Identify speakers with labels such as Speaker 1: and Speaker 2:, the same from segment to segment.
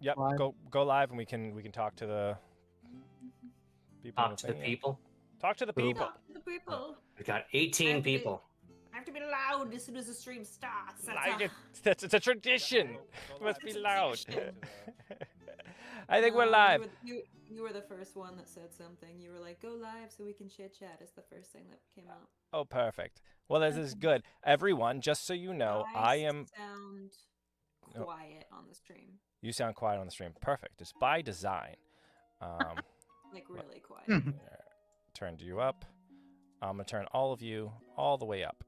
Speaker 1: Yep.
Speaker 2: Live.
Speaker 1: Go live, and we can talk to the people.
Speaker 3: Talk to the people.
Speaker 1: Talk to the people.
Speaker 4: Talk to the people.
Speaker 3: We got 18 people.
Speaker 4: I have to be loud as soon as the stream starts.
Speaker 1: It's a tradition.
Speaker 4: Go
Speaker 1: It must
Speaker 4: live.
Speaker 1: be loud.
Speaker 4: Tradition.
Speaker 1: I think we're live.
Speaker 4: You were the first one that said something. You were like, "Go live so we can chit chat." Is the first thing that came out.
Speaker 1: Oh, perfect. Well, this is good. Everyone, just so you know, I am.
Speaker 4: Sound quiet on the stream.
Speaker 1: You sound quiet on the stream. Perfect. It's by design.
Speaker 4: Like really quiet.
Speaker 1: Turned you up. I'm gonna turn all of you all the way up.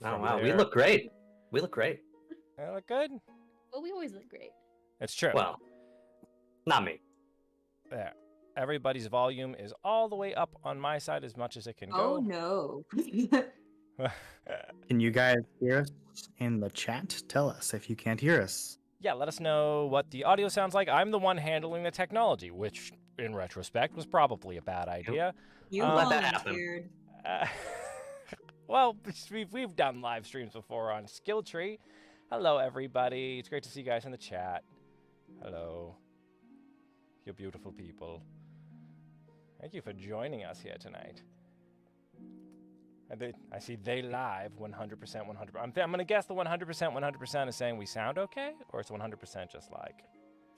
Speaker 3: Oh
Speaker 1: From
Speaker 3: wow, we
Speaker 1: there-
Speaker 3: look great. We look great.
Speaker 1: I look good.
Speaker 5: Well, we always look great.
Speaker 1: It's true.
Speaker 3: Well, not me.
Speaker 1: There. Everybody's volume is all the way up on my side as much as it can
Speaker 4: Oh
Speaker 1: go.
Speaker 4: no.
Speaker 2: Can you guys hear us in the chat? Tell us if you can't hear us.
Speaker 1: Yeah, let us know what the audio sounds like. I'm the one handling the technology, which, in retrospect, was probably a bad idea.
Speaker 4: You
Speaker 1: Let
Speaker 3: that happen.
Speaker 4: volunteered.
Speaker 1: Well, we've done live streams before on Skilltree. Hello, everybody. It's great to see you guys in the chat. Hello. You beautiful people. Thank you for joining us here tonight. I see they live 100%, 100%. I'm going to guess the 100% is saying we sound okay, or it's 100% just like...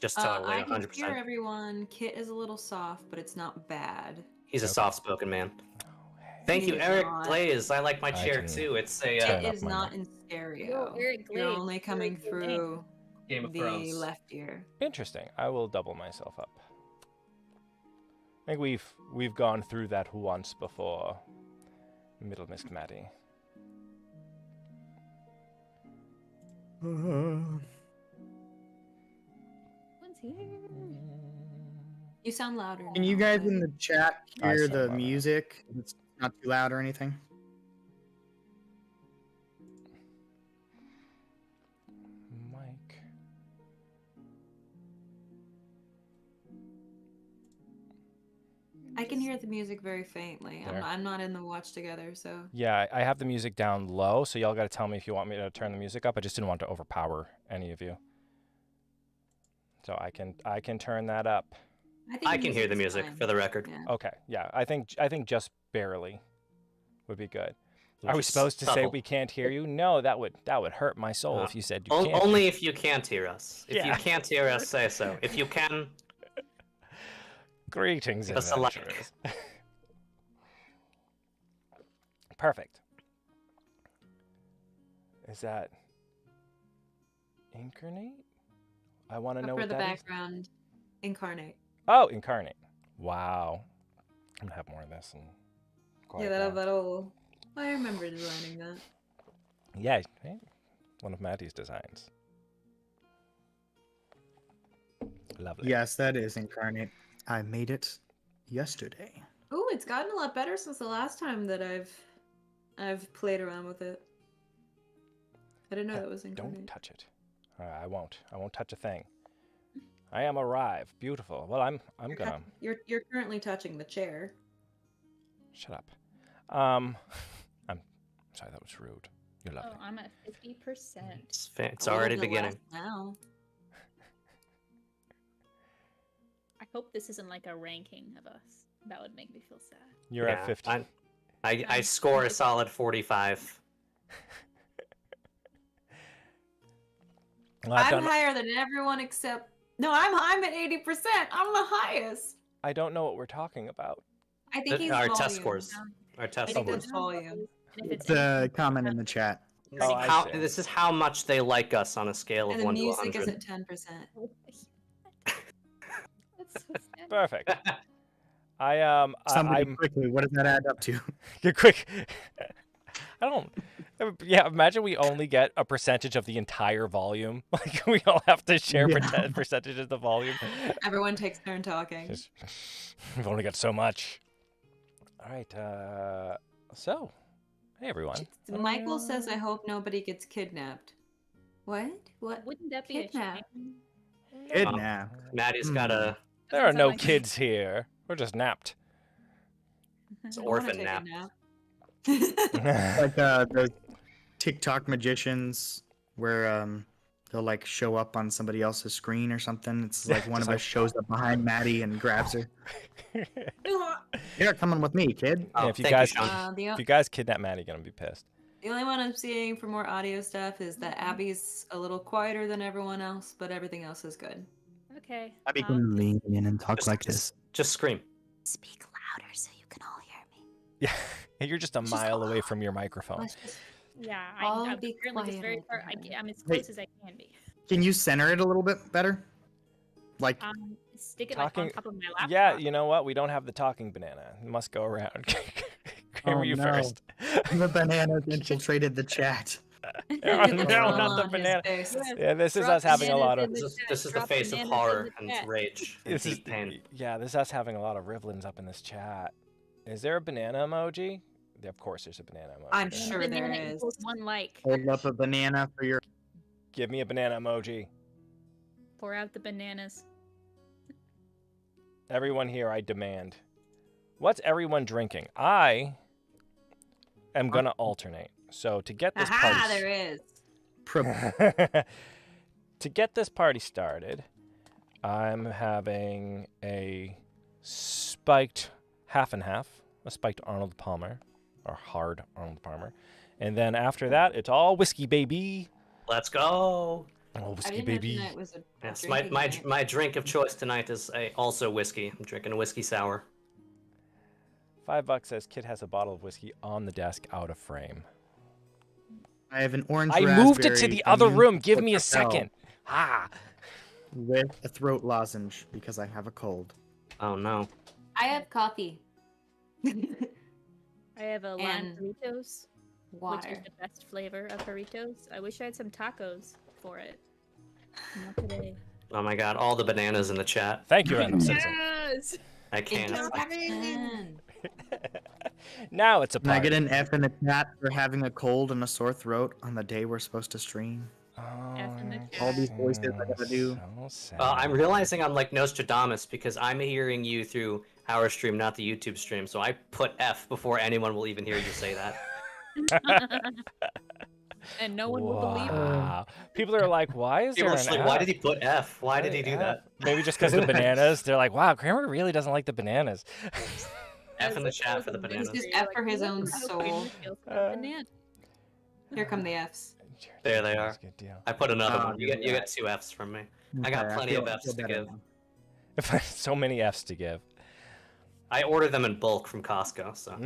Speaker 3: Just totally
Speaker 4: I can hear
Speaker 3: 100%.
Speaker 4: everyone. Kit is a little soft, but it's not bad.
Speaker 3: He's a
Speaker 1: Okay.
Speaker 3: soft-spoken man.
Speaker 1: Oh, hey.
Speaker 3: Thank you,
Speaker 4: He's
Speaker 3: Eric
Speaker 4: not.
Speaker 3: Glaze. I like my
Speaker 1: I
Speaker 3: chair
Speaker 1: can
Speaker 3: too. It's a
Speaker 1: turn
Speaker 4: It
Speaker 1: up
Speaker 4: is
Speaker 1: my
Speaker 4: not
Speaker 1: mic.
Speaker 4: in stereo.
Speaker 5: Eric
Speaker 4: You're
Speaker 5: Glaze.
Speaker 4: only coming
Speaker 5: Really good name.
Speaker 4: through
Speaker 3: Game of
Speaker 4: the
Speaker 3: Thrones.
Speaker 4: left ear.
Speaker 1: Interesting. I will double myself up. I think we've gone through that once before. Middle Miss Maddie.
Speaker 5: One's here.
Speaker 4: You sound louder.
Speaker 2: Can you
Speaker 4: now,
Speaker 2: guys
Speaker 4: but-
Speaker 2: in the chat
Speaker 1: I
Speaker 2: hear
Speaker 1: saw
Speaker 2: the
Speaker 1: that.
Speaker 2: music? It's not too loud or anything.
Speaker 1: Mike.
Speaker 4: I can hear the music very faintly.
Speaker 1: There.
Speaker 4: I'm not in the watch together, so.
Speaker 1: Yeah, I have the music down low, so y'all got to tell me if you want me to turn the music up. I just didn't want to overpower any of you. So I can turn that up.
Speaker 4: think
Speaker 3: I can hear the
Speaker 4: music's
Speaker 3: music,
Speaker 4: fine.
Speaker 3: for the record.
Speaker 4: Yeah.
Speaker 1: Okay, yeah, I think just barely would be good. Are we
Speaker 3: Just
Speaker 1: supposed to say
Speaker 3: subtle.
Speaker 1: we can't hear you? No, that would hurt my soul if you said you can't.
Speaker 3: Only if you can't hear us. If you
Speaker 1: Yeah.
Speaker 3: can't hear us, say so. If you can,
Speaker 1: Greetings,
Speaker 3: Give us a like.
Speaker 1: adventurers. Perfect. Is that Incarnate? I want to
Speaker 4: Up
Speaker 1: know
Speaker 4: for
Speaker 1: what
Speaker 4: the
Speaker 1: that is.
Speaker 4: background, incarnate.
Speaker 1: Oh, Incarnate. Wow. I'm gonna have more of this and
Speaker 4: Yeah, that'll. I remember designing that.
Speaker 1: Yeah, hey, one of Maddie's designs. Lovely.
Speaker 2: Yes, that is Incarnate. I made it yesterday.
Speaker 4: Oh, it's gotten a lot better since the last time that I've played around with it. I didn't know that was incarnate.
Speaker 1: Don't touch it. I won't. I won't touch a thing. I am arrived. Beautiful. Well, I'm gonna
Speaker 4: You're currently touching the chair.
Speaker 1: shut up. I'm sorry, that was rude. You're lovely.
Speaker 5: Oh, I'm at 50%.
Speaker 3: it's
Speaker 4: Oh,
Speaker 3: already
Speaker 4: the
Speaker 3: beginning.
Speaker 4: last Now.
Speaker 5: I hope this isn't like a ranking of us. That would make me feel sad.
Speaker 1: You're at 50.
Speaker 3: I score a solid 45.
Speaker 1: Well, I've
Speaker 4: I'm
Speaker 1: done-
Speaker 4: higher than everyone except. No, I'm at 80%. I'm the highest.
Speaker 1: I don't know what we're talking about.
Speaker 4: I think he's
Speaker 3: Our
Speaker 4: volume.
Speaker 3: test scores. Our
Speaker 4: I
Speaker 3: test
Speaker 4: think
Speaker 3: scores.
Speaker 4: that's volume.
Speaker 5: And if
Speaker 2: It's a comment in the chat.
Speaker 1: Oh, I
Speaker 3: How,
Speaker 1: see.
Speaker 3: this is how much they like us on a scale of
Speaker 4: And the
Speaker 3: 1 to
Speaker 4: music
Speaker 3: 100.
Speaker 4: is at 10%.
Speaker 5: That's so sad.
Speaker 1: Perfect.
Speaker 2: Somebody
Speaker 1: I'm
Speaker 2: quickly, what does that add up to?
Speaker 1: Get quick. I don't. Yeah, imagine we only get a percentage of the entire volume. Like we all have to share
Speaker 2: Yeah.
Speaker 1: percentage of the volume.
Speaker 4: Everyone takes turn talking.
Speaker 1: Just- we've only got so much. All right. So, hey everyone.
Speaker 4: Michael says, "I hope nobody gets kidnapped." What? What?
Speaker 5: Wouldn't that be
Speaker 4: Kidnap.
Speaker 5: a shame?
Speaker 2: Kidnap.
Speaker 3: Maddie's got a
Speaker 1: There are
Speaker 5: Doesn't
Speaker 1: no
Speaker 5: sound like-
Speaker 1: kids here. We're just napped.
Speaker 3: it's
Speaker 4: I wanna
Speaker 3: orphan
Speaker 4: take a
Speaker 3: nap.
Speaker 4: nap.
Speaker 2: Like those TikTok magicians where they'll like show up on somebody else's screen or something. It's like one of us shows up behind Maddie and grabs her. You're coming with me, kid.
Speaker 3: Oh,
Speaker 1: Yeah, if you
Speaker 3: thank
Speaker 1: guys
Speaker 3: Sean.
Speaker 1: if you guys kidnap Maddie, gonna be pissed.
Speaker 4: The only one I'm seeing for more audio stuff is that Abby's a little quieter than everyone else, but everything else is good.
Speaker 5: Okay.
Speaker 2: Abby can lean in and talk like this.
Speaker 3: Just scream.
Speaker 6: Speak louder so you can all hear me.
Speaker 1: Yeah, you're just a mile away from your microphone.
Speaker 4: Let's just
Speaker 5: Yeah,
Speaker 4: I'll
Speaker 5: I'm
Speaker 4: be
Speaker 5: apparently just very
Speaker 4: quiet
Speaker 5: far.
Speaker 4: over here.
Speaker 5: I'm as
Speaker 2: Wait.
Speaker 5: close as I can be.
Speaker 2: Can you center it a little bit better? Like,
Speaker 5: Stick it like
Speaker 1: Talking-
Speaker 5: on top of my laptop.
Speaker 1: Yeah, you know what? We don't have the talking banana. It must go around. Kramer, you
Speaker 2: no.
Speaker 1: first.
Speaker 2: The bananas infiltrated the chat.
Speaker 1: Oh,
Speaker 4: Get the
Speaker 1: no,
Speaker 4: phone
Speaker 1: not the
Speaker 4: on his
Speaker 1: banana.
Speaker 4: face.
Speaker 1: Yeah, this is
Speaker 5: Drop
Speaker 1: us having a
Speaker 5: bananas
Speaker 1: lot
Speaker 5: in
Speaker 1: of.
Speaker 5: the
Speaker 3: This
Speaker 5: chat.
Speaker 3: is the
Speaker 5: Drop
Speaker 3: face of
Speaker 5: bananas
Speaker 3: horror
Speaker 5: in the
Speaker 3: and
Speaker 5: chat.
Speaker 3: rage and
Speaker 1: This is
Speaker 3: deep pain.
Speaker 1: yeah, this is us having a lot of rivlins up in this chat. Is there a banana emoji? Yeah, of course, there's a banana emoji.
Speaker 4: I'm
Speaker 1: there.
Speaker 4: sure there
Speaker 5: Banana
Speaker 4: is.
Speaker 5: equals 1 like.
Speaker 2: Hold up a banana for your.
Speaker 1: Give me a banana emoji.
Speaker 5: Pour out the bananas.
Speaker 1: Everyone here, I demand. What's everyone drinking? I am gonna alternate. So to get this
Speaker 4: Aha,
Speaker 1: party
Speaker 4: there is.
Speaker 1: to get this party started, I'm having a spiked half and half, a spiked Arnold Palmer, or hard Arnold Palmer, and then after that, it's all whiskey, baby.
Speaker 3: Let's go.
Speaker 1: Oh,
Speaker 4: I
Speaker 1: whiskey,
Speaker 4: didn't know
Speaker 1: baby.
Speaker 4: tonight was a
Speaker 3: Yes,
Speaker 4: drinking
Speaker 3: my
Speaker 4: night.
Speaker 3: my drink of choice tonight is also whiskey. I'm drinking a whiskey sour.
Speaker 1: $5 says kid has a bottle of whiskey on the desk, out of frame.
Speaker 2: I have an orange.
Speaker 1: I moved it to
Speaker 2: raspberry
Speaker 1: the other
Speaker 2: immune
Speaker 1: room. Give
Speaker 2: to
Speaker 1: me a
Speaker 2: propel
Speaker 1: second. Ah.
Speaker 2: With a throat lozenge because I have a cold.
Speaker 3: Oh no.
Speaker 4: I have coffee.
Speaker 5: I have a lime
Speaker 4: And
Speaker 5: burritos, which is
Speaker 4: Water.
Speaker 5: the best flavor of burritos. I wish I had some tacos for it. Not today.
Speaker 3: Oh my god, all the bananas in the chat.
Speaker 1: Thank you, random citizen.
Speaker 5: Yes!
Speaker 3: I can't.
Speaker 4: Intermission.
Speaker 1: Now it's a
Speaker 2: Can I
Speaker 1: party.
Speaker 2: get an F in the chat for having a cold and a sore throat on the day we're supposed to stream?
Speaker 5: F in the
Speaker 1: Oh,
Speaker 5: chat.
Speaker 2: All these voices I gotta do.
Speaker 1: so sad.
Speaker 3: I'm realizing I'm like Nostradamus because I'm hearing you through our stream, not the YouTube stream. So I put F before anyone will even hear you say that.
Speaker 5: And no one will believe it.
Speaker 1: Wow. People are like, why is there
Speaker 3: People are
Speaker 1: an
Speaker 3: just like,
Speaker 1: F?
Speaker 3: why did he put F? Why did he do
Speaker 1: F?
Speaker 3: that?
Speaker 1: Maybe just because of the bananas. They're like, wow, Kramer really doesn't like the bananas.
Speaker 3: F in the chat for the bananas.
Speaker 4: He's just F for his own soul.
Speaker 5: Banana.
Speaker 4: Here come the Fs.
Speaker 3: There they are.
Speaker 1: That's a good deal.
Speaker 3: I put another
Speaker 2: Oh,
Speaker 3: one. You get 2 Fs from me. I got
Speaker 2: Okay,
Speaker 3: plenty
Speaker 2: feel-
Speaker 3: of Fs
Speaker 2: feel
Speaker 3: to
Speaker 2: better
Speaker 3: give.
Speaker 2: now.
Speaker 1: So many F's to give.
Speaker 3: I order them in bulk from Costco, so.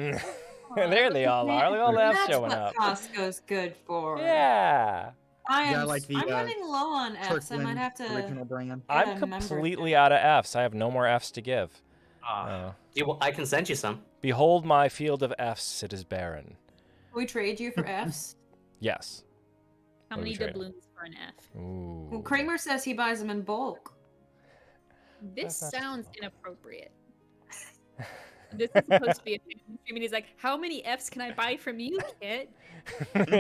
Speaker 1: There they all are. Look at all the F's
Speaker 4: That's
Speaker 1: showing
Speaker 4: what
Speaker 1: up.
Speaker 4: Costco's good for.
Speaker 1: Yeah.
Speaker 4: I am.
Speaker 2: Yeah, like the,
Speaker 4: I'm running low on Fs. I
Speaker 2: Kirkland
Speaker 4: might have to.
Speaker 2: original brand.
Speaker 4: Get
Speaker 1: I'm
Speaker 4: a membership.
Speaker 1: completely out of F's. I have no more F's to give.
Speaker 3: Ah. I can send you some.
Speaker 1: Behold my field of F's, it is barren.
Speaker 4: Can we trade you for Fs?
Speaker 1: Yes.
Speaker 5: How
Speaker 1: What are we
Speaker 5: many
Speaker 1: trading?
Speaker 5: doubloons for an F?
Speaker 1: Ooh.
Speaker 4: Well, Kramer says he buys them in bulk.
Speaker 5: This
Speaker 1: That's not
Speaker 5: sounds
Speaker 1: so.
Speaker 5: inappropriate. This is supposed to be a family stream, and he's like, "How many Fs can I buy from you, kid?"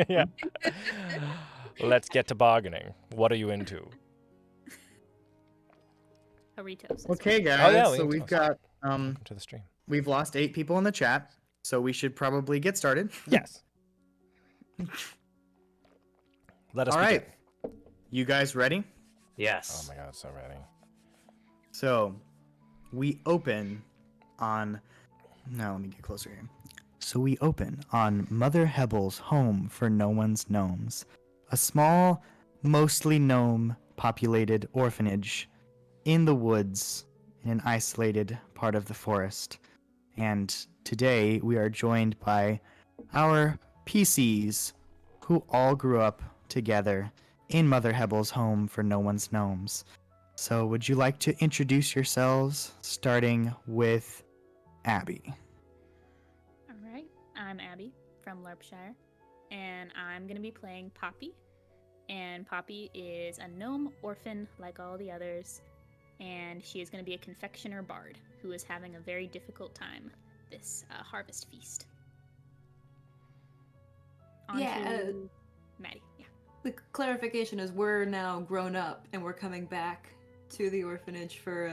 Speaker 1: Yeah. Let's get to bargaining. What are you into?
Speaker 5: Burritos.
Speaker 2: Okay, guys.
Speaker 1: Oh, yeah, we
Speaker 2: so
Speaker 1: can
Speaker 2: we've
Speaker 1: toss.
Speaker 2: got
Speaker 1: Welcome to the stream.
Speaker 2: we've lost 8 people in the chat, so we should probably get started.
Speaker 1: Yes. Let us
Speaker 2: All
Speaker 1: begin.
Speaker 2: right. You guys ready?
Speaker 1: Oh
Speaker 3: Yes.
Speaker 1: my god, so ready.
Speaker 2: So, we open on. Now, let me get closer here. So, we open on Mother Hebel's home for no one's gnomes, a small, mostly gnome populated orphanage in the woods in an isolated part of the forest. And today, we are joined by our PCs who all grew up together in Mother Hebel's home for no one's gnomes. So, would you like to introduce yourselves, starting with Abby?
Speaker 5: All right. I'm Abby from Larpshire, and I'm gonna be playing Poppy. And Poppy is a gnome orphan like all the others, and she is gonna be a confectioner bard who is having a very difficult time this harvest feast. On
Speaker 4: Yeah,
Speaker 5: to Maddie. Yeah.
Speaker 4: The clarification is we're now grown up and we're coming back to the orphanage for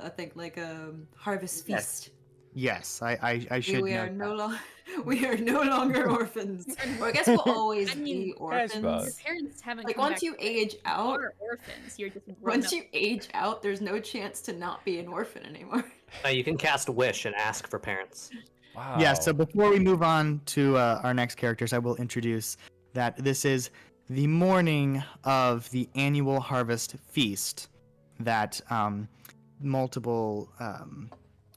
Speaker 4: I think like a harvest
Speaker 2: Yes.
Speaker 4: feast.
Speaker 2: Yes, I should
Speaker 4: We
Speaker 2: know
Speaker 4: are
Speaker 2: that.
Speaker 4: no longer we are no longer orphans. Or I guess we'll always
Speaker 5: I mean,
Speaker 4: be
Speaker 5: your
Speaker 1: suppose.
Speaker 4: orphans.
Speaker 5: parents haven't
Speaker 4: Like
Speaker 5: come
Speaker 4: once
Speaker 5: back
Speaker 4: you
Speaker 5: to life.
Speaker 4: age
Speaker 5: You
Speaker 4: out,
Speaker 5: are orphans. You're just grown
Speaker 4: once
Speaker 5: up.
Speaker 4: you age out, there's no chance to not be an orphan anymore.
Speaker 3: You can cast Wish and ask for parents.
Speaker 1: Wow.
Speaker 2: Yeah, so before we move on to our next characters, I will introduce that this is the morning of the annual harvest feast that multiple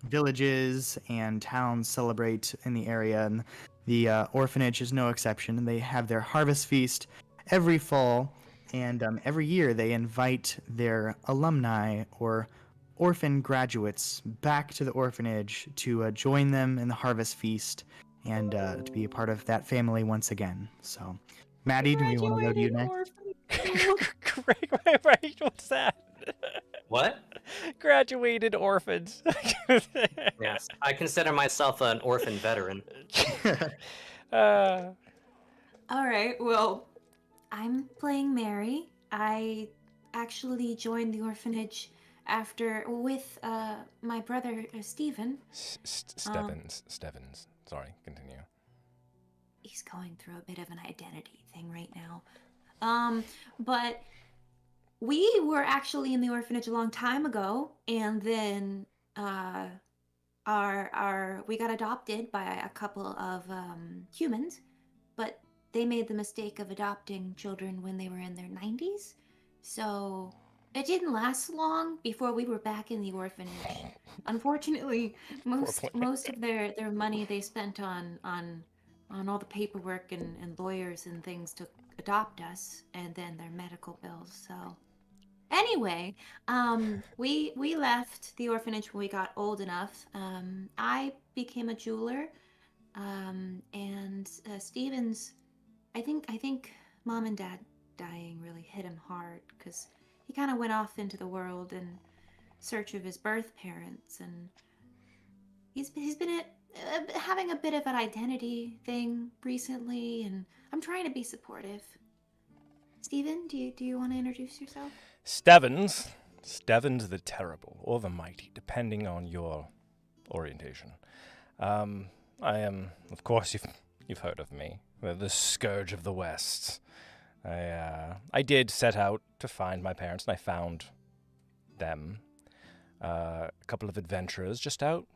Speaker 2: villages and towns celebrate in the area, and the orphanage is no exception. They have their harvest feast every fall, and every year they invite their alumni or orphan graduates back to the orphanage to join them in the harvest feast and to be a part of that family once again. So, Maddie, do we want to go to you next?
Speaker 1: Right, what's that?
Speaker 3: What?
Speaker 1: Graduated orphans.
Speaker 3: Yes, I consider myself an orphan veteran.
Speaker 1: uh,
Speaker 4: All right. Well, I'm playing Mary. I actually joined the orphanage with my brother Stephen.
Speaker 1: Stevens. Sorry, continue.
Speaker 4: He's going through a bit of an identity thing right now. But we were actually in the orphanage a long time ago, and then we got adopted by a couple of humans, but they made the mistake of adopting children when they were in their 90s. So it didn't last long before we were back in the orphanage. Unfortunately, most of their money they spent on all the paperwork and lawyers and things to adopt us, and then their medical bills. So anyway, we left the orphanage when we got old enough. I became a jeweler, and Steven's. I think Mom and Dad dying really hit him hard because he kind of went off into the world in search of his birth parents, and he's been having a bit of an identity thing recently, and I'm trying to be supportive. Steven, do you want to introduce yourself?
Speaker 1: Stevens the Terrible, or the Mighty, depending on your orientation. I am, of course, you've heard of me, the Scourge of the West. I did set out to find my parents, and I found them. A couple of adventurers just out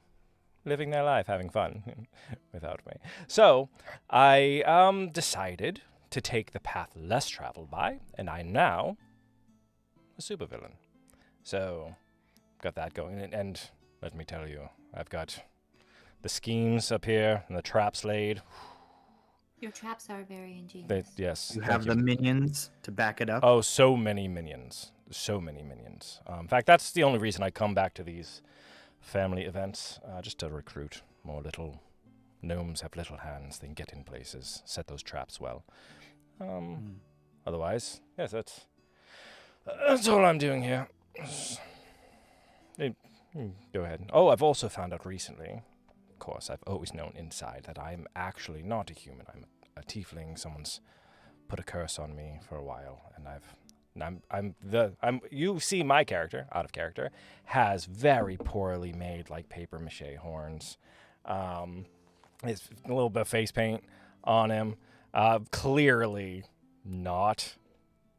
Speaker 1: living their life, having fun without me. So I decided to take the path less traveled by, and I'm now a supervillain. So got that going, and let me tell you, I've got the schemes up here and the traps laid.
Speaker 4: Your traps are very ingenious.
Speaker 1: Yes.
Speaker 2: You have the minions to back it up.
Speaker 1: Oh, so many minions. In fact, that's the only reason I come back to these family events, just to recruit more little gnomes. Have little hands, they can get in places, set those traps well. Otherwise, yes, that's all I'm doing here. Go ahead. Oh, I've also found out recently, of course, I've always known inside that I'm actually not a human. I'm a tiefling. Someone's put a curse on me for a while, and you see my character, out of character, has very poorly made, like, paper mache horns. It's a little bit of face paint on him. Clearly not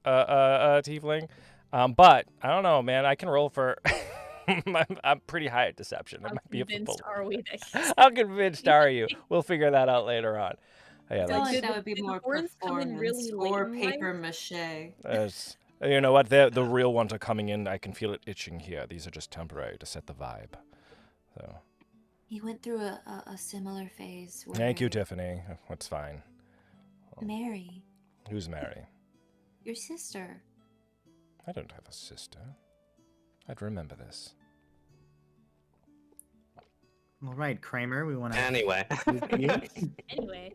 Speaker 1: a tiefling. But I don't know, man. I can roll for. I'm pretty high at deception.
Speaker 5: How convinced are we that he's...
Speaker 1: How convinced are you? We'll figure that out later on. Yeah,
Speaker 4: I feel like
Speaker 5: Did
Speaker 4: that would be
Speaker 5: the
Speaker 4: more
Speaker 5: horns come in
Speaker 4: performance
Speaker 5: really late
Speaker 4: or
Speaker 5: in
Speaker 4: paper
Speaker 5: life?
Speaker 4: mache.
Speaker 1: You know what? The real ones are coming in. I can feel it itching here. These are just temporary to set the vibe. So.
Speaker 4: He went through a similar phase. Where
Speaker 1: Thank you, Tiffany. That's fine.
Speaker 4: Mary.
Speaker 1: Who's Mary?
Speaker 4: Your sister.
Speaker 1: I don't have a sister. I'd remember this.
Speaker 2: All right, Kramer, we want to.
Speaker 3: Anyway,
Speaker 5: Anyway,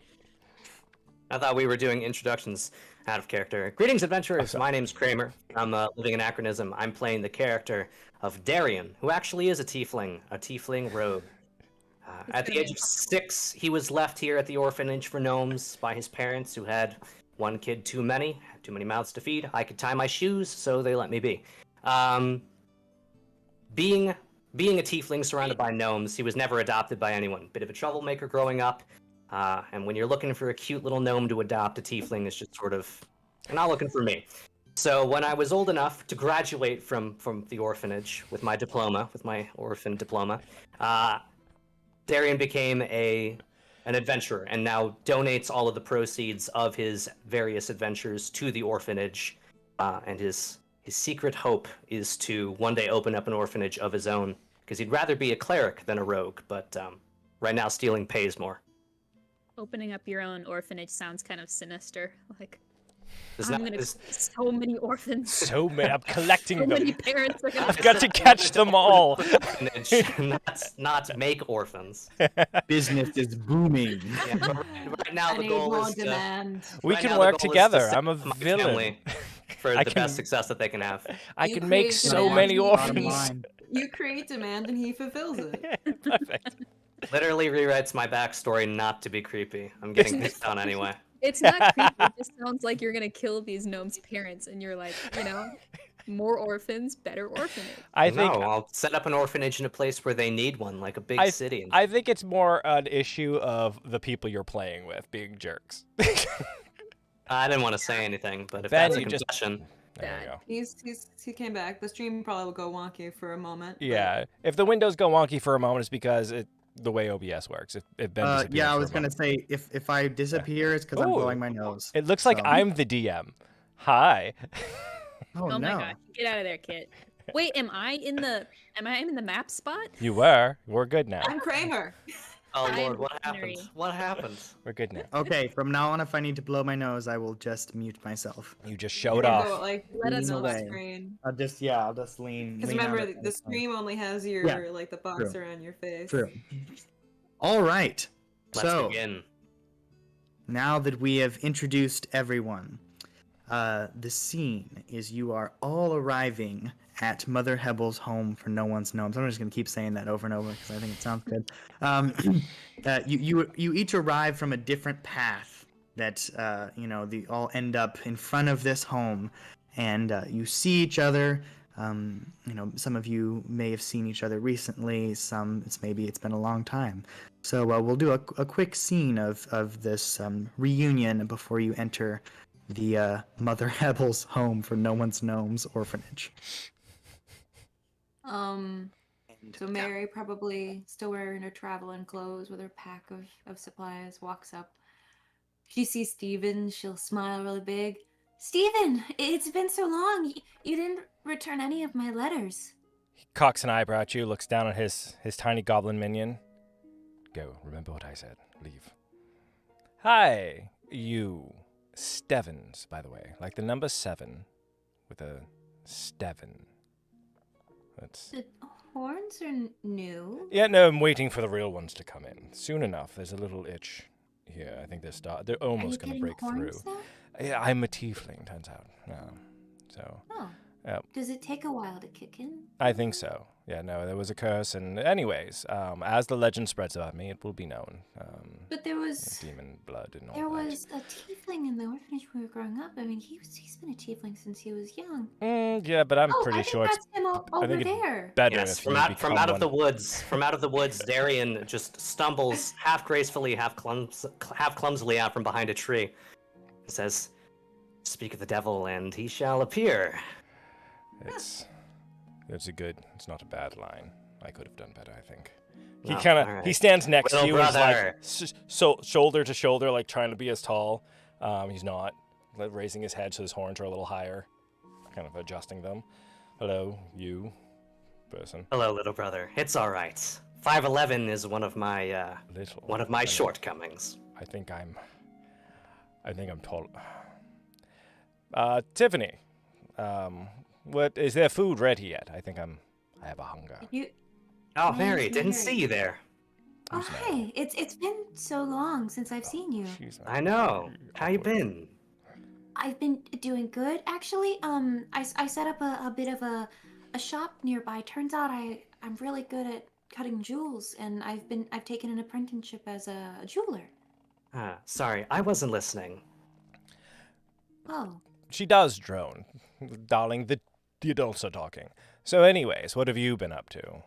Speaker 3: I thought we were doing introductions out of character. Greetings, adventurers. My name's Kramer. I'm living Anachronism. I'm playing the character of Darian, who actually is a tiefling rogue. At the age of 6, he was left here at the orphanage for gnomes by his parents, who had one kid too many mouths to feed. I could tie my shoes, so they let me be. Being being a tiefling surrounded by gnomes, he was never adopted by anyone. Bit of a troublemaker growing up. And when you're looking for a cute little gnome to adopt, a tiefling is just sort of not looking for me. So when I was old enough to graduate from the orphanage with my diploma, with my orphan diploma, Darian became an adventurer and now donates all of the proceeds of his various adventures to the orphanage. And his secret hope is to one day open up an orphanage of his own, because he'd rather be a cleric than a rogue, but right now stealing pays more.
Speaker 5: Opening up your own orphanage sounds kind of sinister. Like,
Speaker 3: Is
Speaker 5: I'm
Speaker 3: that-
Speaker 5: gonna
Speaker 3: is-
Speaker 5: so many orphans.
Speaker 1: So many. I'm collecting
Speaker 5: So
Speaker 1: them.
Speaker 5: many parents are gonna.
Speaker 1: I've got to catch them all.
Speaker 3: orphanage, not make orphans.
Speaker 2: Business is booming.
Speaker 3: Yeah, but right now
Speaker 4: I
Speaker 3: the
Speaker 4: need
Speaker 3: goal
Speaker 4: more
Speaker 3: is to,
Speaker 4: demand.
Speaker 1: We
Speaker 3: right
Speaker 1: can
Speaker 3: now the
Speaker 1: work
Speaker 3: goal is to
Speaker 1: together.
Speaker 3: set
Speaker 1: I'm a
Speaker 3: up my
Speaker 1: villain.
Speaker 3: family for
Speaker 1: I
Speaker 3: the
Speaker 1: can-
Speaker 3: best success that they can have.
Speaker 1: I
Speaker 4: You
Speaker 1: can make
Speaker 4: create
Speaker 1: so
Speaker 4: demand.
Speaker 1: many
Speaker 2: Bottom
Speaker 1: orphans.
Speaker 2: line.
Speaker 7: You create demand and he fulfills it.
Speaker 1: Perfect.
Speaker 3: Literally rewrites my backstory not to be creepy. I'm getting this done anyway.
Speaker 5: It's not creepy. It just sounds like you're gonna kill these gnomes' parents, and you're like, more orphans, better orphanage.
Speaker 1: I think
Speaker 3: No, I'll set up an orphanage in a place where they need one, like a big
Speaker 1: I-
Speaker 3: city.
Speaker 1: I think it's more an issue of the people you're playing with being jerks.
Speaker 3: I didn't want to say anything, but if
Speaker 1: Ben,
Speaker 3: that's a
Speaker 1: you just-
Speaker 3: confession,
Speaker 1: There you go.
Speaker 7: He came back. The stream probably will go wonky for a moment. but-
Speaker 1: Yeah, if the windows go wonky for a moment, it's because the way OBS works. If Ben disappears
Speaker 2: Yeah, I
Speaker 1: for a
Speaker 2: was gonna
Speaker 1: moment.
Speaker 2: say if I disappear, it's because I'm
Speaker 1: Ooh.
Speaker 2: blowing my nose.
Speaker 1: It looks like
Speaker 2: so-
Speaker 1: I'm the DM. Hi.
Speaker 2: Oh,
Speaker 5: Oh
Speaker 2: no.
Speaker 5: my gosh, get out of there, Kit. Wait, am I in the map spot?
Speaker 1: You were. We're good now.
Speaker 7: I'm Kramer.
Speaker 3: oh
Speaker 5: I
Speaker 3: lord,
Speaker 5: am
Speaker 3: what happened?
Speaker 5: ordinary.
Speaker 3: What happened?
Speaker 1: We're good now.
Speaker 2: Okay, from now on, if I need to blow my nose, I will just mute myself.
Speaker 1: You just
Speaker 7: You're
Speaker 1: showed
Speaker 7: gonna
Speaker 1: off.
Speaker 7: go, like,
Speaker 5: Let us
Speaker 7: lean on
Speaker 2: know.
Speaker 7: the screen.
Speaker 2: I'll just lean.
Speaker 7: Because
Speaker 2: lean on
Speaker 7: remember,
Speaker 2: it.
Speaker 7: the stream only has your
Speaker 2: Yeah,
Speaker 7: like the box
Speaker 2: true.
Speaker 7: around your face.
Speaker 2: True. All right.
Speaker 3: Let's
Speaker 2: so
Speaker 3: begin.
Speaker 2: now that we have introduced everyone, the scene is you are all arriving at Mother Hebel's home for no one's gnomes. I'm just gonna keep saying that over and over because I think it sounds good. You each arrive from a different path that they all end up in front of this home, and you see each other. Some of you may have seen each other recently. Some it's been a long time. So we'll do a quick scene of this reunion before you enter the Mother Hebel's home for no one's gnomes orphanage.
Speaker 4: So Mary, probably still wearing her traveling clothes with her pack of supplies, walks up. She sees Steven, she'll smile really big. Steven, it's been so long. You didn't return any of my letters.
Speaker 1: He cocks an eyebrow at you, looks down at his tiny goblin minion. Go, remember what I said. Leave. Hi, you. Stevens, by the way. Like the number 7 with a Steven. That's...
Speaker 4: The horns are new.
Speaker 1: Yeah, no, I'm waiting for the real ones to come in. Soon enough, there's a little itch here. I think they're
Speaker 4: Are you
Speaker 1: almost going to
Speaker 4: getting
Speaker 1: break through.
Speaker 4: horns now?
Speaker 1: Yeah, I'm a tiefling, turns out. So,
Speaker 4: Oh.
Speaker 1: Yep.
Speaker 4: Does it take a while to kick in?
Speaker 1: I think so. Yeah, no, there was a curse. And anyways, as the legend spreads about me, it will be known.
Speaker 4: But there was
Speaker 1: Demon blood and all
Speaker 4: there
Speaker 1: that.
Speaker 4: was a tiefling in the orphanage we were growing up. I mean, he's been a tiefling since he was young.
Speaker 1: Yeah, but I'm
Speaker 4: oh,
Speaker 1: pretty
Speaker 4: I think
Speaker 1: sure it's
Speaker 4: that's him over
Speaker 1: think it's
Speaker 4: there.
Speaker 1: better
Speaker 3: Yes,
Speaker 1: if you
Speaker 3: from
Speaker 1: become
Speaker 3: out
Speaker 1: one.
Speaker 3: of the woods, Darian just stumbles half gracefully, half clumsily out from behind a tree. He says, "Speak of the devil, and he shall appear."
Speaker 1: It's not a bad line. I could have done better, I think. He
Speaker 3: No,
Speaker 1: kind of
Speaker 3: alright.
Speaker 1: he stands next to
Speaker 3: Little
Speaker 1: you and is like
Speaker 3: brother.
Speaker 1: shoulder to shoulder, like trying to be as tall. He's not, like, raising his head so his horns are a little higher, kind of adjusting them. Hello, you person.
Speaker 3: Hello, little brother. It's all right. 5'11" is one of my
Speaker 1: Little.
Speaker 3: shortcomings.
Speaker 1: I think I'm tall. Tiffany, what is there food ready yet? I have a hunger.
Speaker 4: You,
Speaker 3: Oh,
Speaker 4: My
Speaker 3: Mary,
Speaker 4: name's
Speaker 3: didn't
Speaker 4: Mary.
Speaker 3: see you there.
Speaker 4: oh
Speaker 1: Who's Mary?
Speaker 4: hey, it's been so long since I've seen you.
Speaker 1: She's
Speaker 3: I know. How you been?
Speaker 4: I've been doing good, actually. I set up a bit of a shop nearby. Turns out I'm really good at cutting jewels, and I've taken an apprenticeship as a jeweler.
Speaker 3: Sorry, I wasn't listening.
Speaker 4: Oh,
Speaker 1: She does drone. Darling, the adults are talking. So anyways, what have you been up to?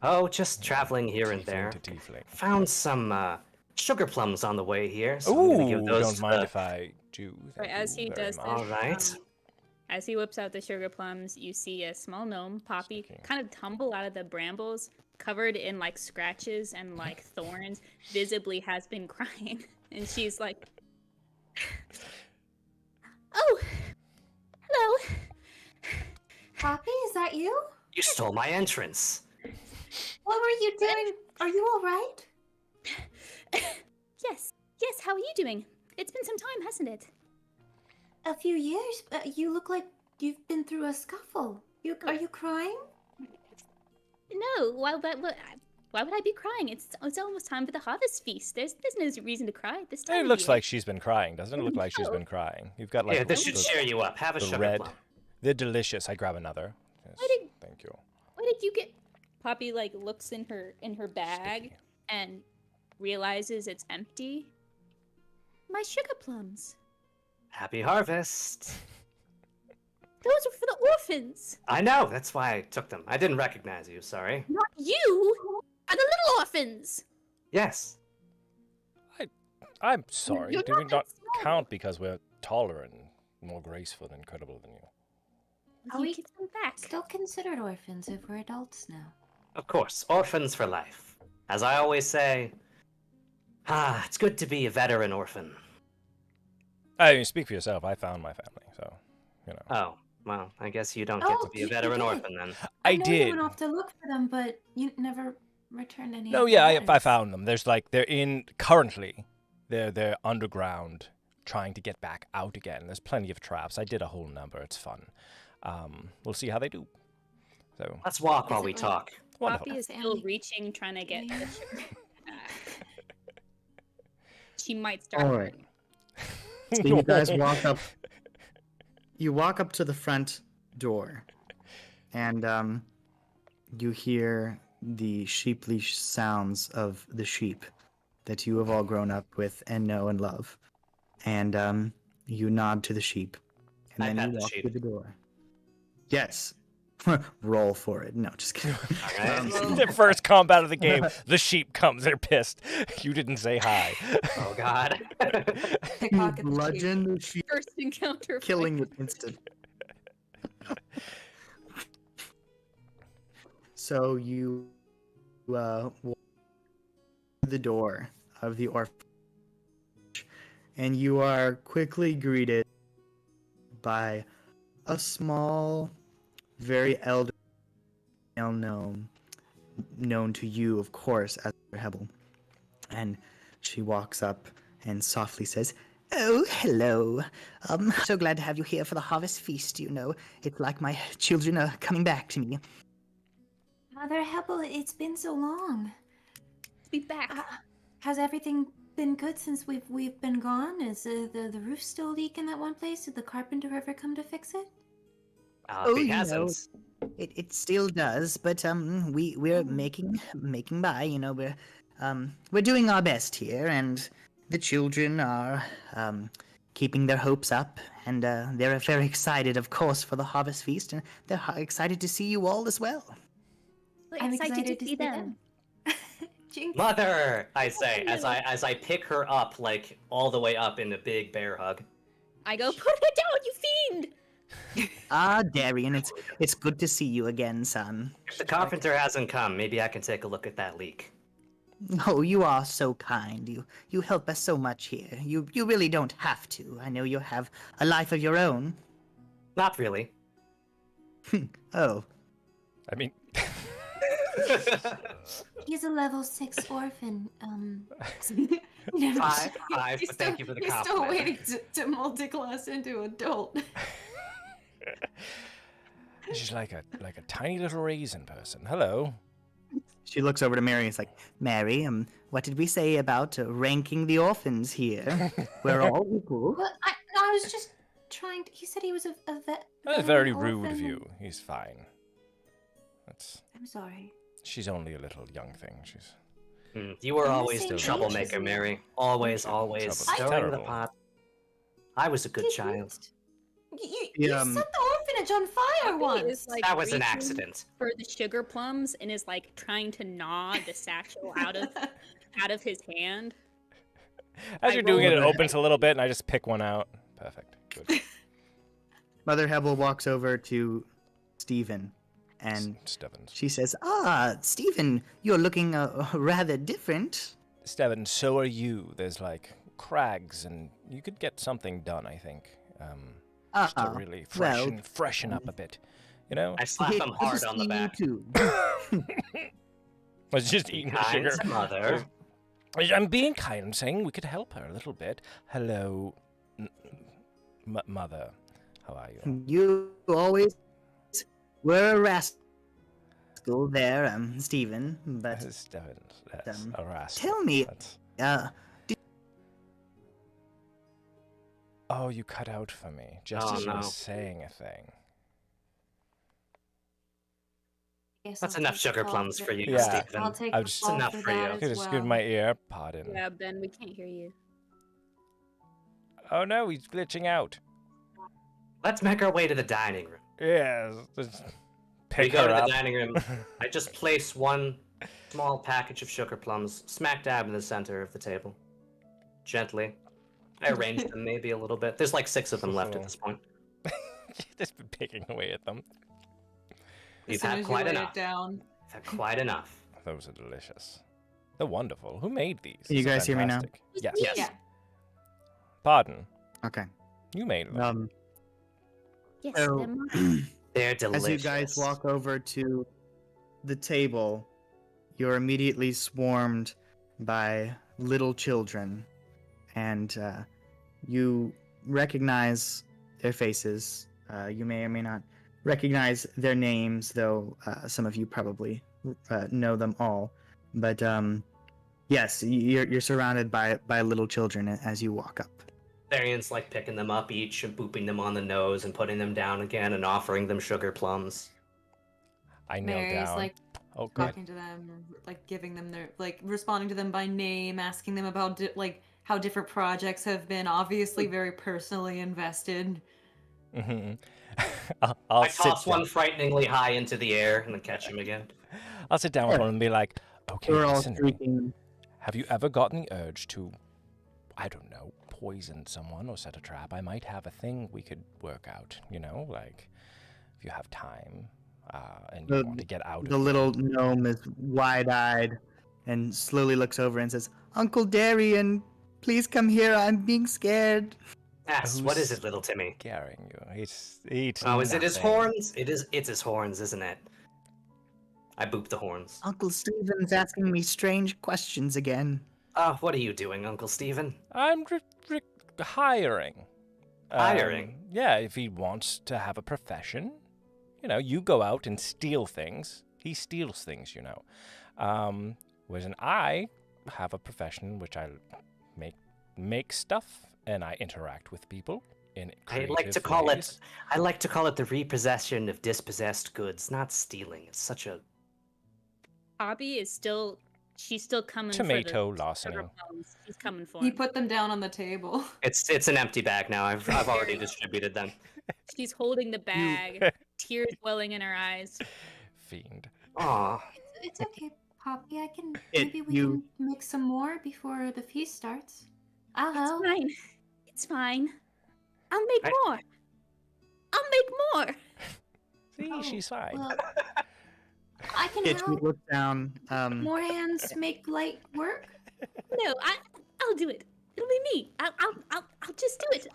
Speaker 3: Oh, just traveling here and
Speaker 1: Tiefling
Speaker 3: there.
Speaker 1: to tiefling.
Speaker 3: Found some sugar plums on the way here, so I'm gonna
Speaker 1: Ooh,
Speaker 3: give those
Speaker 1: don't
Speaker 3: to
Speaker 1: mind
Speaker 3: the...
Speaker 1: if I do.
Speaker 5: Right,
Speaker 1: Thank
Speaker 5: as
Speaker 1: you
Speaker 5: he
Speaker 1: very
Speaker 5: does
Speaker 1: much.
Speaker 5: this,
Speaker 3: All right.
Speaker 5: as he whips out the sugar plums, you see a small gnome, Poppy,
Speaker 1: Sticking.
Speaker 5: kind of tumble out of the brambles, covered in like scratches and like thorns, visibly has been crying. And she's like, "Oh, hello."
Speaker 4: Poppy, is that you?
Speaker 3: You stole my entrance.
Speaker 4: What were you doing? Are you all right?
Speaker 5: Yes, yes, how are you doing? It's been some time, hasn't it?
Speaker 4: A few years, but you look like you've been through a scuffle. Are you crying?
Speaker 5: No, why would I be crying? It's almost time for the harvest feast. There's no reason to cry at this time.
Speaker 1: It
Speaker 5: of
Speaker 1: looks
Speaker 5: year.
Speaker 1: like she's been crying, doesn't it? Look like she's been crying. You've got like
Speaker 3: Here, this should cheer you up. Have a
Speaker 1: the
Speaker 3: sugar
Speaker 1: red.
Speaker 3: plum.
Speaker 1: They're delicious. I grab another. Yes,
Speaker 5: Why did-
Speaker 1: thank you.
Speaker 5: Where did you get? Poppy like looks in her bag
Speaker 1: Sticky.
Speaker 5: and realizes it's empty. My sugar plums.
Speaker 3: Happy harvest.
Speaker 5: Those are for the orphans.
Speaker 3: I know, that's why I took them. I didn't recognize you, sorry.
Speaker 5: Not you. Are the little orphans.
Speaker 3: Yes.
Speaker 1: I'm sorry.
Speaker 5: You're
Speaker 1: Do we
Speaker 5: not
Speaker 1: not
Speaker 5: that small.
Speaker 1: count because we're taller and more graceful and incredible than you?
Speaker 4: Are
Speaker 5: You
Speaker 4: we
Speaker 5: give them back.
Speaker 4: Still considered orphans if we're adults now.
Speaker 3: Of course, orphans for life. As I always say, it's good to be a veteran orphan.
Speaker 1: I mean, speak for yourself. I found my family, so you know.
Speaker 3: Oh, well, I guess you don't get to
Speaker 4: Oh,
Speaker 3: be a
Speaker 4: you
Speaker 3: veteran
Speaker 4: did.
Speaker 3: orphan then.
Speaker 1: I
Speaker 4: know
Speaker 1: did.
Speaker 4: You went off to look for them, but you never returned any.
Speaker 1: No,
Speaker 4: of
Speaker 1: yeah,
Speaker 4: the
Speaker 1: I
Speaker 4: letters.
Speaker 1: found them. There's like currently they're underground trying to get back out again. There's plenty of traps. I did a whole number. It's fun. We'll see how they do. So
Speaker 3: Let's walk while
Speaker 4: Is
Speaker 3: we
Speaker 4: it like-
Speaker 3: talk.
Speaker 1: wonderful.
Speaker 5: Poppy is still
Speaker 4: Family.
Speaker 5: reaching, trying to get the
Speaker 4: Yeah.
Speaker 5: sugar back. She might start.
Speaker 2: All right.
Speaker 5: hurting.
Speaker 2: So you guys walk up. You walk up to the front door, and you hear the sheeply sounds of the sheep that you have all grown up with and know and love. And you nod to the sheep, and
Speaker 3: I
Speaker 2: then
Speaker 3: pet
Speaker 2: you
Speaker 3: the
Speaker 2: walk
Speaker 3: sheep.
Speaker 2: through the door. Yes. Roll for it. No, just kidding.
Speaker 3: All right.
Speaker 1: Their first combat of the game, the sheep comes. They're pissed. You didn't say hi.
Speaker 3: Oh God.
Speaker 7: Pickpocket the sheep.
Speaker 2: Bludgeon the sheep,
Speaker 5: First encounter.
Speaker 2: killing it instant. So you walk through the door of the orphanage, and you are quickly greeted by a small, very elderly male gnome, known to you, of course, as Hebel. And she walks up and softly says, "Oh, hello. So glad to have you here for the harvest feast, you know. It's like my children are coming back to me."
Speaker 4: Mother Hebel, it's been so long.
Speaker 5: Be back.
Speaker 4: Has everything been good since we've been gone? Is the roof still leaking that one place? Did the carpenter ever come to fix it?
Speaker 3: If he
Speaker 2: you know,
Speaker 3: hasn't.
Speaker 2: It still does, but we're making by, you know, we're doing our best here, and the children are keeping their hopes up, and they're very excited, of course, for the harvest feast, and they're excited to see you all as well.
Speaker 5: We're
Speaker 4: I'm
Speaker 5: excited to see
Speaker 4: them. Jinx.
Speaker 3: Mother, I say, as I pick her up, like all the way up in a big bear hug.
Speaker 5: I go, put it down, you fiend!
Speaker 2: Ah, Darian, it's good to see you again, son.
Speaker 3: If the carpenter hasn't come, maybe I can take a look at that leak.
Speaker 2: Oh, you are so kind. You help us so much here. You really don't have to. I know you have a life of your own.
Speaker 3: Not really.
Speaker 2: Oh,
Speaker 1: I mean,
Speaker 4: He's a level 6 orphan.
Speaker 3: Five, but thank you for the
Speaker 7: He's
Speaker 3: compliment.
Speaker 7: still waiting to multi-class into adult.
Speaker 1: she's like a tiny little raisin person. Hello.
Speaker 2: she looks over to Mary and is like, "Mary, what did we say about ranking the orphans here? We're all equal."
Speaker 4: Well, I was just trying to. He said he was a vet.
Speaker 1: That's very
Speaker 4: veteran
Speaker 1: rude
Speaker 4: orphan
Speaker 1: of
Speaker 4: and-
Speaker 1: you. He's fine.
Speaker 4: I'm sorry.
Speaker 1: She's only a little young thing. She's
Speaker 3: You were
Speaker 4: I'm the
Speaker 3: always
Speaker 4: same
Speaker 3: the
Speaker 4: age
Speaker 3: troublemaker,
Speaker 4: as you.
Speaker 3: Mary. Always,
Speaker 1: Trouble's
Speaker 3: always stirring
Speaker 1: terrible.
Speaker 3: the pot. I was a good
Speaker 4: Did
Speaker 3: child.
Speaker 4: You
Speaker 2: Yeah,
Speaker 4: set the orphanage
Speaker 7: on fire
Speaker 5: Poppy
Speaker 7: once.
Speaker 5: is, like,
Speaker 3: That was an
Speaker 5: reaching
Speaker 3: accident.
Speaker 5: for the sugar plums and is like trying to gnaw the satchel out of his hand.
Speaker 1: As
Speaker 5: I
Speaker 1: you're doing it, it
Speaker 5: rolled-
Speaker 1: opens a little bit, and I just pick one out. Perfect. Good.
Speaker 2: Mother Hebel walks over to Stephen, and
Speaker 1: Stebbins.
Speaker 2: she says, Stephen, you're looking rather different.
Speaker 1: Stebbins, so are you. There's like crags, and you could get something done, I think. Just to really freshen up a bit. You know?
Speaker 3: I slap him hard on the back.
Speaker 2: Too.
Speaker 1: Was just eating the
Speaker 3: Kind
Speaker 1: sugar.
Speaker 3: mother.
Speaker 1: I'm being kind. I'm saying we could help her a little bit. Hello, mother. How are you?
Speaker 2: You always were a rascal there, Stephen, but
Speaker 1: Stebbins, that's a rascal.
Speaker 2: tell me,
Speaker 1: Oh, you cut out for me, just as you were saying a thing.
Speaker 4: Guess
Speaker 3: That's
Speaker 4: I'll
Speaker 3: enough
Speaker 4: take
Speaker 3: sugar
Speaker 4: the
Speaker 3: plums
Speaker 4: fall
Speaker 3: for you,
Speaker 1: Yeah.
Speaker 3: Stephen.
Speaker 4: I'll take
Speaker 1: I've
Speaker 4: the
Speaker 1: just-
Speaker 4: fall
Speaker 3: enough
Speaker 4: for
Speaker 3: for you.
Speaker 4: that
Speaker 1: Could
Speaker 4: as
Speaker 1: have
Speaker 4: well.
Speaker 1: screwed my ear. Pardon.
Speaker 5: Yeah, Ben, we can't hear you.
Speaker 1: Oh no, he's glitching out.
Speaker 3: Let's make our way to the dining room.
Speaker 1: Yes. Just
Speaker 3: We
Speaker 1: pick
Speaker 3: go
Speaker 1: her
Speaker 3: to the
Speaker 1: up.
Speaker 3: dining room. I just place one small package of sugar plums smack dab in the center of the table. Gently. I arrange them maybe a little bit. There's like 6 of them left at this point.
Speaker 1: Just been picking away at them.
Speaker 3: We've
Speaker 7: As soon
Speaker 3: had
Speaker 7: as
Speaker 3: quite
Speaker 7: you lay
Speaker 3: enough.
Speaker 7: it down.
Speaker 3: We've had quite enough.
Speaker 1: Those are delicious. They're wonderful. Who made these?
Speaker 2: Can you
Speaker 1: These are
Speaker 2: guys hear me now?
Speaker 1: fantastic. Yes.
Speaker 3: Yes.
Speaker 7: Yeah.
Speaker 1: Pardon.
Speaker 2: okay.
Speaker 1: You made them.
Speaker 5: Yes,
Speaker 2: So,
Speaker 5: Ben.
Speaker 3: They're delicious.
Speaker 2: as you guys walk over to the table, you're immediately swarmed by little children, and you recognize their faces. You may or may not recognize their names, though some of you probably know them all. But yes, you're surrounded by little children as you walk up.
Speaker 3: Varian's like picking them up each and booping them on the nose and putting them down again and offering them sugar plums.
Speaker 1: I kneel
Speaker 7: Mary's
Speaker 1: down.
Speaker 7: like
Speaker 1: Oh, go ahead.
Speaker 7: talking to them, like giving them their, like responding to them by name, asking them about like how different projects have been. Obviously, very personally invested.
Speaker 1: Mm-hmm.
Speaker 3: I
Speaker 1: I'll sit
Speaker 3: toss
Speaker 1: down.
Speaker 3: one frighteningly high into the air and then catch him again.
Speaker 1: I'll sit down with one and be like, okay,
Speaker 2: We're all
Speaker 1: listen to me.
Speaker 2: shrieking.
Speaker 1: Have you ever gotten the urge to, I don't know, poison someone or set a trap? I might have a thing we could work out, you know, like if you have time and you want to get out
Speaker 2: The
Speaker 1: of
Speaker 2: little gnome is wide-eyed and slowly looks over and says, Uncle Darian, please come here. I'm being scared.
Speaker 3: Yes, what is it, little Timmy?
Speaker 1: scaring you. It's
Speaker 3: Oh, is it his
Speaker 1: nothing.
Speaker 3: horns? It's his horns, isn't it? I boop the horns.
Speaker 2: Uncle Stephen's asking me strange questions again.
Speaker 3: Oh, what are you doing, Uncle Stephen?
Speaker 1: I'm hiring.
Speaker 3: Hiring?
Speaker 1: Yeah, if he wants to have a profession. You know, you go out and steal things. He steals things, you know. Whereas I have a profession which I make stuff and I interact with people in
Speaker 3: I
Speaker 1: creative
Speaker 3: like to call
Speaker 1: ways.
Speaker 3: it the repossession of dispossessed goods, not stealing. It's such a
Speaker 5: Poppy is still, she's still coming
Speaker 1: Tomato
Speaker 5: for the
Speaker 1: larceny.
Speaker 5: sugar plums. She's coming for
Speaker 7: He
Speaker 5: him.
Speaker 7: put them down on the table.
Speaker 3: it's an empty bag now. I've already distributed them.
Speaker 5: She's holding the bag, tears welling in her eyes.
Speaker 1: Fiend.
Speaker 3: Aw.
Speaker 4: It's okay, Poppy. I can
Speaker 2: It-
Speaker 4: maybe we
Speaker 2: you-
Speaker 4: can make some more before the feast starts. I'll
Speaker 5: It's
Speaker 4: help.
Speaker 5: fine. It's fine. I'll make
Speaker 3: I-
Speaker 5: more. I'll make more.
Speaker 1: See,
Speaker 4: Oh,
Speaker 1: she's fine.
Speaker 4: Well, I can
Speaker 2: It
Speaker 4: help.
Speaker 2: look down.
Speaker 4: More hands make light work.
Speaker 5: No, I'll do it. It'll be me. I'll just do it.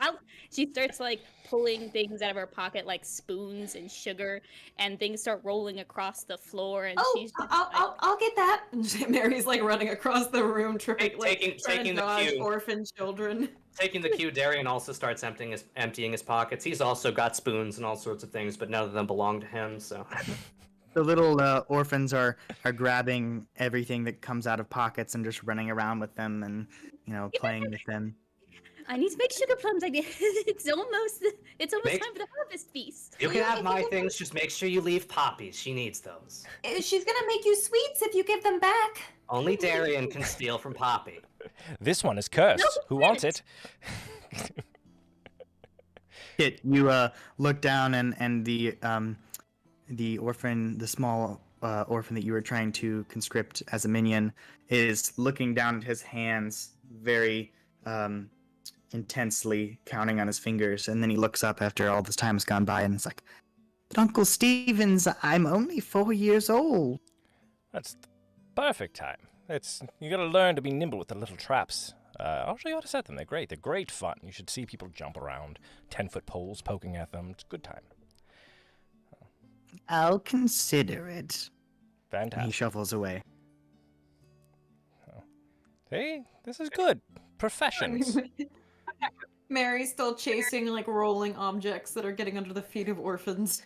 Speaker 5: She starts like pulling things out of her pocket, like spoons and sugar, and things start rolling across the floor. And
Speaker 4: Oh,
Speaker 5: she's just
Speaker 4: I'll get that.
Speaker 7: Mary's like running across the room, trying
Speaker 3: Taking
Speaker 7: to
Speaker 3: the
Speaker 7: dodge
Speaker 3: cue.
Speaker 7: orphan children.
Speaker 3: Taking the cue, Darian also starts emptying his pockets. He's also got spoons and all sorts of things, but none of them belong to him. So
Speaker 2: The little orphans are grabbing everything that comes out of pockets and just running around with them and, you know, playing with them.
Speaker 5: I need to make sugar plums. It's almost
Speaker 3: Make-
Speaker 5: time for the harvest feast.
Speaker 3: you can have my things. Just make sure you leave Poppy's. She needs those.
Speaker 4: She's gonna make you sweets if you give them back.
Speaker 3: Only Darian can steal from Poppy.
Speaker 1: This one is cursed.
Speaker 5: No,
Speaker 1: Who wants it?
Speaker 2: Kit, you look down and the orphan, the small orphan that you were trying to conscript as a minion, is looking down at his hands very intensely, counting on his fingers, and then he looks up after all this time has gone by and it's like, "But Uncle Stevens, I'm only 4 years old."
Speaker 1: That's the perfect time. You gotta learn to be nimble with the little traps. I'll show you how to set them. They're great. They're great fun. You should see people jump around, 10-foot poles poking at them. It's a good time.
Speaker 2: I'll consider it. And
Speaker 1: Fantastic.
Speaker 2: he shuffles away.
Speaker 1: See? This is good. Professions.
Speaker 7: Mary's still chasing like rolling objects that are getting under the feet of orphans.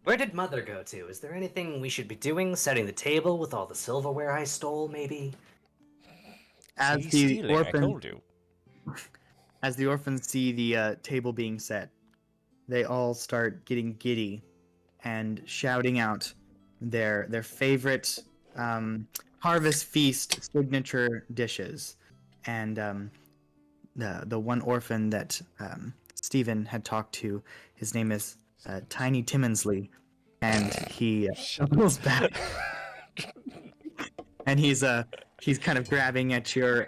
Speaker 3: Where did Mother go to? Is there anything we should be doing? Setting the table with all the silverware I stole, maybe?
Speaker 2: As
Speaker 1: He's
Speaker 2: the
Speaker 1: stealing, I told you.
Speaker 2: as the orphans see the table being set, they all start getting giddy and shouting out their favorite harvest feast signature dishes. And the one orphan that Stephen had talked to, his name is Tiny Timmonsley, and he shuffles back, and he's kind of grabbing at your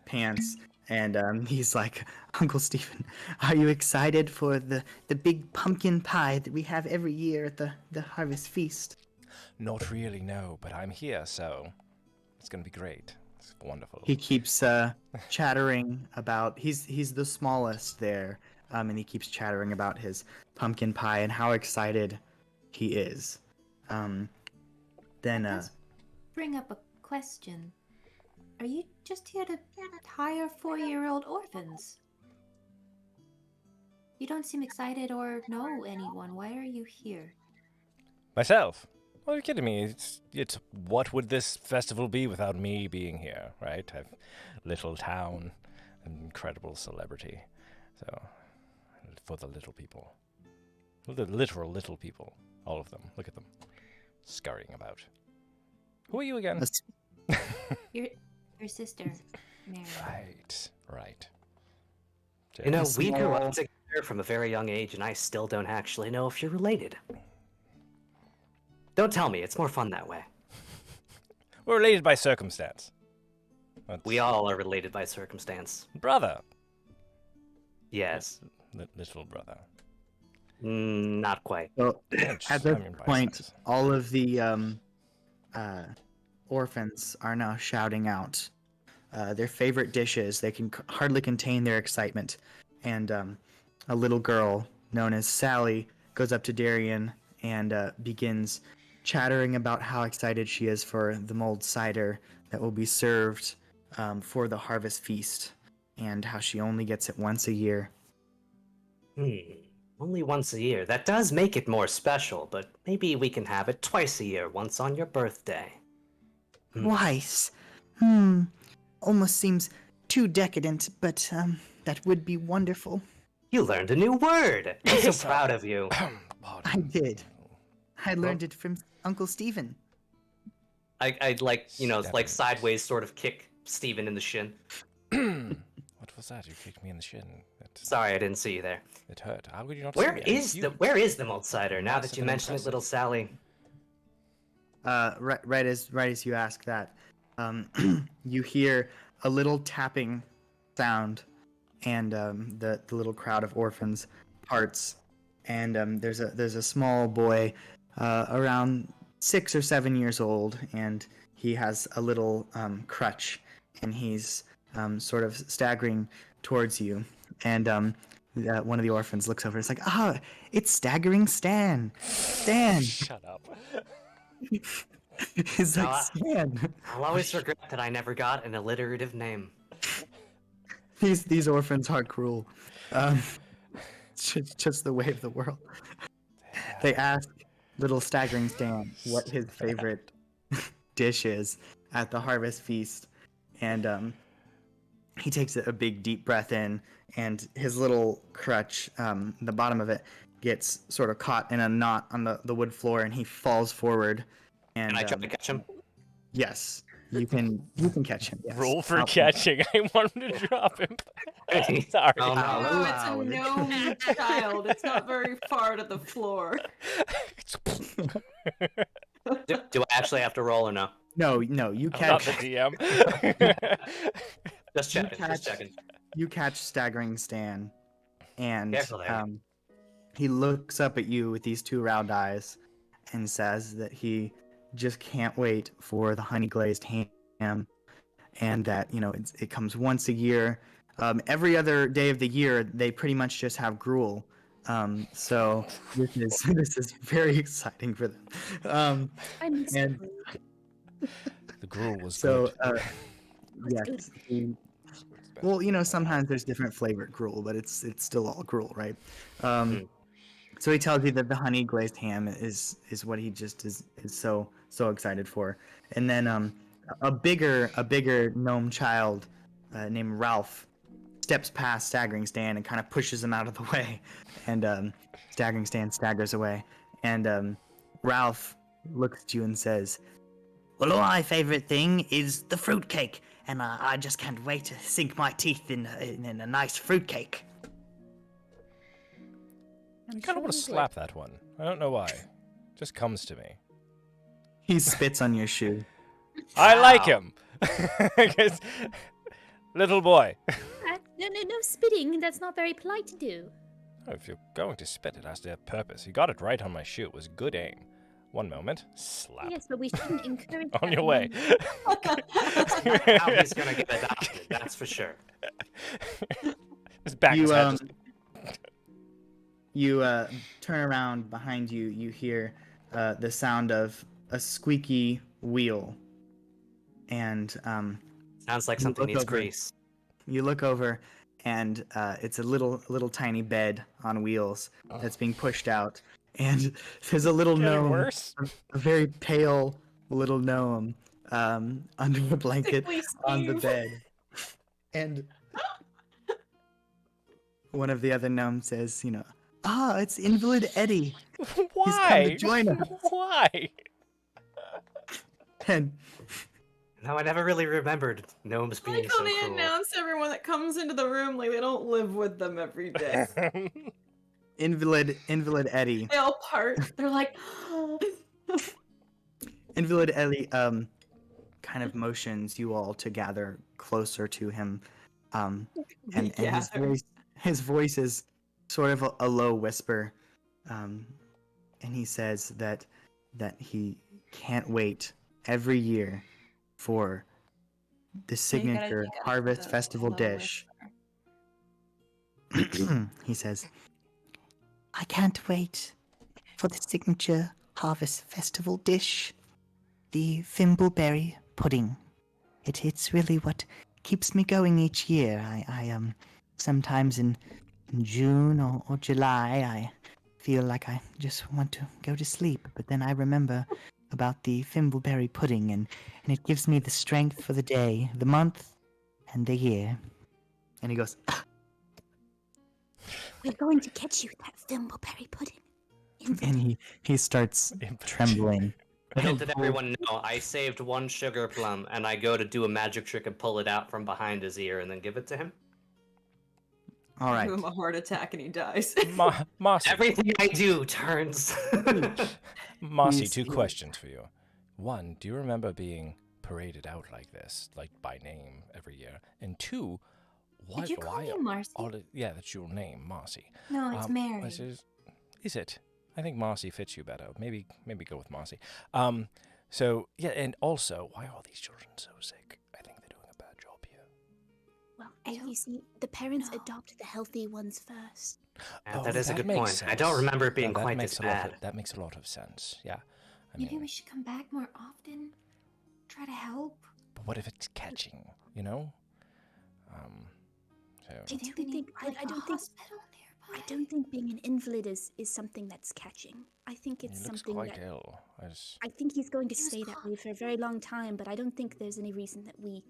Speaker 2: pants, and he's like, "Uncle Stephen, are you excited for the big pumpkin pie that we have every year at the harvest feast?"
Speaker 1: Not really, no, but I'm here, so it's gonna be great. It's wonderful.
Speaker 2: He keeps chattering about he's the smallest there, and he keeps chattering about his pumpkin pie and how excited he is. Then
Speaker 4: Let's bring up a question. Are you just here to hire 4-year-old orphans? You don't seem excited or know anyone. Why are you here?
Speaker 1: Myself? Well, you're kidding me. It's what would this festival be without me being here, right? I've little town, an incredible celebrity. So, for the little people. The literal little people. All of them. Look at them. Scurrying about. Who are you again?
Speaker 4: Your sister, Mary.
Speaker 1: Right.
Speaker 3: You know,
Speaker 1: Just-
Speaker 3: we grew up together from a very young age, and I still don't actually know if you're related. Don't tell me, it's more fun that way.
Speaker 1: We're related by circumstance.
Speaker 3: We all are related by circumstance.
Speaker 1: Brother.
Speaker 3: Yes.
Speaker 1: Little brother.
Speaker 3: Not quite.
Speaker 2: well,
Speaker 1: Yes,
Speaker 2: at
Speaker 1: I
Speaker 2: this
Speaker 1: mean by
Speaker 2: point,
Speaker 1: size.
Speaker 2: all of the orphans are now shouting out their favorite dishes. They can hardly contain their excitement, and a little girl known as Sally goes up to Darian and begins chattering about how excited she is for the mulled cider that will be served for the harvest feast, and how she only gets it once a year.
Speaker 3: Only once a year. That does make it more special, but maybe we can have it twice a year, once on your birthday.
Speaker 2: Twice? Almost seems too decadent, but that would be wonderful.
Speaker 3: You learned a new word! I'm so proud of you.
Speaker 2: I did. I learned it from Uncle Stephen.
Speaker 3: I'd like, like
Speaker 1: Stephens.
Speaker 3: sideways sort of kick Steven in the shin.
Speaker 1: What was that? You kicked me in the shin.
Speaker 3: Sorry, I didn't see you there.
Speaker 1: It hurt. How could you not
Speaker 3: Where
Speaker 1: see me? I'm
Speaker 3: is
Speaker 1: huge.
Speaker 3: the mulled cider? Now that
Speaker 1: Massive
Speaker 3: you
Speaker 1: and
Speaker 3: mention it,
Speaker 1: impressive.
Speaker 3: little Sally.
Speaker 2: Right as you ask that, you hear a little tapping sound, and the little crowd of orphans parts, and there's a small boy around 6 or 7 years old, and he has a little crutch, and he's sort of staggering towards you, and one of the orphans looks over and is like, "Ah, it's Staggering Stan. Stan."
Speaker 1: Shut up.
Speaker 2: He's like,
Speaker 3: No,
Speaker 2: "Stan."
Speaker 3: I'll always regret that I never got an alliterative name.
Speaker 2: These orphans are cruel. It's just the way of the world. They ask little Staggering Stan what his favorite dish is at the harvest feast, and he takes a big deep breath in, and his little crutch, the bottom of it, gets sort of caught in a knot on the wood floor, and he falls forward. And
Speaker 3: Can I try to catch him?
Speaker 2: yes, You can catch him. Yes.
Speaker 1: Roll for
Speaker 2: I'll-
Speaker 1: catching. I want him to drop him. Sorry.
Speaker 3: Oh, no.
Speaker 7: Oh, it's
Speaker 2: Allow
Speaker 7: a
Speaker 2: it.
Speaker 7: gnome child. It's not very far to the floor.
Speaker 3: Do I actually have to roll or no?
Speaker 2: No, you
Speaker 1: I'm not
Speaker 2: catch.
Speaker 1: the DM.
Speaker 3: Just checking. Just checking.
Speaker 2: You catch Staggering Stan, and
Speaker 3: Careful there.
Speaker 2: he looks up at you with these two round eyes, and says that he just can't wait for the honey glazed ham, and that it comes once a year. Every other day of the year, they pretty much just have gruel. So this is very exciting for them.
Speaker 5: I'm
Speaker 2: And-
Speaker 1: The gruel was
Speaker 2: So
Speaker 1: good.
Speaker 2: yes. Well, sometimes there's different flavored gruel, but it's still all gruel, right? So he tells you that the honey glazed ham is what he just is so excited for. And then a bigger gnome child named Ralph steps past Staggering Stan and kind of pushes him out of the way. And Staggering Stan staggers away. And Ralph looks at you and says, "Well, my favorite thing is the fruitcake, and I just can't wait to sink my teeth in a nice fruitcake."
Speaker 1: I kind of want to slap that one. I don't know why. Just comes to me.
Speaker 2: He spits on your shoe.
Speaker 1: I like him. 'Cause- little boy.
Speaker 5: No spitting. That's not very polite to do.
Speaker 1: Oh, if you're going to spit, it has to have purpose. You got it right on my shoe. It was good aim. One moment. Slap.
Speaker 5: Yes, but we shouldn't encourage.
Speaker 1: On
Speaker 5: that
Speaker 1: your way.
Speaker 3: Now he's gonna get adopted. That's for sure.
Speaker 1: His back
Speaker 2: You
Speaker 1: his head just-
Speaker 2: you turn around behind you. You hear the sound of a squeaky wheel, and
Speaker 3: Sounds like
Speaker 2: You
Speaker 3: something
Speaker 2: look
Speaker 3: needs
Speaker 2: over.
Speaker 3: grease.
Speaker 2: you look over, and it's a little tiny bed on wheels that's being pushed out, and there's a little
Speaker 1: Getting
Speaker 2: gnome,
Speaker 1: worse.
Speaker 2: a very pale little gnome, under the blanket
Speaker 7: Sickly
Speaker 2: on the
Speaker 7: Steve.
Speaker 2: bed, and one of the other gnomes says, it's Invalid Eddie.
Speaker 1: Why?
Speaker 2: join us.
Speaker 1: Why?
Speaker 2: And
Speaker 3: No, I never really remembered gnomes
Speaker 7: I
Speaker 3: being
Speaker 7: like
Speaker 3: so
Speaker 7: how they
Speaker 3: cruel.
Speaker 7: announce everyone that comes into the room like they don't live with them every day.
Speaker 2: Invalid Eddie.
Speaker 7: They all part. They're like,
Speaker 2: Invalid Eddie kind of motions you all to gather closer to him. And his voice is sort of a low whisper. And he says that he can't wait every year for the signature Harvest Festival dish. He says, "I can't wait for the signature Harvest Festival dish, the thimbleberry pudding. It's really what keeps me going each year. I sometimes in June or July I feel like I just want to go to sleep, but then I remember about the thimbleberry pudding, and it gives me the strength for the day, the month, and the year." And he goes,
Speaker 6: We're going to get you that thimbleberry pudding.
Speaker 2: and he starts trembling.
Speaker 3: Little did everyone know, I saved one sugar plum, and I go to do a magic trick and pull it out from behind his ear and then give it to him.
Speaker 2: All right.
Speaker 7: give him a heart attack and he dies.
Speaker 1: Mossy.
Speaker 3: Everything I do turns.
Speaker 1: Mossy,
Speaker 2: He's-
Speaker 1: two questions for you. One, do you remember being paraded out like this, like by name every year? And two, what?
Speaker 4: Did you call
Speaker 1: why?
Speaker 4: me Marcy?
Speaker 1: Yeah, that's your name, Mossy.
Speaker 4: No, it's Mary.
Speaker 1: This is it? I think Mossy fits you better. Maybe go with Mossy. So yeah, and also, why are all these children so sick? I think they're doing a bad job here.
Speaker 6: Well,
Speaker 4: I don't
Speaker 6: you see, the parents
Speaker 4: know.
Speaker 6: adopt the healthy ones first.
Speaker 3: Yeah,
Speaker 1: Oh,
Speaker 3: that is a
Speaker 1: that
Speaker 3: good
Speaker 1: makes
Speaker 3: point. I don't
Speaker 1: sense.
Speaker 3: remember it being
Speaker 1: No, that
Speaker 3: quite
Speaker 1: makes
Speaker 3: this
Speaker 1: a lot
Speaker 3: bad.
Speaker 1: that makes a lot of sense. Yeah. I
Speaker 4: Maybe
Speaker 1: mean,
Speaker 4: we should come back more often. Try to help.
Speaker 1: but what if it's catching? You know. So.
Speaker 4: Do you think
Speaker 6: don't
Speaker 4: we need
Speaker 6: think- I
Speaker 4: like,
Speaker 6: don't
Speaker 4: a
Speaker 6: think-
Speaker 4: hospital nearby?
Speaker 6: I don't think being an invalid is something that's catching. I think
Speaker 1: He
Speaker 6: it's
Speaker 1: looks
Speaker 6: something
Speaker 1: quite
Speaker 6: that
Speaker 1: ill.
Speaker 6: I think he's going to
Speaker 4: He was
Speaker 6: stay that
Speaker 4: caught.
Speaker 6: way for a very long time, but I don't think there's any reason that we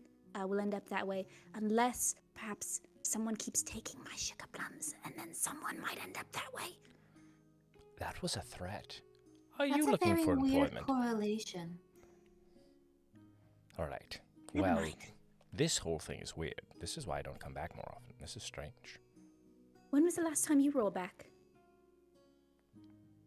Speaker 6: will end up that way unless perhaps someone keeps taking my sugar plums and then someone might end up that way.
Speaker 1: That was a threat. Are
Speaker 4: That's
Speaker 1: you
Speaker 4: a
Speaker 1: looking
Speaker 4: very
Speaker 1: for
Speaker 4: weird
Speaker 1: employment?
Speaker 4: correlation.
Speaker 1: All right.
Speaker 6: Never
Speaker 1: Well,
Speaker 6: mind.
Speaker 1: this whole thing is weird. This is why I don't come back more often. This is strange.
Speaker 6: When was the last time you were all back?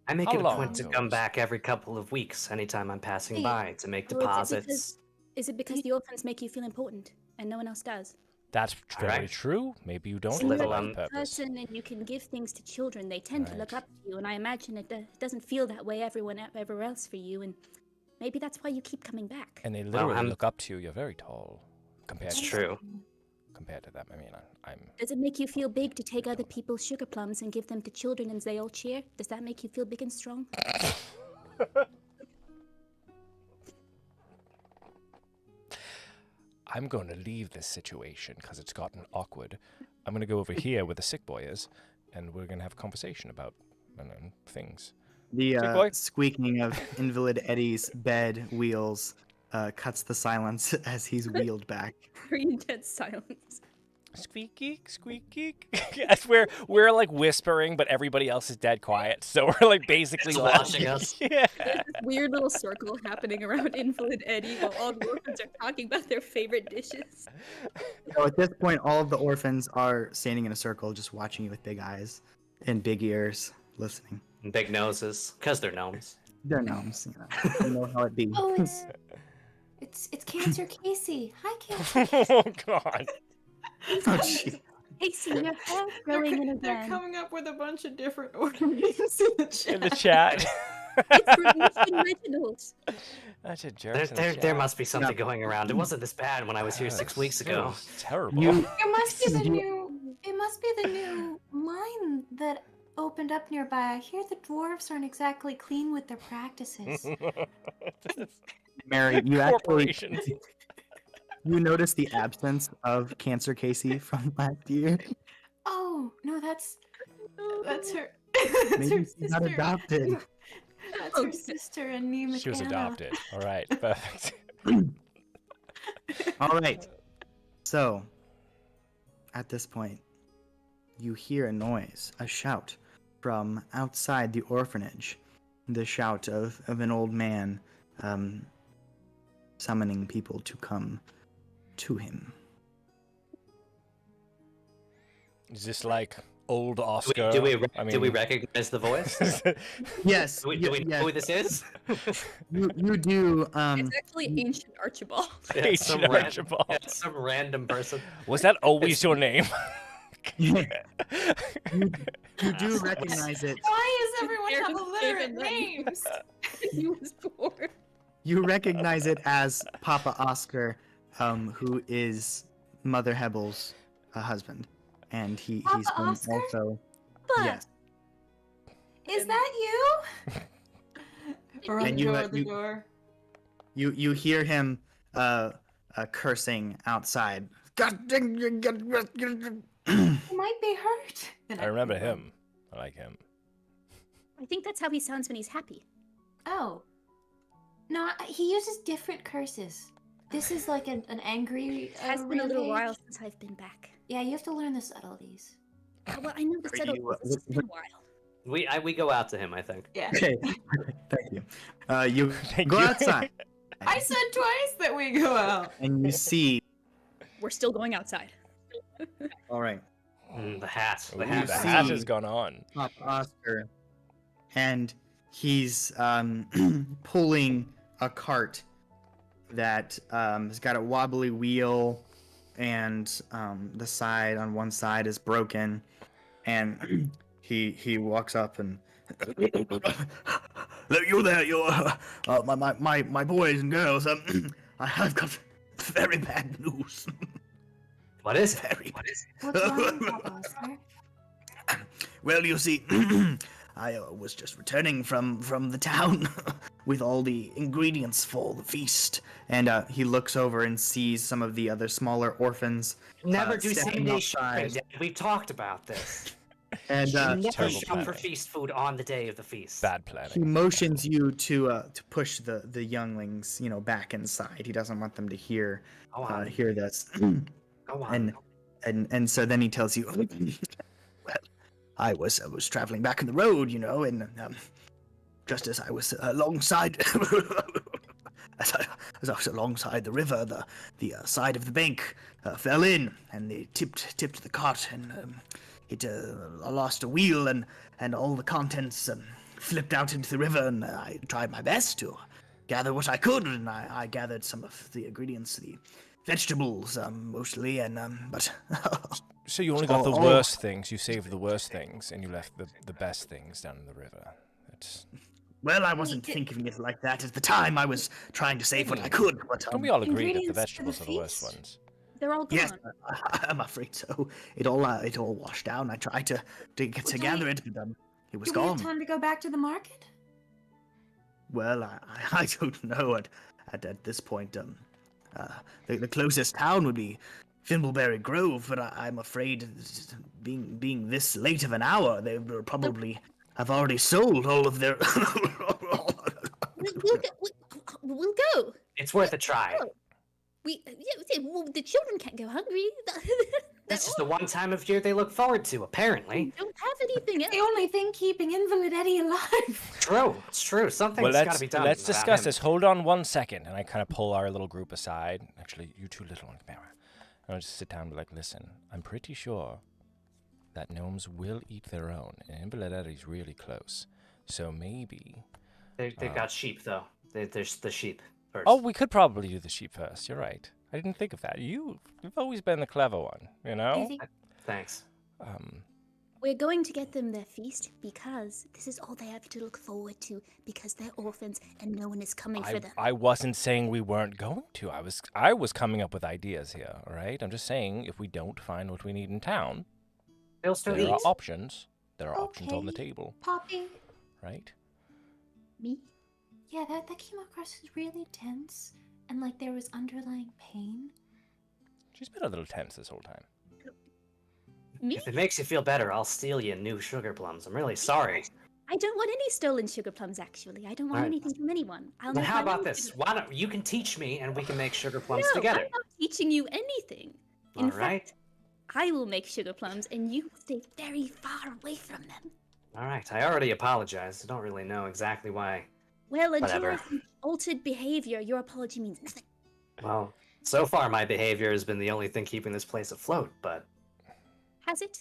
Speaker 3: I make
Speaker 1: How
Speaker 3: it a
Speaker 1: long
Speaker 3: point to
Speaker 1: ago
Speaker 3: come
Speaker 1: was-
Speaker 3: back every couple of weeks, anytime I'm passing
Speaker 4: Hey.
Speaker 3: by, to make
Speaker 6: Or is it
Speaker 3: deposits.
Speaker 6: Is it because the orphans make you feel important and no one else does?
Speaker 1: That's very
Speaker 3: Alright.
Speaker 1: true. Maybe you don't
Speaker 3: It's
Speaker 1: live a
Speaker 3: little,
Speaker 1: life
Speaker 3: um,
Speaker 1: purpose.
Speaker 6: Person and you can give things to children, they tend to look
Speaker 1: Right.
Speaker 6: up to you, and I imagine it doesn't feel that way everywhere else for you, and maybe that's why you keep coming back.
Speaker 1: And they literally
Speaker 3: I'm-
Speaker 1: look up to you. You're very tall compared
Speaker 3: It's
Speaker 1: to
Speaker 3: true.
Speaker 1: compared to them. I mean, I'm
Speaker 6: Does it make you feel big to take other people's sugar plums and give them to children and they all cheer? Does that make you feel big and strong?
Speaker 1: I'm going to leave this situation because it's gotten awkward. I'm going to go over here where the sick boy is, and we're going to have a conversation about things.
Speaker 2: The
Speaker 1: Sick boy?
Speaker 2: squeaking of Invalid Eddie's bed wheels cuts the silence as he's wheeled back.
Speaker 6: Very dead silence.
Speaker 1: Squeaky, squeaky. Yes, we're like whispering, but everybody else is dead quiet. So we're like basically
Speaker 3: Just watching us.
Speaker 1: Yeah.
Speaker 6: There's this weird little circle happening around Invalid Eddie while all the orphans are talking about their favorite dishes.
Speaker 2: So at this point, all of the orphans are standing in a circle, just watching you with big eyes and big ears, listening.
Speaker 3: And big noses, because they're gnomes.
Speaker 2: They're gnomes, you know how it be.
Speaker 4: Oh, it's Cancer Casey. Hi, Cancer.
Speaker 1: Oh God.
Speaker 2: Oh, gee.
Speaker 6: Casey, your hair's growing in
Speaker 7: They're
Speaker 6: again.
Speaker 7: coming up with a bunch of different orphanages in the chat.
Speaker 1: In the chat.
Speaker 6: It's from Reginald.
Speaker 1: That's a joke.
Speaker 3: There must be something going around. It wasn't this bad when I was here 6 weeks ago.
Speaker 1: Terrible.
Speaker 2: You,
Speaker 4: It must be the new. It must be the new mine that opened up nearby. I hear the dwarves aren't exactly clean with their practices.
Speaker 2: Mary, you actually
Speaker 1: Corporations.
Speaker 2: you notice the absence of Cancer Casey from last year.
Speaker 4: Oh no, that's her. That's
Speaker 2: Maybe
Speaker 4: her
Speaker 2: she's not
Speaker 4: sister.
Speaker 2: adopted.
Speaker 4: That's her sister, and Nima.
Speaker 1: She was adopted. All right. Perfect.
Speaker 2: All right. So, at this point, you hear a noise, a shout from outside the orphanage. The shout of an old man summoning people to come to him.
Speaker 1: Is this like old Oscar?
Speaker 3: Do we
Speaker 1: I
Speaker 3: recognize the voice?
Speaker 2: Yes,
Speaker 3: Do we know who this is?
Speaker 2: you do.
Speaker 6: It's actually ancient Archibald.
Speaker 3: Yeah, some,
Speaker 1: Ancient
Speaker 3: ran-
Speaker 1: Archibald.
Speaker 3: yeah, some random person.
Speaker 1: Was that always your name?
Speaker 2: you do recognize it.
Speaker 4: Why does everyone
Speaker 6: They're
Speaker 4: have
Speaker 6: just
Speaker 4: illiterate
Speaker 6: giving them
Speaker 4: names?
Speaker 6: He was born.
Speaker 2: You recognize it as Papa Oscar, who is Mother Hebel's husband, and he's
Speaker 4: Papa
Speaker 2: been
Speaker 4: Oscar?
Speaker 2: also
Speaker 6: But
Speaker 2: yes.
Speaker 4: Is that you?
Speaker 7: Or
Speaker 2: And you,
Speaker 7: the door.
Speaker 2: You hear him cursing outside.
Speaker 4: He might be hurt.
Speaker 7: And
Speaker 1: I remember him. I like him.
Speaker 6: I think that's how he sounds when he's happy.
Speaker 4: Oh. No, he uses different curses. This is like an angry.
Speaker 6: It has been a little
Speaker 4: rampage.
Speaker 6: while since I've been back.
Speaker 4: Yeah, you have to learn the subtleties.
Speaker 6: Well, I know the
Speaker 2: Are
Speaker 6: settle.
Speaker 2: you,
Speaker 6: It's just been a while.
Speaker 3: We go out to him, I think.
Speaker 7: Yeah.
Speaker 2: Okay, thank you. You
Speaker 1: Thank
Speaker 2: go
Speaker 1: you.
Speaker 2: outside
Speaker 7: I said twice that we go out.
Speaker 2: and you see.
Speaker 6: We're still going outside.
Speaker 2: All right,
Speaker 3: The hat.
Speaker 1: Ooh,
Speaker 3: The
Speaker 1: the
Speaker 3: hat.
Speaker 1: hat
Speaker 2: see-
Speaker 1: has gone on.
Speaker 2: Papa Oscar, and he's pulling a cart that has got a wobbly wheel, and the side on one side is broken, and he walks up and you there, my boys and girls. I've got very bad news.
Speaker 3: What is it?
Speaker 2: Very.
Speaker 4: What's wrong, Papa Oscar?
Speaker 2: Well, you see, I was just returning from the town with all the ingredients for the feast, and he looks over and sees some of the other smaller orphans.
Speaker 3: Never do
Speaker 2: stepping
Speaker 3: same-day
Speaker 2: outside.
Speaker 3: shopping. Dad. We've talked about this.
Speaker 2: And
Speaker 3: Never
Speaker 1: terrible
Speaker 3: shop for
Speaker 1: planning.
Speaker 3: feast food on the day of the feast.
Speaker 1: Bad
Speaker 2: he
Speaker 1: planning.
Speaker 2: motions you to push the younglings, back inside. He doesn't want them to hear
Speaker 3: Go on.
Speaker 2: hear this.
Speaker 3: Go on.
Speaker 2: And so then he tells you, well, I was traveling back on the road, and just as I was alongside, as I as I was alongside the river, the side of the bank fell in, and they tipped the cart, and I lost a wheel, and all the contents flipped out into the river, and I tried my best to gather what I could, and I gathered some of the ingredients, the vegetables mostly, and but
Speaker 1: So you only got the worst things. You saved the worst things, and you left the best things down in the river. That's...
Speaker 2: Well, I wasn't thinking it like that at the time. I was trying to save what I could. But
Speaker 1: don't we all agree that the
Speaker 4: ingredients for
Speaker 1: vegetables
Speaker 4: the
Speaker 1: are the worst
Speaker 4: feast?
Speaker 1: ones?
Speaker 5: They're all gone.
Speaker 2: yes, I'm afraid so. It all washed down. I tried to gather it, but it was
Speaker 4: Do we
Speaker 2: gone.
Speaker 4: have time to go back to the market?
Speaker 2: Well, I don't know. At this point, the closest town would be Thimbleberry Grove, but I'm afraid, being this late of an hour, they will probably have already sold all of their.
Speaker 6: We'll go.
Speaker 3: It's worth a try.
Speaker 6: Well, the children can't go hungry.
Speaker 3: This is the one time of year they look forward to, apparently.
Speaker 6: Don't have anything else.
Speaker 4: The only thing keeping Invalid Eddie alive.
Speaker 3: True, it's true. Something's
Speaker 1: Well,
Speaker 3: got to be done.
Speaker 1: let's
Speaker 3: about
Speaker 1: discuss
Speaker 3: him.
Speaker 1: this. Hold on 1 second, and I kind of pull our little group aside. Actually, you two little ones, come here. And I'll just sit down and be like, listen, I'm pretty sure that gnomes will eat their own, and Invalid Eddie's really close. So maybe...
Speaker 3: They've got sheep, though. There's the sheep first.
Speaker 1: Oh, we could probably do the sheep first. You're right. I didn't think of that. You've always been the clever one, you know?
Speaker 3: Thanks.
Speaker 6: We're going to get them their feast because this is all they have to look forward to because they're orphans and no one is coming for them.
Speaker 1: I wasn't saying we weren't going to. I was coming up with ideas here, all right? I'm just saying if we don't find what we need in town,
Speaker 3: They'll still
Speaker 1: there
Speaker 3: eat.
Speaker 1: are options. There are options on the
Speaker 4: Okay.
Speaker 1: table,
Speaker 4: Poppy.
Speaker 1: right?
Speaker 6: Me?
Speaker 4: Yeah, that came across as really tense, and like there was underlying pain.
Speaker 1: She's been a little tense this whole time.
Speaker 6: Me?
Speaker 3: If it makes you feel better, I'll steal you new sugar plums. I'm really sorry.
Speaker 6: I don't want any stolen sugar plums, actually. I don't want
Speaker 3: Alright.
Speaker 6: anything from anyone. I'll
Speaker 3: Then
Speaker 6: make
Speaker 3: how
Speaker 6: my
Speaker 3: about
Speaker 6: own
Speaker 3: this?
Speaker 6: sugar-
Speaker 3: Why don't you can teach me and we can make sugar plums
Speaker 6: No,
Speaker 3: together?
Speaker 6: I'm not teaching you anything. In
Speaker 3: All right.
Speaker 6: fact, I will make sugar plums and you will stay very far away from them.
Speaker 3: All right. I already apologized. I don't really know exactly why.
Speaker 6: Well, until
Speaker 3: Whatever.
Speaker 6: I've altered behavior, your apology means nothing.
Speaker 3: Well, so far my behavior has been the only thing keeping this place afloat, but
Speaker 6: Has it?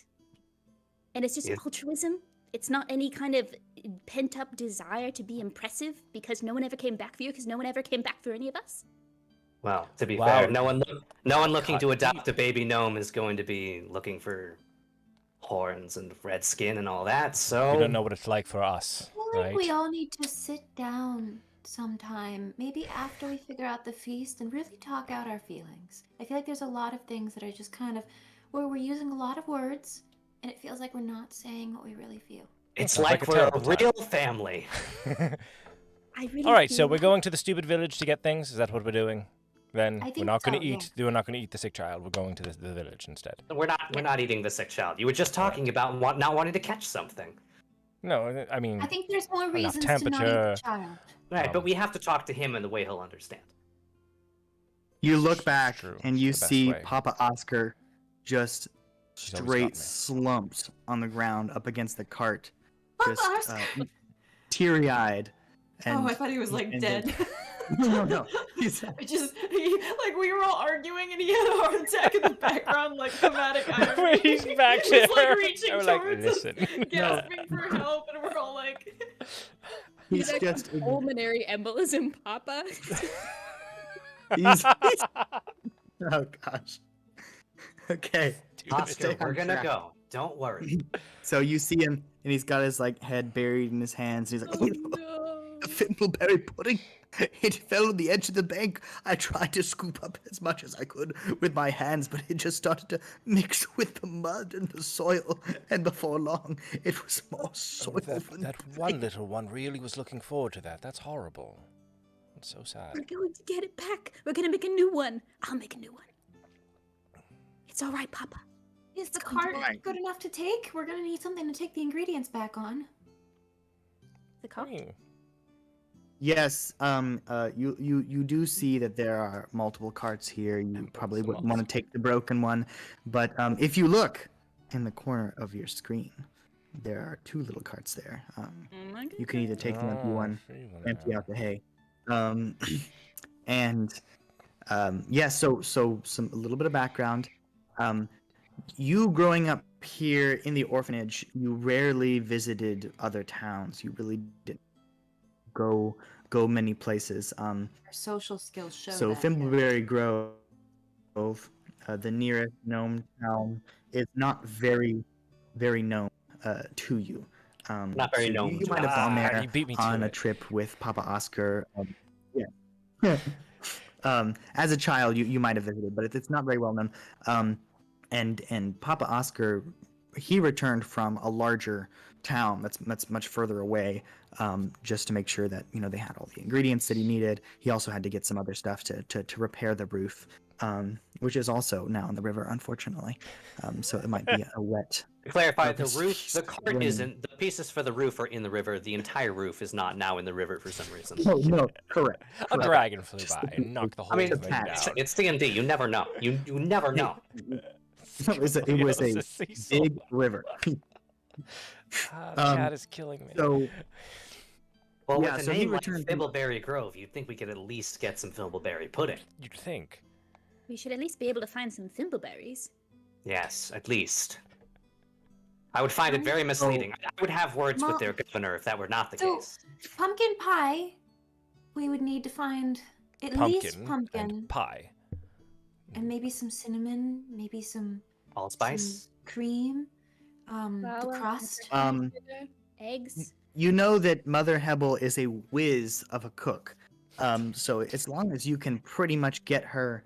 Speaker 6: And it's just
Speaker 3: Yeah.
Speaker 6: altruism? It's not any kind of pent-up desire to be impressive because no one ever came back for you because no one ever came back for any of us?
Speaker 3: well, to be
Speaker 1: Wow.
Speaker 3: fair, no one looking to
Speaker 1: Cut
Speaker 3: adopt a baby gnome is going to be looking for horns and red skin and all that. So
Speaker 1: You don't know what it's like for us,
Speaker 4: I feel like
Speaker 1: right?
Speaker 4: we all need to sit down sometime, maybe after we figure out the feast, and really talk out our feelings. I feel like there's a lot of things that are just kind of where we're using a lot of words, and it feels like we're not saying what we really feel.
Speaker 3: it's
Speaker 1: Sounds like
Speaker 3: like
Speaker 1: a
Speaker 3: we're a
Speaker 1: terrible time.
Speaker 3: real family.
Speaker 6: I really
Speaker 1: All right,
Speaker 6: feel
Speaker 1: so we're
Speaker 6: that-
Speaker 1: going to the stupid village to get things. Is that what we're doing? Then
Speaker 4: I
Speaker 1: we're
Speaker 4: think
Speaker 1: not going
Speaker 4: so,
Speaker 1: to eat. We're not going to eat the sick child. We're going to the village instead.
Speaker 3: We're not eating the sick child. You were just talking about not wanting to catch something.
Speaker 1: No, I mean,
Speaker 4: I think there's more
Speaker 1: Enough
Speaker 4: reasons to not eat
Speaker 1: temperature.
Speaker 4: the child.
Speaker 3: Right, but
Speaker 1: Um,
Speaker 3: we have to talk to him in the way he'll understand.
Speaker 2: You look back
Speaker 1: True.
Speaker 2: and you
Speaker 1: The best
Speaker 2: see
Speaker 1: way.
Speaker 2: Papa Oscar just
Speaker 1: She's always got
Speaker 2: straight
Speaker 1: me.
Speaker 2: slumped on the ground up against the cart,
Speaker 4: Papa
Speaker 2: just
Speaker 4: Oscar.
Speaker 2: teary-eyed. And,
Speaker 7: Oh, I thought he was like
Speaker 2: and
Speaker 7: dead.
Speaker 2: no. He's,
Speaker 7: Like we were all arguing and he had a heart attack in the background, like thematic irony.
Speaker 1: He's back
Speaker 7: He's
Speaker 1: there.
Speaker 7: like reaching
Speaker 1: I'm like,
Speaker 7: towards
Speaker 1: listen.
Speaker 7: us, gasping for help, and we're all like,
Speaker 2: he's
Speaker 5: Like
Speaker 2: just
Speaker 5: a pulmonary embolism, Papa.
Speaker 2: he's, oh gosh. Okay.
Speaker 1: Dude,
Speaker 3: Oscar,
Speaker 2: stay
Speaker 3: we're
Speaker 2: on
Speaker 3: gonna
Speaker 2: track.
Speaker 3: go. Don't worry.
Speaker 2: So you see him and he's got his like head buried in his hands. And he's like,
Speaker 5: Oh no.
Speaker 2: a thimbleberry pudding. It fell on the edge of the bank. I tried to scoop up as much as I could with my hands, but it just started to mix with the mud and the soil. And before long, it was more soil than
Speaker 1: that one little one really was looking forward to that. That's horrible. It's so sad.
Speaker 6: We're going to get it back. We're going to make a new one. I'll make a new one. It's all right, Papa.
Speaker 4: Is the
Speaker 6: going to
Speaker 4: cart
Speaker 2: work.
Speaker 4: good enough to take? We're gonna need something to take the ingredients back on.
Speaker 6: The cart?
Speaker 1: Hmm.
Speaker 2: Yes, you do see that there are multiple carts here. You probably
Speaker 1: some
Speaker 2: wouldn't want to
Speaker 1: others.
Speaker 2: take the broken one, but if you look in the corner of your screen, there are two little carts there.
Speaker 5: Oh my
Speaker 2: You can either take the empty
Speaker 1: Oh,
Speaker 2: one,
Speaker 1: see one
Speaker 2: empty
Speaker 1: there.
Speaker 2: out the hay. And yeah, so some a little bit of background. You growing up here in the orphanage, you rarely visited other towns. You really didn't go many places.
Speaker 7: Our social skills show
Speaker 2: So
Speaker 7: that. yeah.
Speaker 2: Thimbleberry Grove, the nearest gnome town, is not very known to you.
Speaker 3: Not very
Speaker 2: so
Speaker 3: known
Speaker 2: You
Speaker 3: to
Speaker 2: might have
Speaker 3: us.
Speaker 2: gone
Speaker 1: Ah,
Speaker 2: there
Speaker 1: you beat me to
Speaker 2: on a
Speaker 1: it.
Speaker 2: trip with Papa Oscar. Yeah. As a child, you might have visited, but it's not very well known. And Papa Oscar, he returned from a larger town that's much further away, just to make sure that they had all the ingredients that he needed. He also had to get some other stuff to repair the roof, which is also now in the river, unfortunately. So it might be a wet.
Speaker 3: To clarify, the
Speaker 2: It's
Speaker 3: roof, the cart
Speaker 2: raining.
Speaker 3: isn't. The pieces for the roof are in the river. The entire roof is not now in the river for some reason.
Speaker 2: No, correct.
Speaker 1: A dragon flew
Speaker 2: Just
Speaker 1: by
Speaker 2: the
Speaker 1: and knocked the
Speaker 3: I
Speaker 1: whole
Speaker 3: mean,
Speaker 1: thing down.
Speaker 3: it's D&D. You never know. You never know.
Speaker 2: It was a
Speaker 1: Cecil.
Speaker 2: big river.
Speaker 1: The cat is killing me.
Speaker 2: So
Speaker 3: Well,
Speaker 2: Yeah,
Speaker 3: with a
Speaker 2: so he
Speaker 3: name like
Speaker 2: returned from-
Speaker 3: Thimbleberry Grove, you'd think we could at least get some Thimbleberry pudding.
Speaker 1: You'd think.
Speaker 6: We should at least be able to find some thimbleberries.
Speaker 3: Yes, at least. I would find it very misleading. I would have words with their governor if that were not the
Speaker 4: So-
Speaker 3: case.
Speaker 4: Pumpkin pie, we would need to find at least pumpkin
Speaker 1: and pie.
Speaker 4: and maybe some cinnamon, maybe some
Speaker 3: Allspice?
Speaker 4: cream, the
Speaker 6: Flour,
Speaker 4: crust.
Speaker 6: Eggs.
Speaker 2: you know that Mother Hebel is a whiz of a cook. So as long as you can pretty much get her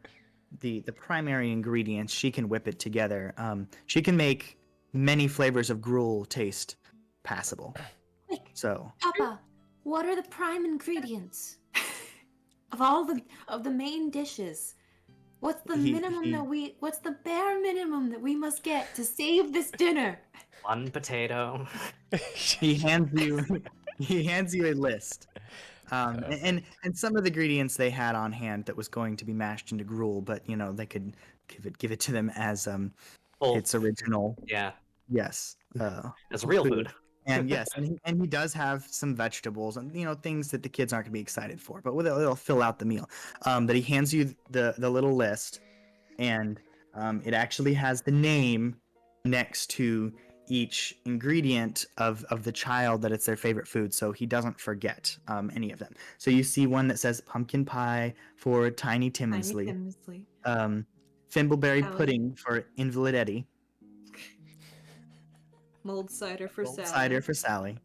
Speaker 2: the primary ingredients, she can whip it together. She can make many flavors of gruel taste passable.
Speaker 4: Quick,
Speaker 2: So
Speaker 4: Papa, what are the prime ingredients of all the main dishes? What's the what's the bare minimum that we must get to save this dinner?
Speaker 3: One potato.
Speaker 2: he hands you a list. And some of the ingredients they had on hand that was going to be mashed into gruel, but they could give it to them as
Speaker 3: Full.
Speaker 2: its original.
Speaker 3: Yeah,
Speaker 2: Yes.
Speaker 3: that's real food.
Speaker 2: And yes, and he does have some vegetables and things that the kids aren't gonna be excited for, but it'll fill out the meal. That he hands you the little list, and it actually has the name next to each ingredient of the child that it's their favorite food, so he doesn't forget any of them. So you see one that says pumpkin pie for Tiny Timmonsley, Thimbleberry
Speaker 7: Sally.
Speaker 2: pudding for Invalid Eddie,
Speaker 7: Mulled cider for Sally.
Speaker 2: cider for Sally,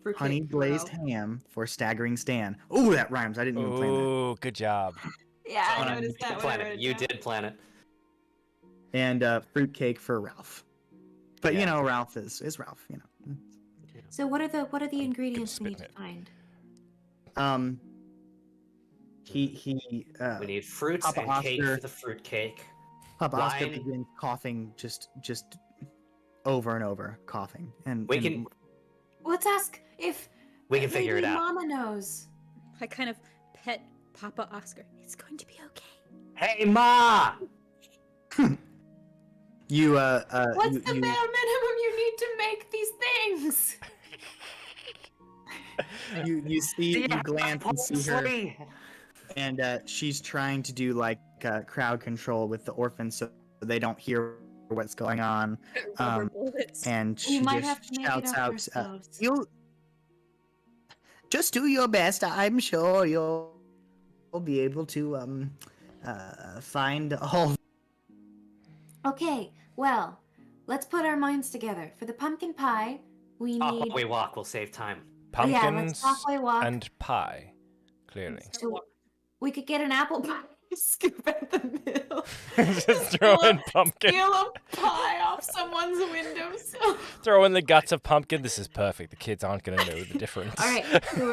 Speaker 7: Fruitcake
Speaker 2: honey
Speaker 7: for
Speaker 2: glazed
Speaker 7: Ralph.
Speaker 2: ham for Staggering Stan. Oh, that rhymes. I didn't even plan that.
Speaker 1: Ooh, good job.
Speaker 7: Yeah, I
Speaker 2: Fine.
Speaker 7: noticed that when I
Speaker 3: Planet.
Speaker 7: wrote it
Speaker 3: You
Speaker 7: down.
Speaker 3: did plan it.
Speaker 2: And fruitcake for Ralph. But
Speaker 3: Yeah.
Speaker 2: Ralph is Ralph.
Speaker 4: So what are the ingredients we need to
Speaker 1: spit
Speaker 4: find?
Speaker 2: He
Speaker 3: We need fruits
Speaker 2: Papa
Speaker 3: and cake
Speaker 2: Oscar.
Speaker 3: for the fruitcake.
Speaker 2: Papa Oscar
Speaker 3: wine.
Speaker 2: begins coughing just over and over, coughing. And
Speaker 3: We
Speaker 2: and
Speaker 3: can
Speaker 4: Let's ask if
Speaker 3: we can figure it
Speaker 4: maybe
Speaker 3: out.
Speaker 4: Mama knows.
Speaker 6: I kind of pet Papa Oscar. It's going to be okay.
Speaker 3: Hey, Ma!
Speaker 2: you
Speaker 4: What's
Speaker 2: you,
Speaker 4: the
Speaker 2: you-
Speaker 4: bare minimum you need to make these things?
Speaker 2: you see, you glance and see her,
Speaker 3: Parsley.
Speaker 2: and she's trying to do like crowd control with the orphans so they don't hear what's going on.
Speaker 6: Rubber bullets.
Speaker 2: And
Speaker 4: We
Speaker 2: she
Speaker 4: might
Speaker 2: just
Speaker 4: have to make it
Speaker 2: shouts
Speaker 4: up
Speaker 2: out,
Speaker 4: ourselves.
Speaker 2: "You'll just do your best. I'm sure you'll be able to find all."
Speaker 4: Okay, well, let's put our minds together. For the pumpkin pie, we
Speaker 3: Off
Speaker 4: need.
Speaker 3: we walk. We'll save time.
Speaker 4: Yeah,
Speaker 1: Pumpkins
Speaker 4: let's halfway walk.
Speaker 1: and pie, clearly.
Speaker 4: So we could get an apple pie.
Speaker 7: Scoop out the middle.
Speaker 1: Just throw in pumpkin.
Speaker 7: Steal a pie off someone's windowsill.
Speaker 1: Throw in the guts of pumpkin. This is perfect. The kids aren't gonna know the difference.
Speaker 4: All right, so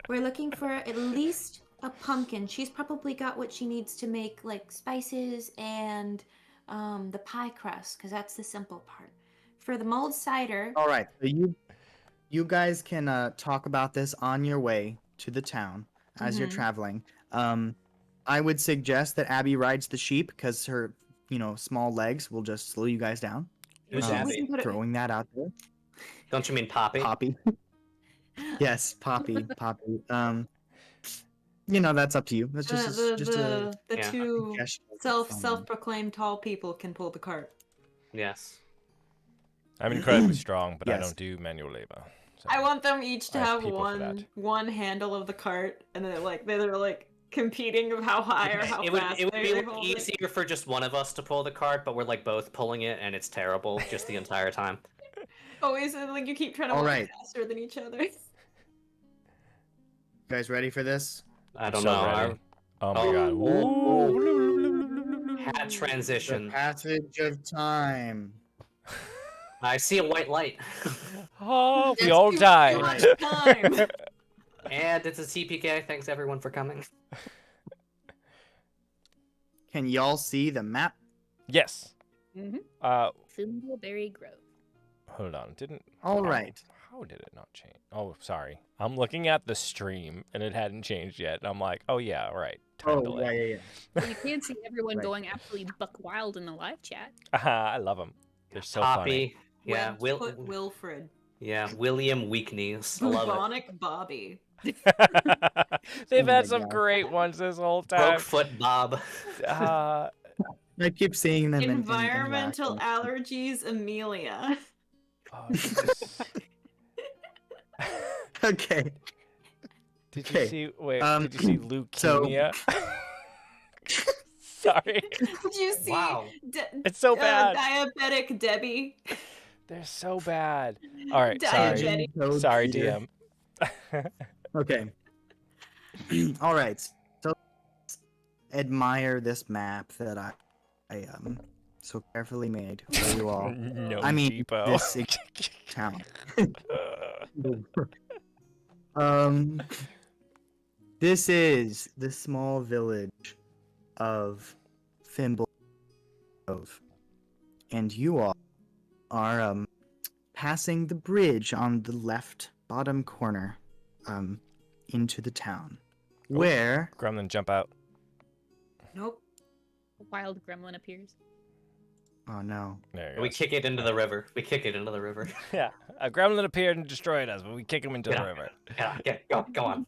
Speaker 4: we're looking for at least a pumpkin. She's probably got what she needs to make like spices and the pie crust, because that's the simple part. For the mulled cider,
Speaker 2: All right, so you guys can talk about this on your way to the town as you're
Speaker 4: Mhm.
Speaker 2: traveling. I would suggest that Abby rides the sheep because her, small legs will just slow you guys down.
Speaker 3: Who's
Speaker 4: we
Speaker 3: Abby?
Speaker 4: can put it.
Speaker 2: Throwing that out there.
Speaker 3: Don't you mean Poppy?
Speaker 2: Poppy. Yes, Poppy. that's up to you. That's just
Speaker 7: The
Speaker 3: Yeah.
Speaker 7: two
Speaker 2: suggestion.
Speaker 7: self-proclaimed tall people can pull the cart.
Speaker 3: Yes.
Speaker 1: I'm incredibly strong, but I
Speaker 2: Yes.
Speaker 1: don't do manual labor. So.
Speaker 7: I want them each to
Speaker 1: I have
Speaker 7: have
Speaker 1: people for that.
Speaker 7: one handle of the cart, and then they're like competing of how high or how
Speaker 3: It would
Speaker 7: fast
Speaker 3: be
Speaker 7: they hold it.
Speaker 3: easier for just one of us to pull the cart, but we're like both pulling it, and it's terrible just the entire time.
Speaker 7: Always like you keep trying to
Speaker 2: All
Speaker 7: walk
Speaker 2: right.
Speaker 7: faster than each other.
Speaker 2: You guys ready for this?
Speaker 3: I don't
Speaker 1: So
Speaker 3: know.
Speaker 1: ready. Oh my
Speaker 3: Oh.
Speaker 1: god.
Speaker 3: Hat
Speaker 2: The
Speaker 3: transition.
Speaker 2: passage of time.
Speaker 3: I see a white light.
Speaker 1: Oh, we
Speaker 7: There's
Speaker 1: all
Speaker 7: too
Speaker 1: died.
Speaker 7: much time.
Speaker 3: And it's a CPK. Thanks everyone for coming.
Speaker 2: Can y'all see the map?
Speaker 1: Yes.
Speaker 5: Mm-hmm. Thimbleberry Grove.
Speaker 1: Hold on. Didn't.
Speaker 2: All right.
Speaker 1: How did it not change? Oh, sorry. I'm looking at the stream and it hadn't changed yet. And I'm like, oh yeah, right. Time
Speaker 2: Oh,
Speaker 1: delay.
Speaker 2: yeah.
Speaker 5: Well, you can't see everyone
Speaker 2: Right.
Speaker 5: going absolutely buck wild in the live chat.
Speaker 1: I love them. They're so
Speaker 3: Poppy. Yeah.
Speaker 7: Webfoot Wilfred.
Speaker 3: Yeah. William Weaknees. I love it.
Speaker 7: Bubonic Bobby.
Speaker 1: funny.
Speaker 2: Oh
Speaker 1: They've
Speaker 2: my
Speaker 1: had some
Speaker 2: God.
Speaker 1: great ones this whole time.
Speaker 3: Brokefoot Bob.
Speaker 1: Uh,
Speaker 2: I keep seeing them in
Speaker 7: Environmental
Speaker 2: Latin.
Speaker 7: allergies Amelia.
Speaker 1: oh, this-
Speaker 2: Okay.
Speaker 1: did you
Speaker 2: Okay,
Speaker 1: see? Wait. Did you see
Speaker 2: so-
Speaker 1: leukemia? Sorry.
Speaker 7: Did you see
Speaker 3: Wow.
Speaker 1: It's so bad.
Speaker 7: diabetic Debbie?
Speaker 1: They're so bad. All right. Sorry.
Speaker 7: Diabetic.
Speaker 2: Code
Speaker 1: Sorry,
Speaker 2: Peter.
Speaker 1: DM.
Speaker 2: Okay. All right. So let's admire this map that I so carefully made for you all.
Speaker 1: No
Speaker 2: I mean,
Speaker 1: Depot.
Speaker 2: this town. This is the small village of Thimble Grove, and you all are passing the bridge on the left bottom corner into the town, where
Speaker 1: Gremlin, jump out.
Speaker 7: Nope.
Speaker 5: A wild gremlin appears.
Speaker 2: oh no,
Speaker 1: There you
Speaker 3: We
Speaker 1: go.
Speaker 3: kick it into the river. We kick it into the river.
Speaker 1: Yeah, a gremlin appeared and destroyed us, but we kick him into
Speaker 3: Yeah.
Speaker 1: the river.
Speaker 3: Yeah, go on.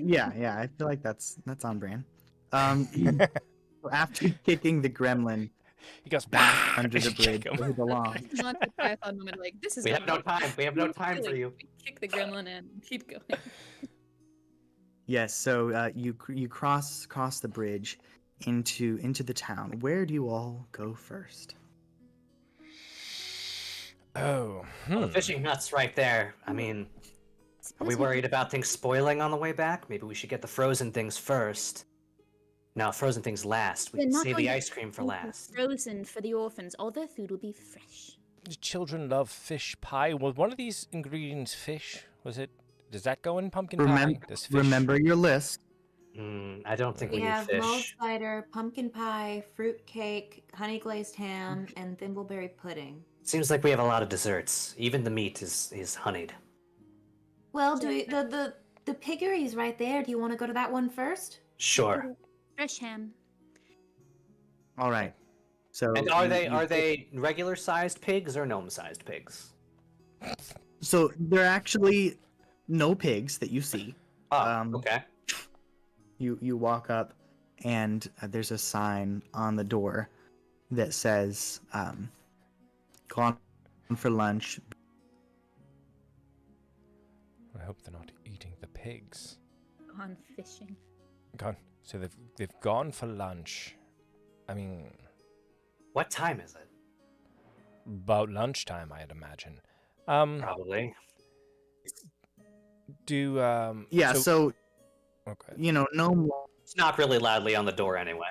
Speaker 2: yeah, I feel like that's on brand. So after kicking the gremlin
Speaker 1: He goes
Speaker 2: back under the
Speaker 1: and you
Speaker 2: bridge
Speaker 1: kick him.
Speaker 2: where it belongs,
Speaker 5: Not the Python moment, like, this is
Speaker 3: We have no
Speaker 5: not-
Speaker 3: time. We have no time for you.
Speaker 5: Kick the gremlin and keep going.
Speaker 2: yes. So you cross the bridge into the town. Where do you all go first?
Speaker 1: Oh,
Speaker 3: The fishing hut's right there. I mean, are we worried about things spoiling on the way back? Maybe we should get the frozen things first. No, frozen things last. We
Speaker 6: They're
Speaker 3: can
Speaker 6: not
Speaker 3: save
Speaker 6: going
Speaker 3: the
Speaker 6: to
Speaker 3: ice cream for
Speaker 6: be
Speaker 3: last.
Speaker 6: Frozen for the orphans. All their food will be fresh.
Speaker 1: The children love fish pie. Was one of these ingredients fish? Was it? Does that go in pumpkin pie? Does fish...
Speaker 2: Remember your list.
Speaker 3: I don't think we
Speaker 4: We
Speaker 3: need
Speaker 4: have mulled
Speaker 3: fish.
Speaker 4: cider, pumpkin pie, fruitcake, honey glazed ham, and thimbleberry pudding.
Speaker 3: Seems like we have a lot of desserts. Even the meat is honeyed.
Speaker 4: Well, the piggery is right there. Do you want to go to that one first?
Speaker 3: Sure.
Speaker 6: Fresh ham.
Speaker 2: All right. So
Speaker 3: And are
Speaker 2: you-
Speaker 3: they regular sized pigs or gnome sized pigs?
Speaker 2: So there are actually no pigs that you see.
Speaker 3: Oh, okay.
Speaker 2: You walk up, and there's a sign on the door that says "Gone for lunch."
Speaker 1: I hope they're not eating the pigs.
Speaker 5: On fishing.
Speaker 1: Gone. So they've gone for lunch. I mean,
Speaker 3: What time is it?
Speaker 1: about lunchtime, I'd imagine.
Speaker 3: Probably.
Speaker 2: Yeah. So
Speaker 1: Okay.
Speaker 2: gnome.
Speaker 3: It's knock really loudly on the door anyway.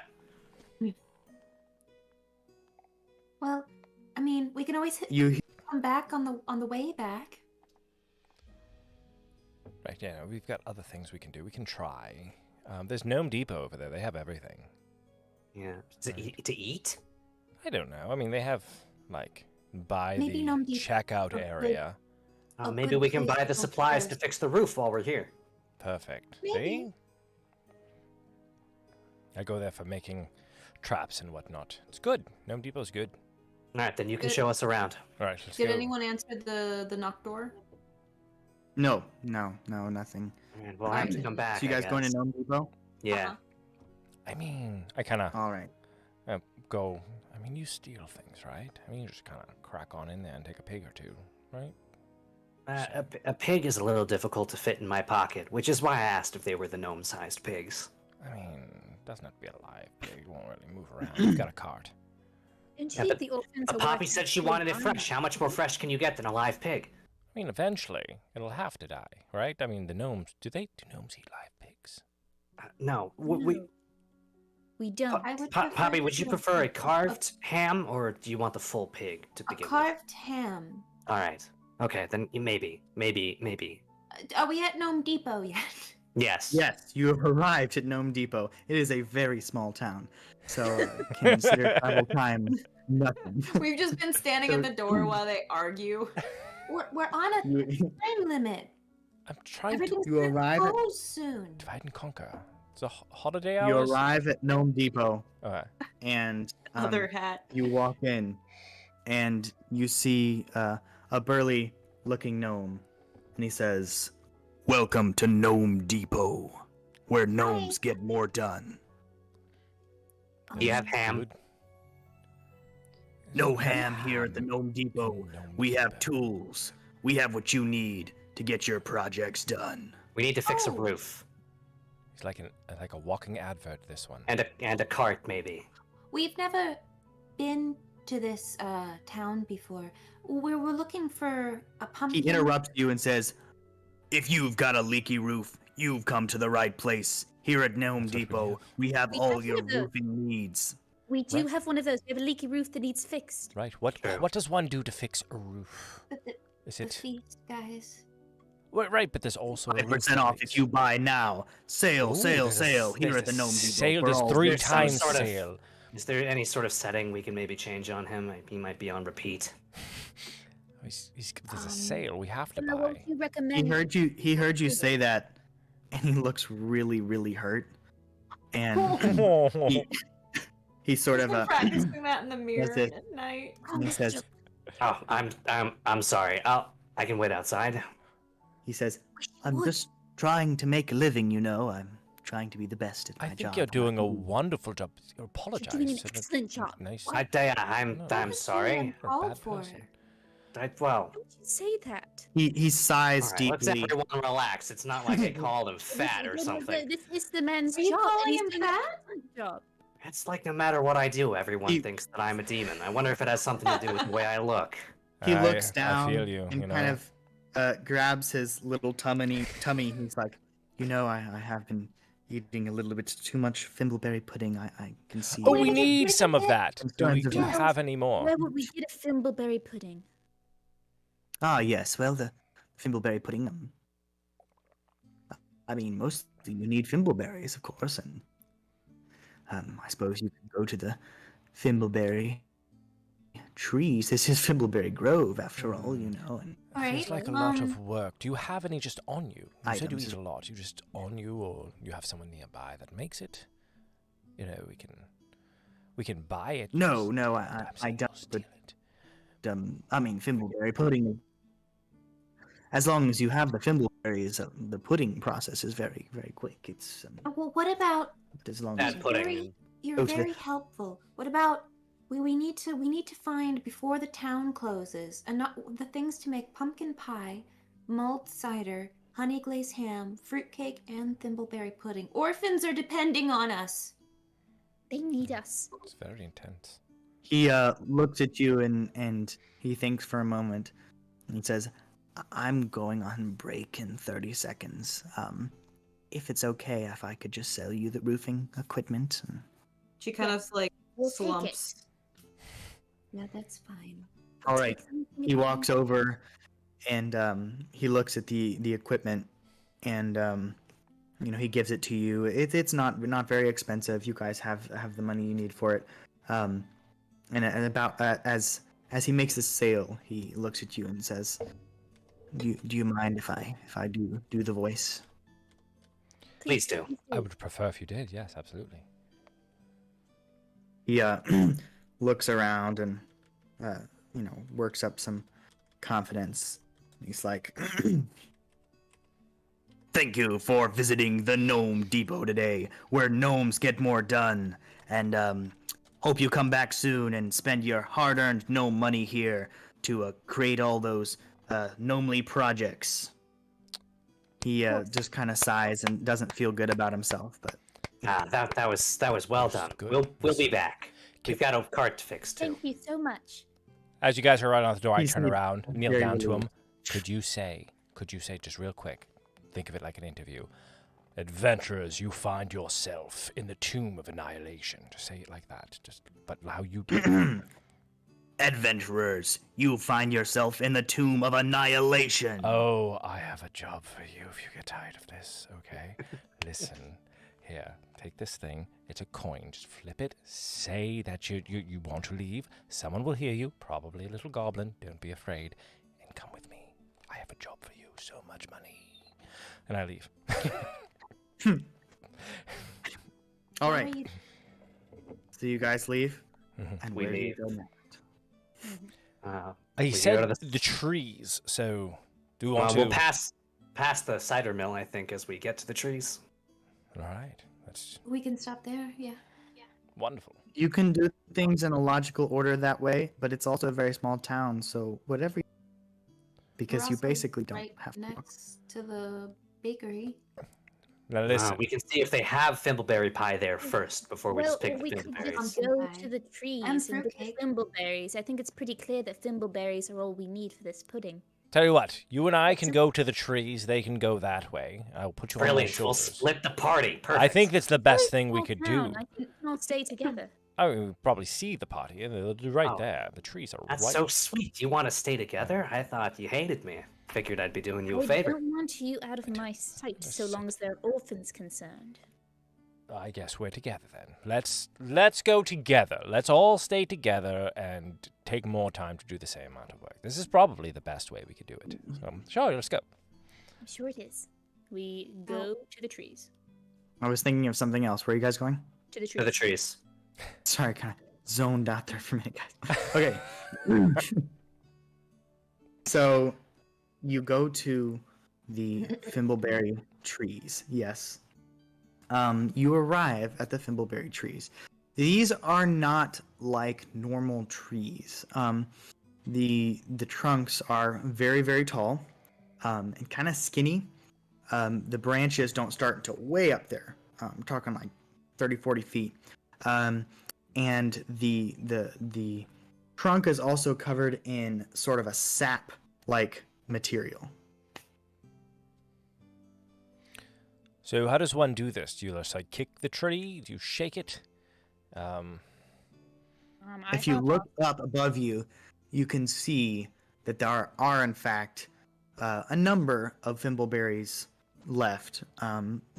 Speaker 4: Well, I mean, we can always
Speaker 2: You
Speaker 4: come back on the way back.
Speaker 1: Right. Yeah. We've got other things we can do. We can try. There's Gnome Depot over there. They have everything.
Speaker 3: Yeah. To eat?
Speaker 1: I don't know. I mean, they have like by
Speaker 4: Maybe
Speaker 1: the
Speaker 4: Gnome Depot-
Speaker 1: checkout
Speaker 4: Okay.
Speaker 1: area.
Speaker 4: A
Speaker 3: Maybe
Speaker 4: good
Speaker 3: we can
Speaker 4: place
Speaker 3: buy
Speaker 4: to
Speaker 3: the
Speaker 4: go
Speaker 3: supplies to
Speaker 4: first.
Speaker 3: fix the roof while we're here.
Speaker 1: Perfect.
Speaker 4: Maybe.
Speaker 1: See? I go there for making traps and whatnot. It's good. Gnome Depot's good.
Speaker 3: All right, then you can
Speaker 7: Good.
Speaker 3: show us around.
Speaker 1: All right, let's
Speaker 7: Did
Speaker 1: go.
Speaker 7: anyone answer the knock door?
Speaker 2: no, nothing.
Speaker 3: And we'll have to come back.
Speaker 2: So you guys
Speaker 3: I
Speaker 2: going to
Speaker 3: guess.
Speaker 2: Gnome Depot?
Speaker 3: Yeah.
Speaker 1: I mean, I kind of
Speaker 2: All right.
Speaker 1: go. I mean, you steal things, right? I mean, you just kind of crack on in there and take a pig or two, right?
Speaker 3: A pig is a little difficult to fit in my pocket, which is why I asked if they were the gnome-sized pigs.
Speaker 1: I mean, it doesn't have to be a live pig. It won't really move around. You've got a cart.
Speaker 6: Indeed, the orphans
Speaker 3: But
Speaker 6: are
Speaker 3: Poppy
Speaker 6: working
Speaker 3: said she
Speaker 6: full
Speaker 3: wanted it
Speaker 6: time.
Speaker 3: fresh. How much more fresh can you get than a live pig?
Speaker 1: I mean, eventually, it'll have to die, right? I mean, the gnomes, do gnomes eat live pigs?
Speaker 3: No.
Speaker 6: No. We don't.
Speaker 4: I would
Speaker 3: Poppy,
Speaker 4: prefer
Speaker 3: would you
Speaker 4: to-
Speaker 3: prefer a carved ham, or do you want the full pig to
Speaker 4: a
Speaker 3: begin
Speaker 4: carved ham?
Speaker 3: with? All right. Okay, then maybe.
Speaker 4: Are we at Gnome Depot yet?
Speaker 3: Yes.
Speaker 2: Yes, you have arrived at Gnome Depot. It is a very small town, so consider travel time nothing.
Speaker 7: We've just been standing at the door while they argue.
Speaker 4: We're on a
Speaker 2: You,
Speaker 4: time limit.
Speaker 1: I'm trying to
Speaker 4: Everything's
Speaker 2: You
Speaker 4: gonna
Speaker 2: arrive at-
Speaker 4: close soon.
Speaker 1: divide and conquer. It's a holiday
Speaker 2: you
Speaker 1: hours.
Speaker 2: arrive at Gnome Depot,
Speaker 1: Okay.
Speaker 2: and
Speaker 7: Other hat.
Speaker 2: you walk in, and you see a burly-looking gnome, and he says, "Welcome to Gnome Depot, where gnomes get more done.
Speaker 3: Do you have ham?
Speaker 1: Good.
Speaker 2: No ham here at the Gnome Depot.
Speaker 1: Gnome
Speaker 2: We have
Speaker 1: Depot.
Speaker 2: tools. We have what you need to get your projects done."
Speaker 3: We need to fix a
Speaker 4: Oh.
Speaker 3: roof
Speaker 1: It's like a walking advert. This one.
Speaker 3: and a cart, maybe.
Speaker 4: We've never been to this town before. We were looking for a
Speaker 2: He
Speaker 4: pumpkin.
Speaker 2: interrupts you and says, "If you've got a leaky roof, you've come to the right place. Here at Gnome
Speaker 1: That's what we
Speaker 2: Depot,
Speaker 1: have.
Speaker 2: we have
Speaker 6: We
Speaker 2: all
Speaker 6: have
Speaker 2: your
Speaker 6: one of those.
Speaker 2: roofing needs."
Speaker 6: We do
Speaker 1: Right.
Speaker 6: have one of those. We have a leaky roof that needs fixed.
Speaker 1: Right. What
Speaker 3: True.
Speaker 1: what does one do to fix a roof?
Speaker 4: But
Speaker 1: Is
Speaker 4: the
Speaker 1: it
Speaker 4: feast, guys.
Speaker 1: right? But there's also a
Speaker 2: 5%
Speaker 1: roof
Speaker 2: off
Speaker 1: rate.
Speaker 2: if you buy now. Sale,
Speaker 1: Ooh,
Speaker 2: sale,
Speaker 1: there's a
Speaker 2: sale.
Speaker 1: s-
Speaker 2: Here
Speaker 1: there's
Speaker 2: at the
Speaker 1: a
Speaker 2: Gnome Depot.
Speaker 1: Sale.
Speaker 2: for
Speaker 1: There's
Speaker 2: all
Speaker 1: 3
Speaker 3: there's some
Speaker 1: times
Speaker 3: sort of-
Speaker 1: sale.
Speaker 3: Is there any sort of setting we can maybe change on him? He might be on repeat.
Speaker 1: There's a sale. We have to
Speaker 6: Now, what would
Speaker 1: buy.
Speaker 6: you
Speaker 2: He
Speaker 6: recommend?
Speaker 2: heard you say that, and he looks really, really hurt. And he sort of
Speaker 7: Been practicing that in the mirror
Speaker 2: it.
Speaker 7: at night.
Speaker 2: he says
Speaker 3: Oh, I'm sorry. I can wait outside.
Speaker 2: I'm
Speaker 6: would.
Speaker 2: just trying to make a living, you know. I'm trying to be the best at my
Speaker 1: I
Speaker 2: job.
Speaker 1: think you're doing a wonderful job. You apologize.
Speaker 6: doing an
Speaker 1: so that-
Speaker 6: excellent job.
Speaker 1: Nice.
Speaker 3: I tell ya, I'm
Speaker 1: No.
Speaker 3: I'm sorry.
Speaker 1: You're a
Speaker 4: Called
Speaker 1: bad
Speaker 4: for
Speaker 1: person.
Speaker 4: it.
Speaker 3: Well,
Speaker 6: Don't you say that?
Speaker 2: He sighs
Speaker 3: all right, let's
Speaker 2: deeply.
Speaker 3: everyone relax. It's not like I called him fat or something.
Speaker 6: This is the man's
Speaker 4: Are you
Speaker 6: job.
Speaker 4: calling
Speaker 6: He's
Speaker 4: him
Speaker 6: doing an
Speaker 4: fat?
Speaker 6: excellent job.
Speaker 3: It's like no matter what I do, everyone
Speaker 2: He-
Speaker 3: thinks that I'm a demon. I wonder if it has something to do with the way I look.
Speaker 2: He looks
Speaker 1: I
Speaker 2: down
Speaker 1: feel you.
Speaker 2: and
Speaker 1: You know.
Speaker 2: kind of grabs his little tummy. He's like, I have been eating a little bit too much thimbleberry pudding. I can see.
Speaker 1: Oh,
Speaker 4: Wait,
Speaker 1: we
Speaker 4: wait,
Speaker 1: need
Speaker 4: wait,
Speaker 1: some of
Speaker 4: wait.
Speaker 1: that.
Speaker 2: I'm
Speaker 1: Do we
Speaker 2: trying to
Speaker 1: do
Speaker 2: find-
Speaker 1: have any more?
Speaker 6: Where would we get a thimbleberry pudding?
Speaker 2: Ah, yes. Well, the thimbleberry pudding. I mean, mostly you need thimbleberries, of course, and I suppose you can go to the thimbleberry trees. This is Thimbleberry Grove, after all, you know. And
Speaker 4: All
Speaker 1: It
Speaker 4: right.
Speaker 1: feels like a lot of work. Do you have any just on you? You said you
Speaker 2: Items.
Speaker 1: eat a lot. You just on you, or you have someone nearby that makes it? You know, we can buy it.
Speaker 2: No,
Speaker 1: just-
Speaker 2: no,
Speaker 1: I'm
Speaker 2: I
Speaker 1: saying
Speaker 2: don't,
Speaker 1: steal
Speaker 2: but-
Speaker 1: it.
Speaker 2: I mean, thimbleberry pudding. As long as you have the thimbleberries, the pudding process is very, very quick. It's
Speaker 4: Well, what about
Speaker 2: as long
Speaker 3: That
Speaker 2: as
Speaker 3: pudding.
Speaker 4: you're
Speaker 2: Go to the-
Speaker 4: very helpful. What about we need to find before the town closes and not the things to make pumpkin pie, mulled cider, honey glazed ham, fruitcake, and thimbleberry pudding. Orphans are depending on us.
Speaker 6: They need us.
Speaker 1: It's very intense.
Speaker 2: he looks at you and he thinks for a moment and says, "I'm going on break in 30 seconds. If it's okay, if I could just sell you the roofing equipment."
Speaker 7: She kind of like
Speaker 6: We'll take it.
Speaker 7: slumps.
Speaker 4: Yeah, that's fine.
Speaker 2: All right.
Speaker 6: Take something
Speaker 2: He
Speaker 6: at
Speaker 2: walks
Speaker 6: a time.
Speaker 2: over and he looks at the equipment and he gives it to you. It's not very expensive. You guys have the money you need for it. And about as he makes the sale, he looks at you and says, "Do you mind if I do the voice?"
Speaker 3: Please do.
Speaker 1: I would prefer if you did. Yes, absolutely.
Speaker 2: He looks around and works up some confidence. He's like, thank you for visiting the Gnome Depot today, where gnomes get more done. And hope you come back soon and spend your hard-earned gnome money here to create all those gnomely projects. He just kind of sighs and doesn't feel good about himself, but
Speaker 3: That was well done.
Speaker 1: Good.
Speaker 3: We'll be back. We've got a cart to fix too.
Speaker 6: Thank you so much.
Speaker 1: As you guys are right out the door, I
Speaker 2: He's
Speaker 1: turn around, kneel
Speaker 2: very
Speaker 1: down to him.
Speaker 2: relieved.
Speaker 1: Could you say just real quick, think of it like an interview. Adventurers, you find yourself in the tomb of annihilation. Just say it like that. But how you do it.
Speaker 2: Adventurers, you find yourself in the tomb of annihilation.
Speaker 1: Oh, I have a job for you if you get tired of this, okay? Listen, here, take this thing. It's a coin. Just flip it. Say that you want to leave. Someone will hear you, probably a little goblin. Don't be afraid. And come with me. I have a job for you. So much money. And I leave.
Speaker 2: All right. So you guys leave, and
Speaker 3: We
Speaker 2: where do you
Speaker 3: leave.
Speaker 2: go next?
Speaker 1: He
Speaker 3: We
Speaker 1: said
Speaker 3: go to
Speaker 1: the trees, so do you want to...
Speaker 3: We'll pass the cider mill, I think, as we get to the trees.
Speaker 1: All right. That's
Speaker 4: We can stop there. Yeah.
Speaker 1: wonderful.
Speaker 2: You can do things in a logical order that way, but it's also a very small town, so whatever. Because
Speaker 4: We're
Speaker 2: you
Speaker 4: also
Speaker 2: basically don't
Speaker 4: right
Speaker 2: have to walk.
Speaker 4: next to the bakery.
Speaker 1: Now listen.
Speaker 3: We can see if they have thimbleberry pie there first before we just pick the
Speaker 6: we could
Speaker 3: thimbleberries.
Speaker 6: just go
Speaker 4: Pie.
Speaker 6: to the trees
Speaker 4: And
Speaker 6: and get the
Speaker 4: fruitcake.
Speaker 6: thimbleberries. I think it's pretty clear that thimbleberries are all we need for this pudding.
Speaker 1: Tell you what, you and I can go to the trees. They can go that way. I'll put you on my
Speaker 3: Brilliant. We'll
Speaker 1: shoulders.
Speaker 3: split the party. Perfect.
Speaker 1: I think that's the best
Speaker 6: Very
Speaker 1: thing we
Speaker 6: small
Speaker 1: could
Speaker 6: town.
Speaker 1: do.
Speaker 6: I think we can all stay together.
Speaker 1: I mean, we'll probably see the party, and they're right
Speaker 3: Oh.
Speaker 1: there. The trees are
Speaker 3: That's
Speaker 1: right.
Speaker 3: so sweet. You want to stay together? I thought you hated me. Figured I'd be doing you a
Speaker 6: I
Speaker 3: favor.
Speaker 6: don't want you out of my sight so long as there are orphans concerned.
Speaker 1: I guess we're together then. Let's go together. Let's all stay together and take more time to do the same amount of work. This is probably the best way we could do it. So, sure, let's go.
Speaker 6: I'm sure it is. We go to the trees.
Speaker 2: I was thinking of something else. Where are you guys going?
Speaker 6: To the trees.
Speaker 3: To the trees.
Speaker 2: Sorry, kind of zoned out there for a minute, guys. Okay. So, you go to the thimbleberry trees. Yes. You arrive at the thimbleberry trees. These are not like normal trees. The trunks are very, very tall, and kind of skinny. The branches don't start until way up there. I'm talking like 30, 40 feet. And the trunk is also covered in sort of a sap-like material.
Speaker 1: So how does one do this? Do you just like kick the tree? Do you shake it?
Speaker 2: If you look up above you, you can see that there are in fact a number of thimbleberries left.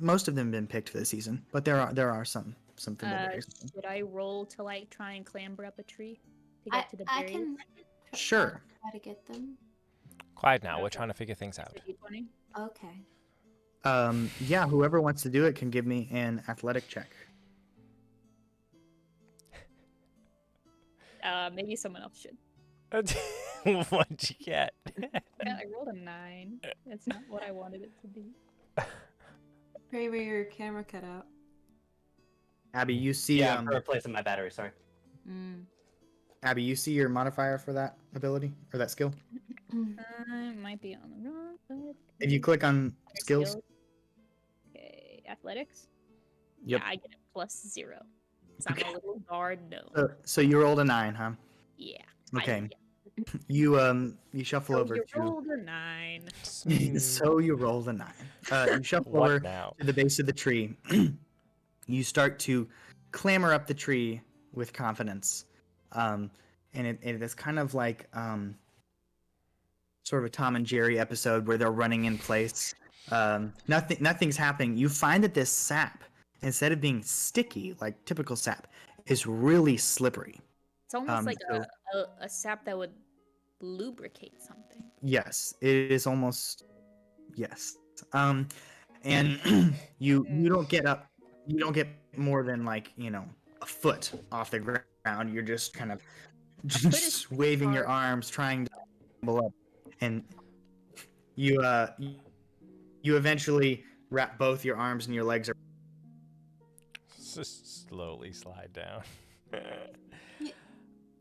Speaker 2: Most of them have been picked for the season, but there are some thimbleberries.
Speaker 5: Should I roll to like try and clamber up a tree to get to the
Speaker 4: I
Speaker 5: berries?
Speaker 4: can
Speaker 2: Sure.
Speaker 4: try to get them.
Speaker 1: Quiet now. We're trying to figure things out.
Speaker 5: Is it D20?
Speaker 4: Okay.
Speaker 2: Yeah, whoever wants to do it can give me an athletic check.
Speaker 5: Maybe someone else should.
Speaker 1: What'd you get?
Speaker 5: Yeah, I rolled a 9. That's not what I wanted it to be.
Speaker 7: Kramer, your camera cut out.
Speaker 2: Abby, you see
Speaker 3: Yeah, I'm replacing my battery. Sorry.
Speaker 2: Abby, you see your modifier for that ability or that skill?
Speaker 5: I might be on the wrong side.
Speaker 2: If you click on skills,
Speaker 5: Okay, athletics.
Speaker 2: Yep.
Speaker 5: Yeah, I get a +0. So I'm a little guard. No.
Speaker 2: so you rolled a 9, huh?
Speaker 5: Yeah.
Speaker 2: Okay. You shuffle over
Speaker 5: You
Speaker 2: to.
Speaker 5: rolled a 9.
Speaker 2: So you rolled a 9. You shuffle
Speaker 1: What
Speaker 2: over
Speaker 1: now?
Speaker 2: to the base of the tree. You start to clamber up the tree with confidence, and it is kind of like sort of a Tom and Jerry episode where they're running in place. Nothing's happening. You find that this sap, instead of being sticky like typical sap, is really slippery.
Speaker 5: It's almost like
Speaker 2: so-
Speaker 5: a sap that would lubricate something.
Speaker 2: Yes, it is almost yes. And you don't get up. You don't get more than like a foot off the ground. You're just kind of just waving your arms, trying to pull up, and you eventually wrap both your arms and your legs are.
Speaker 1: Just slowly slide down.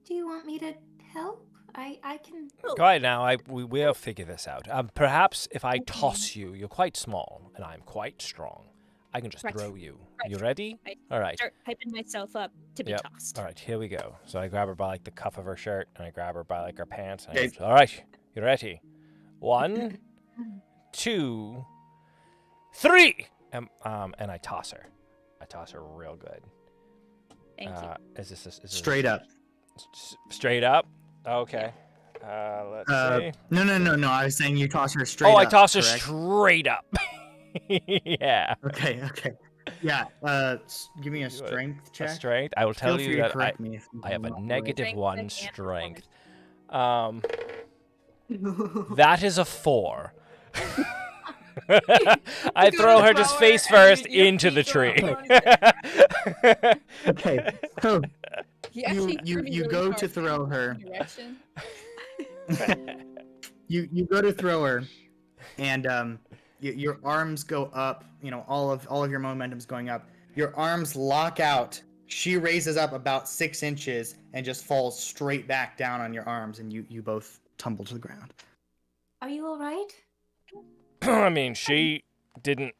Speaker 4: Do you want me to help? I can.
Speaker 1: Go ahead now. We will figure this out. Perhaps if I toss you, you're quite small, and I'm quite strong. I can just
Speaker 6: Right.
Speaker 1: throw you.
Speaker 6: Right.
Speaker 1: You ready?
Speaker 6: Right.
Speaker 1: All right.
Speaker 6: Start hyping myself up to be
Speaker 1: Yep.
Speaker 6: tossed.
Speaker 1: All right, here we go. So I grab her by like the cuff of her shirt, and I grab her by like her pants. And I
Speaker 2: Okay.
Speaker 1: go, all right, you ready? 1, 2, 3, and I toss her. I toss her real good.
Speaker 6: Thank you.
Speaker 1: Is this
Speaker 2: Straight up.
Speaker 1: Straight up? Okay. Let's see.
Speaker 2: No. I was saying you toss her straight
Speaker 1: Oh,
Speaker 2: up.
Speaker 1: I toss her
Speaker 2: correct?
Speaker 1: straight up. Yeah.
Speaker 2: Okay. Yeah. Give me a strength
Speaker 1: A
Speaker 2: check.
Speaker 1: strength. I will
Speaker 2: Feel
Speaker 1: tell
Speaker 2: free
Speaker 1: you
Speaker 2: to
Speaker 1: that
Speaker 2: correct me if
Speaker 1: I have a
Speaker 2: I'm not
Speaker 1: negative
Speaker 6: Strength
Speaker 1: 1
Speaker 6: and
Speaker 1: strength.
Speaker 6: performance.
Speaker 1: That is a 4. I throw her just face first into the tree.
Speaker 2: Okay. So
Speaker 6: He actually
Speaker 2: you
Speaker 6: threw me really
Speaker 2: go
Speaker 6: hard
Speaker 2: to
Speaker 6: in
Speaker 2: throw
Speaker 6: the
Speaker 2: her.
Speaker 6: direction.
Speaker 2: You go to throw her, and your arms go up. You know, all of your momentum's going up. Your arms lock out. She raises up about 6 inches and just falls straight back down on your arms, and you both tumble to the ground.
Speaker 4: Are you all right?
Speaker 1: I mean, she didn't.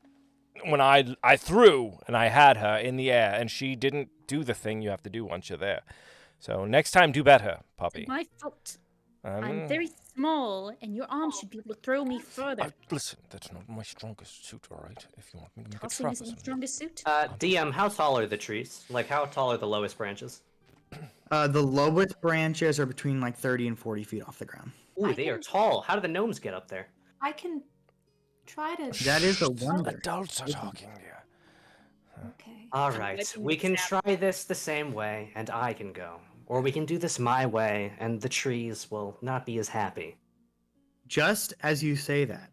Speaker 1: When I threw and I had her in the air, and she didn't do the thing you have to do once you're there. So next time, do better, puppy.
Speaker 6: My fault. I'm very small, and your arm should be able to throw me further.
Speaker 1: Listen, that's not my strongest suit, all right? If you want me to make a
Speaker 6: Tossing
Speaker 1: trap or
Speaker 6: isn't the
Speaker 1: something.
Speaker 6: strongest suit.
Speaker 3: DM, how tall are the trees? Like, how tall are the lowest branches?
Speaker 2: The lowest branches are between like 30 and 40 feet off the ground.
Speaker 3: Ooh, they are tall. How do the gnomes get up there?
Speaker 4: I can try to.
Speaker 2: That is a wonder.
Speaker 1: Adults are talking here.
Speaker 4: Okay.
Speaker 3: All right, we can try this the same way, and I can go. Or we can do this my way, and the trees will not be as happy.
Speaker 2: Just as you say that,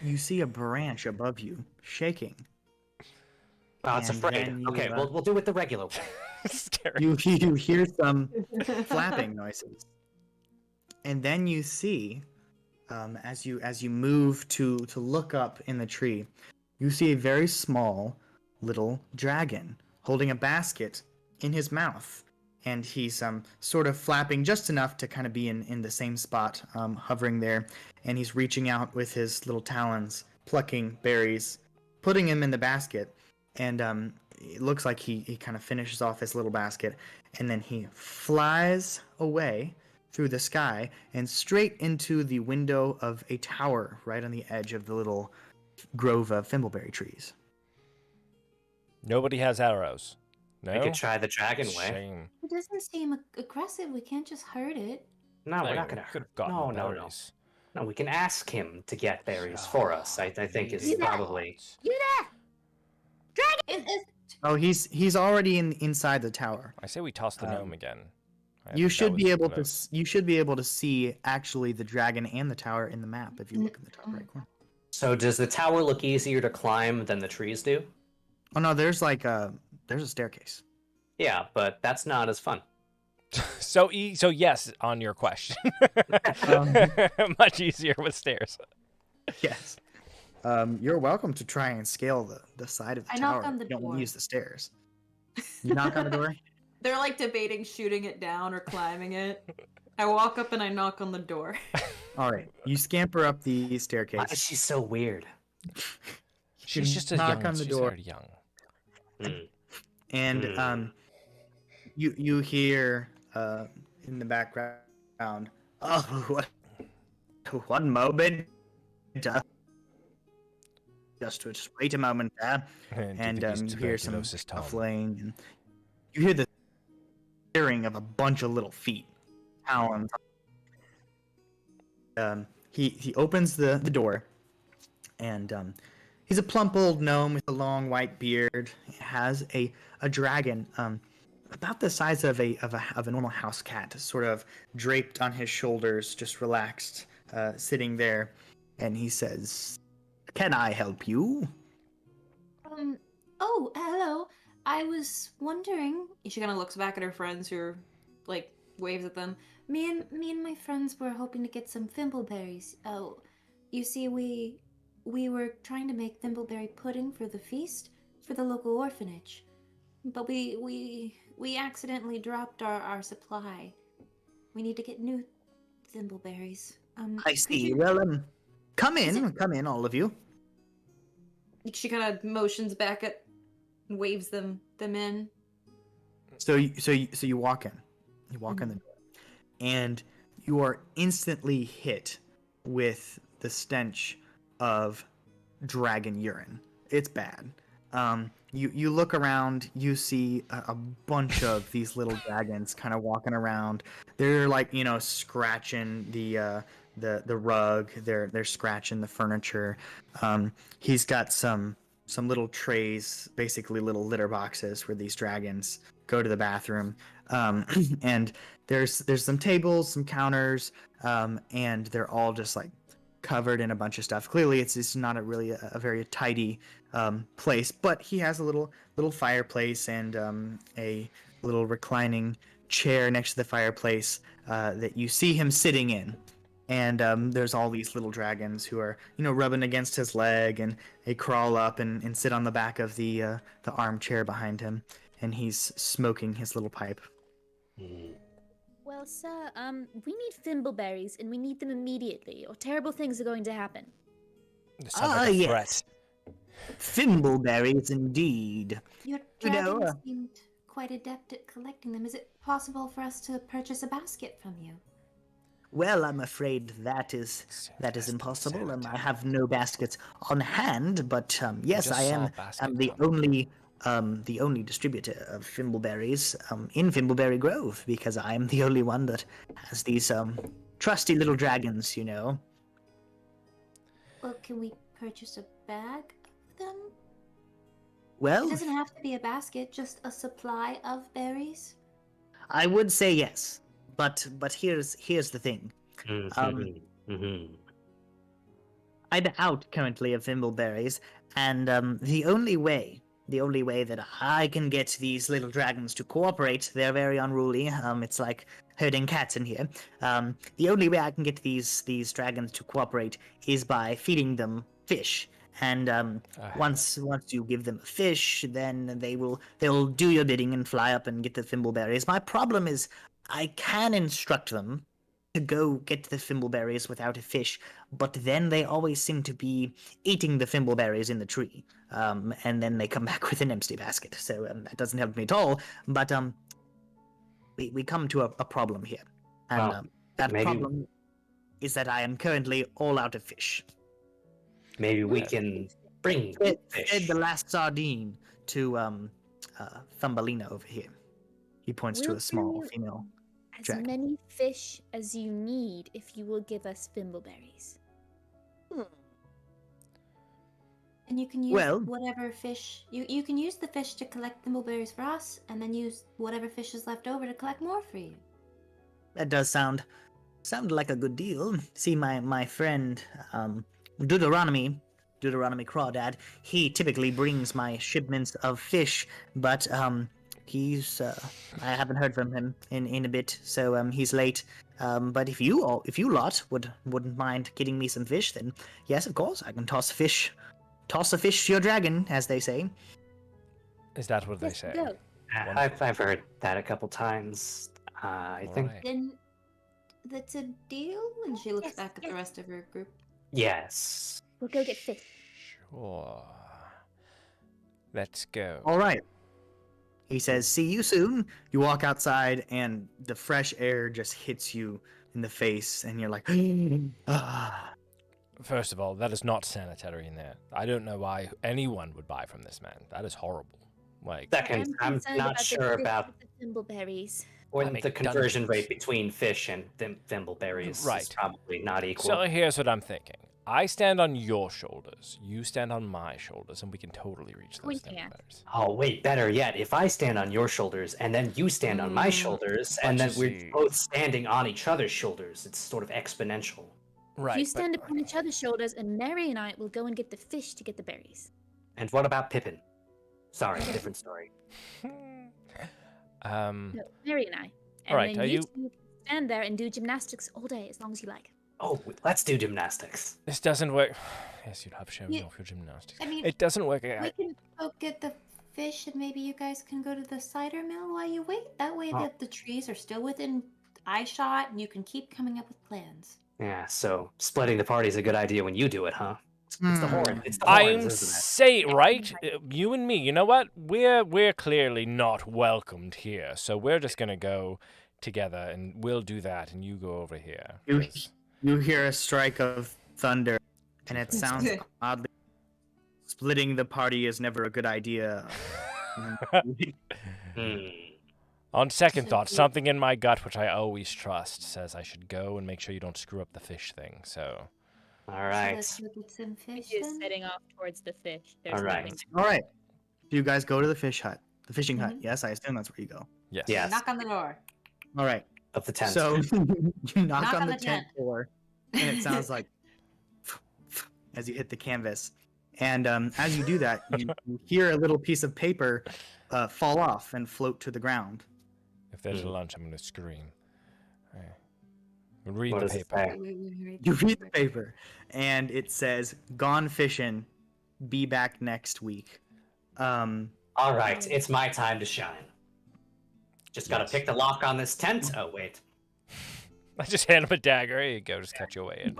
Speaker 2: you see a branch above you shaking.
Speaker 3: Oh, it's
Speaker 2: And
Speaker 3: afraid.
Speaker 2: then you,
Speaker 3: Okay, we'll do it the regular way.
Speaker 1: Scary.
Speaker 2: You hear some flapping noises, and then you see, as you move to look up in the tree, you see a very small little dragon holding a basket in his mouth, and he's sort of flapping just enough to kind of be in the same spot, hovering there, and he's reaching out with his little talons, plucking berries, putting him in the basket, and it looks like he kind of finishes off his little basket, and then he flies away through the sky and straight into the window of a tower right on the edge of the little grove of thimbleberry trees.
Speaker 1: Nobody has arrows. No?
Speaker 3: We could try the dragon way.
Speaker 1: Shame.
Speaker 4: It doesn't seem aggressive. We can't just hurt it.
Speaker 3: No, we're
Speaker 1: Hey,
Speaker 3: not gonna
Speaker 1: could
Speaker 3: hurt.
Speaker 1: have gotten
Speaker 3: No.
Speaker 1: berries.
Speaker 3: No, we can ask him to get berries for us. I think is probably.
Speaker 6: You there!
Speaker 2: Oh, he's already inside the tower.
Speaker 1: I say we toss the gnome again. I
Speaker 2: You
Speaker 1: think that
Speaker 2: should
Speaker 1: was
Speaker 2: be able
Speaker 1: the-
Speaker 2: to you should be able to see actually the dragon and the tower in the map if you look in the top right corner.
Speaker 3: So does the tower look easier to climb than the trees do?
Speaker 2: Oh no, there's a staircase.
Speaker 3: Yeah, but that's not as fun.
Speaker 1: So yes, on your question. Much easier with stairs.
Speaker 2: Yes. You're welcome to try and scale the side of the
Speaker 4: I
Speaker 2: tower.
Speaker 4: knock on the
Speaker 2: You don't want
Speaker 4: door.
Speaker 2: to use the stairs. You knock on the door?
Speaker 7: They're like debating shooting it down or climbing it. I walk up and I knock on the door.
Speaker 2: All right. You scamper up the
Speaker 3: Why is
Speaker 2: staircase.
Speaker 3: she so weird?
Speaker 1: She's
Speaker 2: You
Speaker 1: just a
Speaker 2: knock
Speaker 1: young.
Speaker 2: on the
Speaker 1: She's
Speaker 2: door.
Speaker 1: very young.
Speaker 2: And you hear in the background, oh, one moment, just wait a moment there, and you hear some shuffling, and you hear the hearing of a bunch of little feet, talons. He opens the door, and he's a plump old gnome with a long white beard. He has a dragon about the size of a normal house cat, sort of draped on his shoulders, just relaxed, sitting there. And he says, "Can I help you?"
Speaker 4: Oh, hello. I was wondering.
Speaker 7: She kind of looks back at her friends who are, like, waves at them.
Speaker 4: Me and my friends were hoping to get some thimbleberries. Oh, you see, we we were trying to make thimbleberry pudding for the feast for the local orphanage, but we accidentally dropped our supply. We need to get new thimbleberries.
Speaker 2: I
Speaker 4: could
Speaker 2: see.
Speaker 4: you-
Speaker 2: Well, come
Speaker 4: Is
Speaker 2: in, all of you.
Speaker 7: She kind of motions back at, and waves them in.
Speaker 2: So you walk in. You walk in the door, and you are instantly hit with the stench of dragon urine. It's bad. You look around, you see a bunch of these little dragons kind of walking around. They're like, scratching the rug. They're scratching the furniture. He's got some little trays, basically little litter boxes where these dragons go to the bathroom. And there's some tables, some counters, and they're all just like covered in a bunch of stuff. Clearly, it's not really a very tidy place, but he has a little fireplace and a little reclining chair next to the fireplace that you see him sitting in. And there's all these little dragons who are, rubbing against his leg, and they crawl up and sit on the back of the armchair behind him, and he's smoking his little pipe.
Speaker 6: Well, sir, we need thimbleberries, and we need them immediately, or terrible things are going to happen.
Speaker 1: This sounds like a
Speaker 2: yes.
Speaker 1: threat.
Speaker 2: Thimbleberries, indeed.
Speaker 4: Your
Speaker 2: You know,
Speaker 4: dragons seemed quite adept at collecting them. Is it possible for us to purchase a basket from you?
Speaker 2: Well, I'm afraid that is impossible. I have no baskets on hand, but yes,
Speaker 1: just
Speaker 2: I
Speaker 1: saw a
Speaker 2: am
Speaker 1: basket
Speaker 2: the only distributor of thimbleberries in Thimbleberry Grove, because I'm the only one that has these trusty little dragons,
Speaker 4: Well, can we purchase a bag of them?
Speaker 2: Well,
Speaker 4: It doesn't have to be a basket, just a supply of berries.
Speaker 2: I would say yes, but here's the thing. I'm out currently of thimbleberries, and the only way that I can get these little dragons to cooperate, they're very unruly. It's like herding cats in here. The only way I can get these dragons to cooperate is by feeding them fish. And once you give them a fish, then they'll do your bidding and fly up and get the thimbleberries. My problem is I can instruct them to go get the thimbleberries without a fish, but then they always seem to be eating the thimbleberries in the tree, and then they come back with an empty basket. So that doesn't help me at all. But we come to a problem here, and that problem is that I am currently all out of fish.
Speaker 3: Maybe we can bring fish.
Speaker 2: Fed the last sardine to Thumbelina over here. He points to
Speaker 6: We'll
Speaker 2: a small
Speaker 6: bring you
Speaker 2: female.
Speaker 6: As
Speaker 2: dragon.
Speaker 6: many fish as you need if you will give us thimbleberries.
Speaker 4: And you can use
Speaker 2: Well-
Speaker 4: whatever fish you can use the fish to collect thimbleberries for us, and then use whatever fish is left over to collect more for you.
Speaker 2: That does sound like a good deal. See, my friend Deuteronomy Crawdad, he typically brings my shipments of fish, but he's I haven't heard from him in a bit, so he's late. But if you lot wouldn't mind getting me some fish, then yes, of course, I can toss a fish to your dragon, as they say.
Speaker 1: Is that what they
Speaker 6: Yes,
Speaker 1: say?
Speaker 6: go.
Speaker 3: I've heard that a couple times. I think
Speaker 1: Alright.
Speaker 4: Then that's a deal. And she looks
Speaker 6: Yes,
Speaker 4: back at the
Speaker 6: yes.
Speaker 4: rest of her group.
Speaker 3: yes.
Speaker 6: We'll go get fish.
Speaker 1: Sure. Let's go.
Speaker 2: All right. He says, "See you soon." You walk outside, and the fresh air just hits you in the face, and you're like, ah.
Speaker 1: First of all, that is not sanitary in there. I don't know why anyone would buy from this man. That is horrible. Like,
Speaker 3: Second, I'm
Speaker 6: concerned
Speaker 3: not
Speaker 6: the
Speaker 3: sure
Speaker 6: fish
Speaker 3: about
Speaker 6: with the thimbleberries.
Speaker 3: or
Speaker 1: I make
Speaker 3: the conversion
Speaker 1: dungeons.
Speaker 3: rate between fish and thimbleberries is
Speaker 1: Right.
Speaker 3: probably not equal.
Speaker 1: so here's what I'm thinking. I stand on your shoulders, you stand on my shoulders, and we can totally reach those
Speaker 6: Pointing at.
Speaker 1: thimbleberries.
Speaker 3: Oh, wait, better yet, if I stand on your shoulders and then you stand on my shoulders and
Speaker 1: but
Speaker 3: then
Speaker 1: you
Speaker 3: we're
Speaker 1: see-
Speaker 3: both standing on each other's shoulders, it's sort of exponential.
Speaker 1: Right.
Speaker 6: You
Speaker 1: but-
Speaker 6: stand upon each other's shoulders, and Mary and I will go and get the fish to get the berries.
Speaker 3: And what about Pippin? Sorry, different story.
Speaker 6: No, Mary and I. And
Speaker 1: Alright,
Speaker 6: then
Speaker 1: are
Speaker 6: you
Speaker 1: you-
Speaker 6: two stand there and do gymnastics all day, as long as you like.
Speaker 3: Oh, let's do gymnastics.
Speaker 1: This doesn't work. Yes, you'd have to show me
Speaker 4: Yeah.
Speaker 1: off your gymnastics.
Speaker 4: I mean,
Speaker 1: It doesn't work.
Speaker 4: we can go get the fish, and maybe you guys can go to the cider mill while you wait. That way,
Speaker 3: Oh.
Speaker 4: the trees are still within eye shot, and you can keep coming up with plans.
Speaker 3: Yeah, so splitting the party is a good idea when you do it, huh? It's the horn. It's the
Speaker 1: I'm
Speaker 3: horns, isn't
Speaker 1: saying, right? You and me. You know what? We're clearly not welcomed here, so we're just gonna go together, and we'll do that, and you go over here.
Speaker 2: You,
Speaker 1: 'cause-
Speaker 2: you hear a strike of thunder, and it sounds oddly. Splitting the party is never a good idea.
Speaker 3: it?
Speaker 1: On second
Speaker 4: So
Speaker 1: thought,
Speaker 4: you-
Speaker 1: something in my gut, which I always trust, says I should go and make sure you don't screw up the fish thing. So,
Speaker 3: All
Speaker 4: So
Speaker 3: right.
Speaker 4: let's go get some fish.
Speaker 5: Is
Speaker 4: then.
Speaker 5: setting off towards the fish. There's
Speaker 3: All right.
Speaker 5: nothing.
Speaker 2: All right. You guys go to the fish hut, the fishing hut.
Speaker 4: Mhm.
Speaker 2: Yes, I assume that's where you go.
Speaker 1: yes.
Speaker 3: Yes.
Speaker 7: Knock on the door.
Speaker 2: All right.
Speaker 3: Of the tent.
Speaker 2: So you knock on the
Speaker 7: tent.
Speaker 2: tent door, and it sounds like as you hit the canvas. And as you do that, you hear a little piece of paper fall off and float to the ground.
Speaker 1: If there's a
Speaker 3: Hmm.
Speaker 1: lunch, I'm gonna scream. Alright. Read
Speaker 3: What
Speaker 1: the
Speaker 3: does it
Speaker 1: paper.
Speaker 3: say?
Speaker 2: You read the paper, and it says, "Gone fishing. Be back next week."
Speaker 3: All right, it's my time to shine. Just gotta
Speaker 1: Yes.
Speaker 3: pick the lock on this tent. Oh, wait.
Speaker 1: I just hand him a dagger. Here you go. Just cut your way in.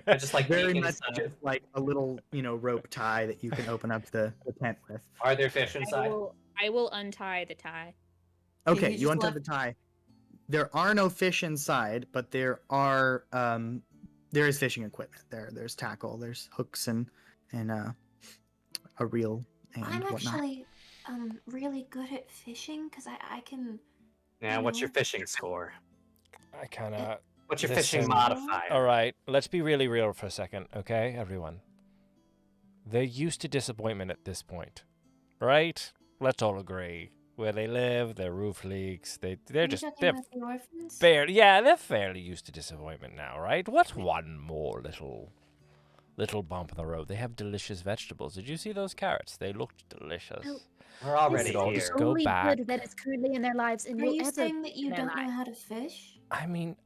Speaker 3: I just like
Speaker 2: Very
Speaker 3: peek
Speaker 2: much
Speaker 3: inside.
Speaker 2: just like a little, rope tie that you can open up the tent with.
Speaker 3: Are there fish inside?
Speaker 5: I will untie the tie.
Speaker 2: Okay,
Speaker 7: you
Speaker 2: you
Speaker 7: just
Speaker 2: untie
Speaker 7: left-
Speaker 2: the tie. There are no fish inside, but there is fishing equipment there. There's tackle, there's hooks and a reel and
Speaker 4: I'm
Speaker 2: whatnot.
Speaker 4: actually really good at fishing because I can.
Speaker 3: Yeah, what's your fishing score?
Speaker 1: I kind of.
Speaker 3: What's your
Speaker 1: Listen.
Speaker 3: fishing modifier?
Speaker 1: All right, let's be really real for a second, okay, everyone? They're used to disappointment at this point, right? Let's all agree. Where they live, their roof leaks. They're
Speaker 4: Are you
Speaker 1: just
Speaker 4: talking
Speaker 1: they're
Speaker 4: about the orphans?
Speaker 1: they're fairly used to disappointment now, right? What's one more little bump in the road? They have delicious vegetables. Did you see those carrots? They looked delicious.
Speaker 6: Oh.
Speaker 3: We're already
Speaker 1: This is all
Speaker 3: here.
Speaker 1: just go
Speaker 6: Only
Speaker 1: back.
Speaker 6: good that is currently in their lives and
Speaker 4: Are
Speaker 6: will
Speaker 4: you
Speaker 6: ever.
Speaker 4: saying that you
Speaker 5: in
Speaker 4: don't
Speaker 5: their
Speaker 4: know
Speaker 5: life.
Speaker 4: how to fish?
Speaker 1: I mean,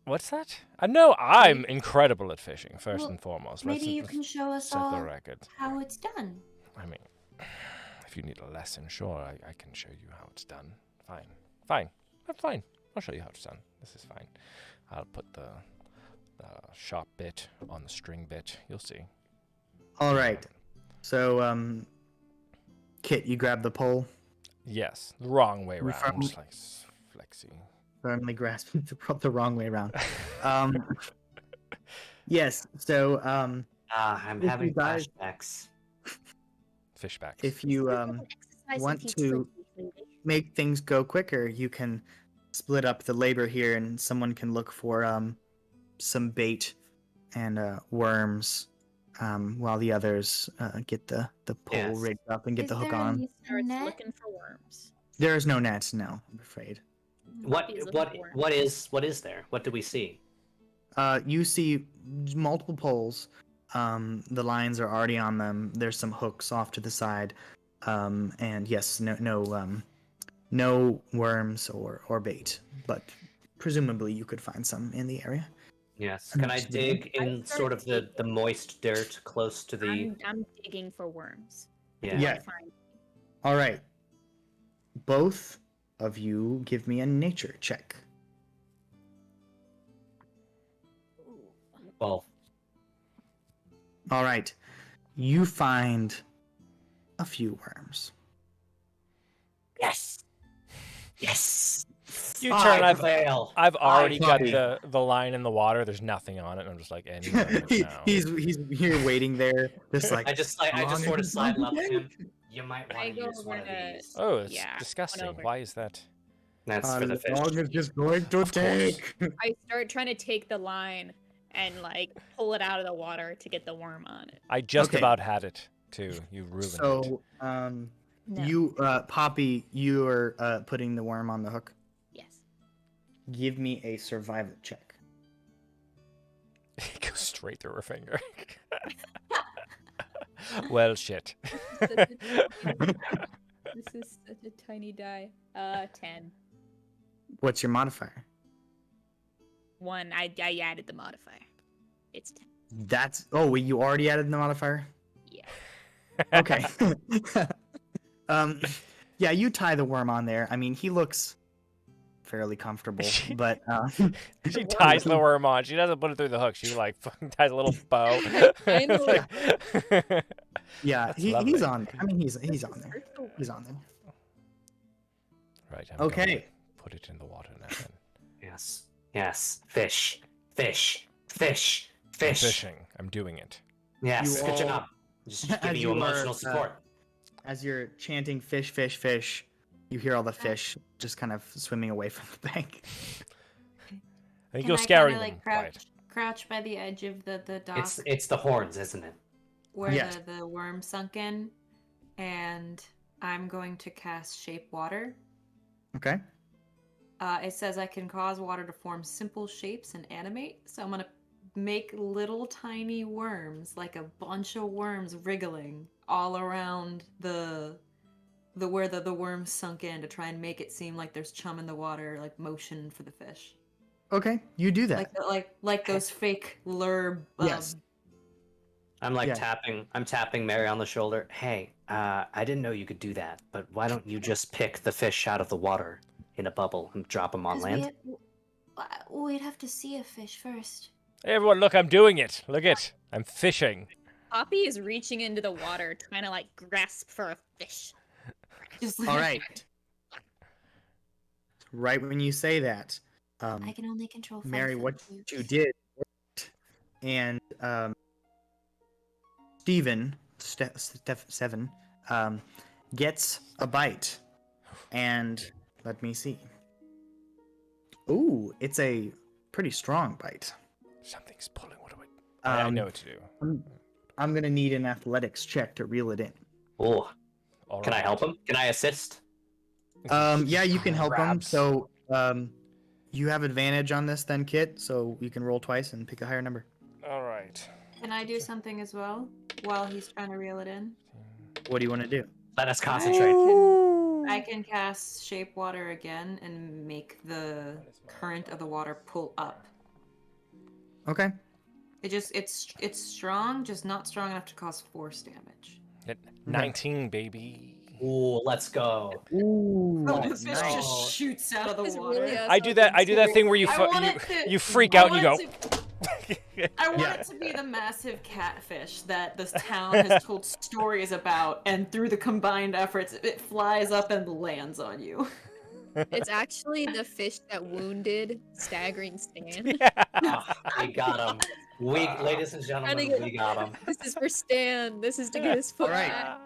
Speaker 1: what's that? No, I'm incredible at fishing. First
Speaker 4: Well,
Speaker 1: and foremost.
Speaker 4: Maybe you
Speaker 1: Let's
Speaker 4: can show us
Speaker 1: set the
Speaker 4: all
Speaker 1: record.
Speaker 4: how it's done.
Speaker 1: I mean, if you need a lesson, sure, I can show you how it's done. Fine. That's fine. I'll show you how it's done. This is fine. I'll put the sharp bit on the string bit. You'll see.
Speaker 2: All right. So, Kit, you grab the pole,
Speaker 1: Yes, the wrong way
Speaker 2: We
Speaker 1: around.
Speaker 2: found-
Speaker 1: Just like flexy.
Speaker 2: firmly grasping the wrong way around. Yes. So,
Speaker 3: I'm
Speaker 2: If you
Speaker 3: having
Speaker 2: guys-
Speaker 3: flashbacks.
Speaker 1: Fishbacks.
Speaker 2: if you want to make things go quicker, you can split up the labor here, and someone can look for some bait and worms, while the others get the pole
Speaker 3: Yes.
Speaker 2: rigged up and get
Speaker 4: Is
Speaker 2: the hook
Speaker 4: there
Speaker 2: on.
Speaker 4: a
Speaker 5: Starts
Speaker 4: net?
Speaker 5: looking for worms.
Speaker 2: There is no nets, no, I'm afraid.
Speaker 3: What
Speaker 5: He's looking
Speaker 3: what
Speaker 5: for 'em.
Speaker 3: what is there? What do we see?
Speaker 2: You see multiple poles. The lines are already on them. There's some hooks off to the side, and yes, no worms or bait, but presumably you could find some in the area.
Speaker 3: Yes. Can I dig
Speaker 5: I
Speaker 3: in
Speaker 5: start
Speaker 3: sort of the
Speaker 5: digging.
Speaker 3: moist dirt close to the?
Speaker 5: I'm digging for worms.
Speaker 3: Yeah.
Speaker 2: Yeah.
Speaker 5: I find
Speaker 2: All right. Both of you give me a nature check.
Speaker 3: Well,
Speaker 2: All right. You find a few worms.
Speaker 3: yes. Yes.
Speaker 1: You
Speaker 3: I
Speaker 1: turn.
Speaker 3: prevail.
Speaker 1: I've already got
Speaker 2: Bobby.
Speaker 1: the line in the water. There's nothing on it. And I'm just like, any moment now.
Speaker 2: he's here waiting there, just like
Speaker 3: I just sort of sidle up to him. You might
Speaker 5: I
Speaker 3: want to
Speaker 5: go
Speaker 3: use one of
Speaker 5: over to-
Speaker 3: these.
Speaker 1: Oh, it's
Speaker 5: Yeah,
Speaker 1: disgusting.
Speaker 5: over.
Speaker 1: Why is that?
Speaker 3: That's for the fish.
Speaker 2: long as just going to take.
Speaker 5: I start trying to take the line and like pull it out of the water to get the worm on it.
Speaker 1: I just
Speaker 2: Okay.
Speaker 1: about had it too. You ruined it.
Speaker 2: So,
Speaker 5: No.
Speaker 2: you, Poppy, you are putting the worm on the hook.
Speaker 5: Yes.
Speaker 2: Give me a survival check.
Speaker 1: It goes straight through her finger. Well, shit.
Speaker 5: This is such a tiny die. 10.
Speaker 2: What's your modifier?
Speaker 5: 1. I added the modifier. It's 10.
Speaker 2: That's wait, you already added the modifier?
Speaker 5: Yeah.
Speaker 2: Okay. Yeah, you tie the worm on there. I mean, he looks fairly comfortable, but
Speaker 1: She ties the worm on. She doesn't put it through the hook. She like fucking ties a little bow.
Speaker 5: I know.
Speaker 2: yeah,
Speaker 1: That's
Speaker 2: he's
Speaker 1: lovely.
Speaker 2: on. I mean, he's on there. He's on there.
Speaker 1: Right. I'm
Speaker 2: Okay.
Speaker 1: going to put it in the water now. Then.
Speaker 3: Yes. Yes. Fish. Fish. Fish.
Speaker 1: I'm
Speaker 3: Fish.
Speaker 1: fishing. I'm doing it.
Speaker 3: Yes.
Speaker 2: You
Speaker 3: Good
Speaker 2: all-
Speaker 3: job. Just
Speaker 2: as
Speaker 3: giving you
Speaker 2: you are,
Speaker 3: emotional support.
Speaker 2: As you're chanting fish, fish, fish, you hear all the fish just kind of swimming away from the bank.
Speaker 1: And you
Speaker 7: Can
Speaker 1: go
Speaker 7: I
Speaker 1: scaring
Speaker 7: kinda,
Speaker 1: them.
Speaker 7: like
Speaker 1: Quiet.
Speaker 7: crouch by the edge of the dock
Speaker 3: It's the horns, isn't it?
Speaker 7: where
Speaker 2: Yes.
Speaker 7: the worm sunk in, and I'm going to cast Shape Water.
Speaker 2: Okay.
Speaker 7: It says I can cause water to form simple shapes and animate, so I'm gonna make little tiny worms, like a bunch of worms wriggling all around the where the worms sunk in to try and make it seem like there's chum in the water, like motion for the fish.
Speaker 2: Okay, you do that.
Speaker 7: Like those fake lure.
Speaker 2: Yes.
Speaker 3: I'm like
Speaker 2: Yeah.
Speaker 3: I'm tapping Mary on the shoulder. Hey, I didn't know you could do that, but why don't you just pick the fish out of the water in a bubble and drop them on
Speaker 4: 'Cause
Speaker 3: land?
Speaker 4: we'd have to see a fish first.
Speaker 1: Hey, everyone, look! I'm doing it. Look it. I'm fishing.
Speaker 5: Poppy is reaching into the water, trying to like grasp for a fish.
Speaker 7: Just
Speaker 2: All right. Right when you say that,
Speaker 4: I can only control 5
Speaker 2: Mary, what
Speaker 4: foot
Speaker 2: you
Speaker 4: cubes.
Speaker 2: did, and Steven, Seven, gets a bite, and let me see. Ooh, it's a pretty strong bite.
Speaker 1: Something's pulling. What do I
Speaker 2: Um,
Speaker 1: know what to do.
Speaker 2: I'm gonna need an athletics check to reel it in.
Speaker 3: Oh,
Speaker 1: All
Speaker 3: can I
Speaker 1: right.
Speaker 3: help him? Can I assist?
Speaker 2: Yeah, you can help him.
Speaker 1: Crabs.
Speaker 2: So, you have advantage on this then, Kit. So you can roll twice and pick a higher number.
Speaker 1: All right.
Speaker 7: Can I do something as well while he's trying to reel it in?
Speaker 2: What do you want to do?
Speaker 3: Let us concentrate.
Speaker 7: I can cast Shape Water again and make the current of the water pull up.
Speaker 2: Okay.
Speaker 7: It's strong, just not strong enough to cause force damage.
Speaker 1: Hit 19, baby.
Speaker 3: Ooh, let's go.
Speaker 2: Ooh,
Speaker 7: Oh, the
Speaker 3: nice.
Speaker 7: fish just shoots out of the
Speaker 5: It's
Speaker 7: water.
Speaker 5: really
Speaker 1: I do that thing where you
Speaker 7: I want it to-
Speaker 1: you freak
Speaker 7: I
Speaker 1: out and you
Speaker 7: want
Speaker 1: go.
Speaker 7: I want
Speaker 2: Yeah.
Speaker 7: it to be the massive catfish that this town has told stories about, and through the combined efforts, it flies up and lands on you.
Speaker 5: It's actually the fish that wounded Staggering Stan.
Speaker 3: Ah, we got him. Ladies and gentlemen,
Speaker 5: get-
Speaker 3: we got him.
Speaker 5: This is for Stan. This is to get his foot
Speaker 2: Alright.
Speaker 5: back.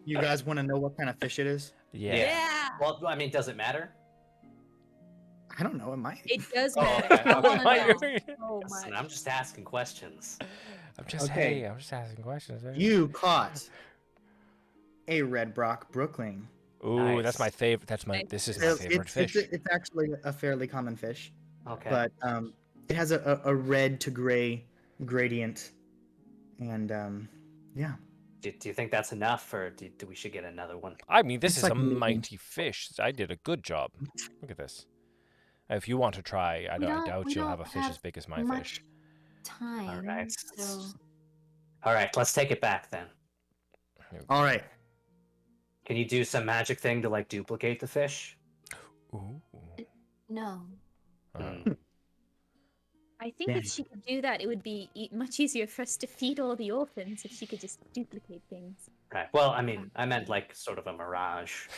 Speaker 2: You guys want to know what kind of fish it is?
Speaker 1: Yeah.
Speaker 5: Yeah.
Speaker 3: Well, I mean, does it matter?
Speaker 2: I don't know. It might.
Speaker 5: It does
Speaker 3: Oh,
Speaker 5: matter.
Speaker 3: okay.
Speaker 5: I wanna
Speaker 1: Okay.
Speaker 5: know so
Speaker 3: Listen,
Speaker 5: much.
Speaker 3: I'm just asking questions.
Speaker 1: I'm just
Speaker 2: Okay.
Speaker 1: hey, I'm just asking questions.
Speaker 2: You caught a red brock brookling.
Speaker 1: Ooh, that's
Speaker 3: Nice.
Speaker 1: my favorite. That's my.
Speaker 5: Nice.
Speaker 1: This is my favorite fish.
Speaker 2: It's actually a fairly common fish,
Speaker 3: Okay.
Speaker 2: but it has a red to gray gradient, and yeah.
Speaker 3: do you think that's enough, or do we should get another one?
Speaker 1: I mean, this
Speaker 2: It's
Speaker 1: is
Speaker 2: like
Speaker 1: a
Speaker 2: medium.
Speaker 1: mighty fish. I did a good job. Look at this. If you want to try, I doubt
Speaker 4: we
Speaker 1: you'll have a
Speaker 4: don't
Speaker 1: fish
Speaker 4: have
Speaker 1: as big as my
Speaker 4: much
Speaker 1: fish.
Speaker 4: time.
Speaker 3: All right.
Speaker 4: So
Speaker 3: All right, let's take it back then.
Speaker 2: All right.
Speaker 3: Can you do some magic thing to like duplicate the fish?
Speaker 1: Ooh.
Speaker 4: no.
Speaker 3: Hmm.
Speaker 5: I think
Speaker 2: Yeah.
Speaker 5: if she could do that, it would be much easier for us to feed all the orphans if she could just duplicate things.
Speaker 3: Right. Well, I mean, I meant like sort of a mirage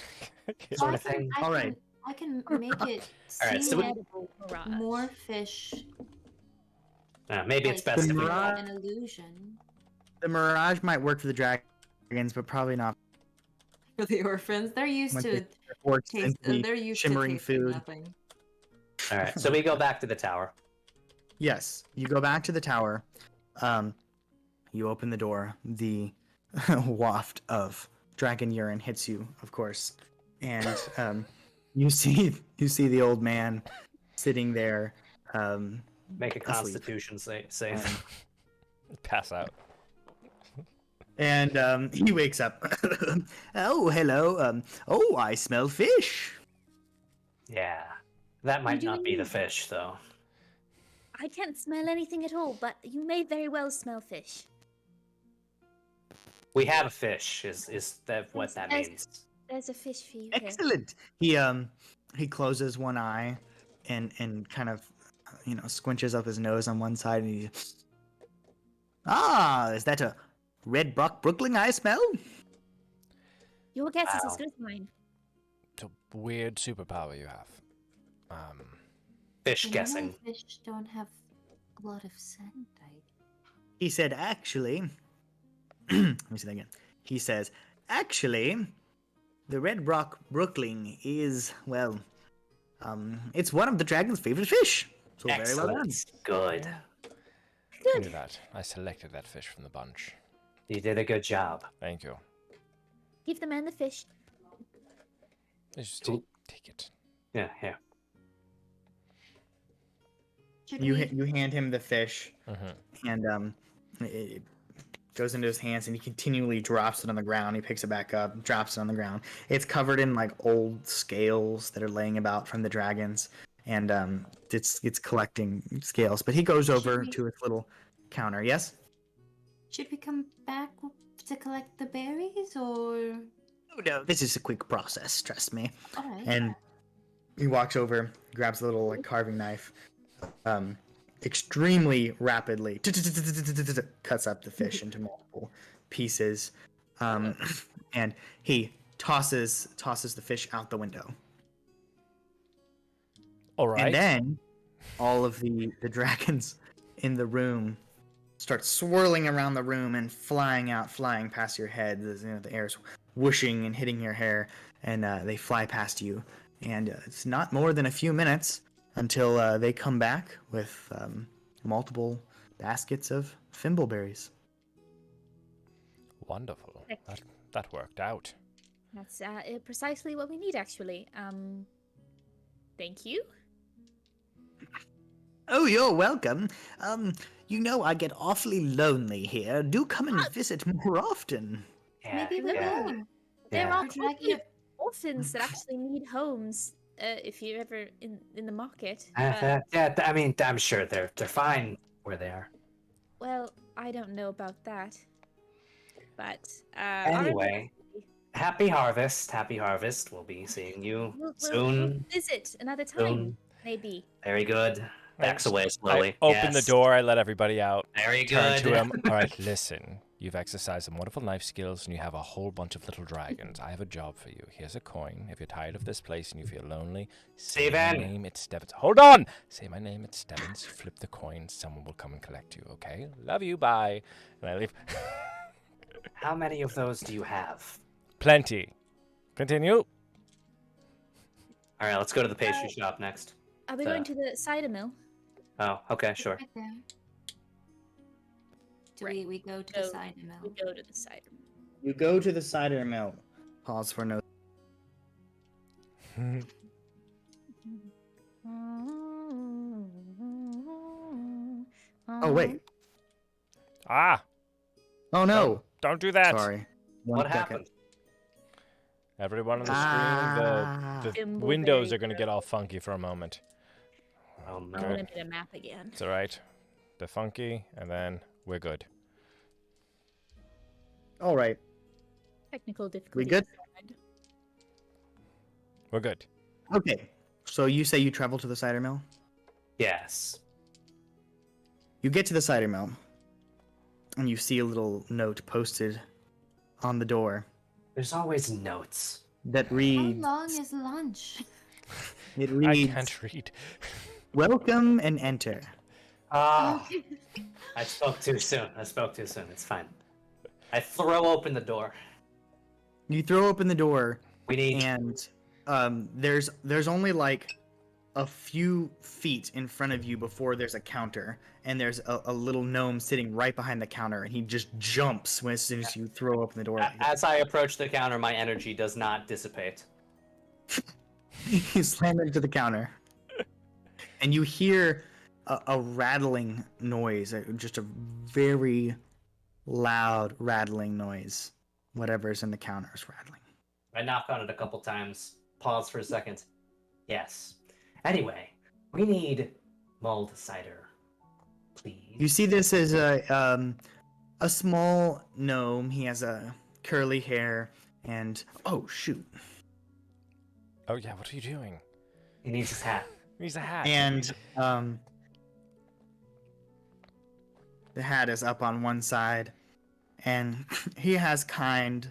Speaker 4: Well,
Speaker 3: sort of thing.
Speaker 2: All right.
Speaker 4: I can make it
Speaker 3: All right,
Speaker 4: seem
Speaker 3: so we-
Speaker 4: like
Speaker 5: Edible mirage.
Speaker 4: more fish.
Speaker 3: Maybe it's
Speaker 4: like,
Speaker 3: best if we.
Speaker 2: mirage-
Speaker 4: an illusion.
Speaker 2: The mirage might work for the dragons, but probably not
Speaker 7: For the orphans, they're used
Speaker 2: when
Speaker 7: to
Speaker 2: they force
Speaker 7: taste.
Speaker 2: into the
Speaker 7: They're used
Speaker 2: shimmering
Speaker 7: to tasting
Speaker 2: food.
Speaker 7: nothing.
Speaker 3: All right, so we go back to the tower.
Speaker 2: Yes, you go back to the tower. You open the door. The waft of dragon urine hits you, of course, and you see the old man sitting there.
Speaker 3: Make a
Speaker 2: Asleep.
Speaker 3: Constitution save.
Speaker 1: Pass out.
Speaker 2: And he wakes up. Oh, hello. Oh, I smell fish.
Speaker 3: Yeah, that might
Speaker 4: do
Speaker 3: not
Speaker 4: we
Speaker 3: be the
Speaker 4: need?
Speaker 3: fish though.
Speaker 6: I can't smell anything at all, but you may very well smell fish.
Speaker 3: We have a fish. Is that what that means?
Speaker 6: There's a fish for you here.
Speaker 2: Excellent. He closes one eye and kind of squinches up his nose on one side and he is that a red Brooklyn I smell?
Speaker 6: Your guess is as
Speaker 3: Wow.
Speaker 6: good as mine.
Speaker 1: It's a weird superpower you have.
Speaker 3: Fish
Speaker 4: You know,
Speaker 3: guessing.
Speaker 4: Fish don't have a lot of scent.
Speaker 2: He said actually let me say that again. He says actually the red Brooklyn is it's one of the dragon's favorite fish. So very well done.
Speaker 3: Excellent. Good.
Speaker 1: I knew that. I selected that fish from the bunch.
Speaker 3: You did a good job.
Speaker 1: Thank you.
Speaker 6: Give the man the fish.
Speaker 1: Just
Speaker 3: Ooh.
Speaker 1: take it.
Speaker 3: Yeah, yeah.
Speaker 4: Should
Speaker 2: You
Speaker 4: we-
Speaker 2: you hand him the fish
Speaker 1: Mm-hmm.
Speaker 2: and it goes into his hands and he continually drops it on the ground. He picks it back up, drops it on the ground. It's covered in like old scales that are laying about from the dragons, and it's collecting scales. But he goes over
Speaker 4: we-
Speaker 2: to his little counter. Yes.
Speaker 4: Should we come back to collect the berries, or?
Speaker 2: Oh no, this is a quick process. Trust me.
Speaker 4: All right.
Speaker 2: And he walks over, grabs a little like carving knife, extremely rapidly cuts up the fish into multiple pieces, and he tosses the fish out the window.
Speaker 1: All right.
Speaker 2: And then all of the dragons in the room start swirling around the room and flying past your head. The air's whooshing and hitting your hair, and they fly past you. And it's not more than a few minutes until they come back with multiple baskets of thimbleberries.
Speaker 1: Wonderful.
Speaker 6: Thank
Speaker 1: That worked out.
Speaker 6: That's precisely what we need, actually. Thank you.
Speaker 2: Oh, you're welcome. I get awfully lonely here. Do come and visit more often.
Speaker 3: Yeah,
Speaker 4: Maybe we
Speaker 3: yeah.
Speaker 4: will.
Speaker 6: There
Speaker 3: Yeah.
Speaker 6: are
Speaker 4: Would you like
Speaker 6: plenty
Speaker 4: me
Speaker 6: of orphans that actually need homes. If you're ever in the market.
Speaker 3: Yeah, I mean, I'm sure they're fine where they are.
Speaker 6: Well, I don't know about that. But
Speaker 3: Anyway, happy harvest. Happy harvest. We'll be seeing you
Speaker 6: we'll
Speaker 3: soon.
Speaker 6: visit another time,
Speaker 3: Soon.
Speaker 6: maybe.
Speaker 3: Very good. Backs away
Speaker 1: I
Speaker 3: slowly.
Speaker 1: open the
Speaker 3: Yes.
Speaker 1: door. I let everybody out.
Speaker 3: Very
Speaker 1: Turn
Speaker 3: good.
Speaker 1: to him. All right, listen. You've exercised some wonderful knife skills, and you have a whole bunch of little dragons. I have a job for you. Here's a coin. If you're tired of this place and you feel lonely, say my
Speaker 3: Steven.
Speaker 1: name. It's Stebbins. Hold on. Say my name. It's Stebbins. Flip the coin. Someone will come and collect you. Okay? Love you. Bye. And I leave.
Speaker 3: How many of those do you have?
Speaker 1: Plenty. Continue.
Speaker 3: All right, let's go to the pastry shop next.
Speaker 6: Are we
Speaker 3: So-
Speaker 6: going to the cider mill?
Speaker 3: Oh, okay, sure.
Speaker 4: Right there. Do
Speaker 6: Right.
Speaker 4: we go to the
Speaker 6: So,
Speaker 4: cider
Speaker 6: We
Speaker 4: mill?
Speaker 6: go to the cider mill.
Speaker 2: You go to the cider mill. Pause for no. Oh wait.
Speaker 1: Ah.
Speaker 2: Oh no.
Speaker 1: Don't do that.
Speaker 2: Sorry. One
Speaker 3: What
Speaker 2: second.
Speaker 3: happened?
Speaker 1: Everyone on the screen, the
Speaker 6: Thimbleberry
Speaker 1: windows are going to
Speaker 6: girl.
Speaker 1: get all funky for a moment.
Speaker 3: Oh
Speaker 6: I'm
Speaker 3: no.
Speaker 6: gonna need a map again.
Speaker 1: It's all right. They're funky, and then we're good.
Speaker 2: All right.
Speaker 6: Technical difficulty.
Speaker 2: good?
Speaker 6: aside.
Speaker 1: We're good.
Speaker 2: Okay. So you say you travel to the cider mill?
Speaker 3: Yes.
Speaker 2: You get to the cider mill, and you see a little note posted on the door
Speaker 3: There's always notes.
Speaker 2: that
Speaker 4: How
Speaker 2: reads.
Speaker 4: long is lunch?
Speaker 2: It
Speaker 1: I
Speaker 2: reads,
Speaker 1: can't read.
Speaker 2: "Welcome and enter."
Speaker 3: Ah, I spoke too soon. It's fine. I throw open the door.
Speaker 2: You throw open the door,
Speaker 3: We need.
Speaker 2: and there's only like a few feet in front of you before there's a counter, and there's a little gnome sitting right behind the counter, and he just jumps as soon as you throw open the door.
Speaker 3: As I approach the counter, my energy does not dissipate.
Speaker 2: You slam into the counter, and you hear a rattling noise, just a very loud rattling noise. Whatever's in the counter is rattling.
Speaker 3: I knock on it a couple times. Pause for a second. Yes. Anyway, we need mulled cider. please.
Speaker 2: You see this as a small gnome. He has a curly hair and oh shoot.
Speaker 1: Oh yeah, what are you doing?
Speaker 3: He needs his hat.
Speaker 1: He's a hat.
Speaker 2: And the hat is up on one side, and he has kind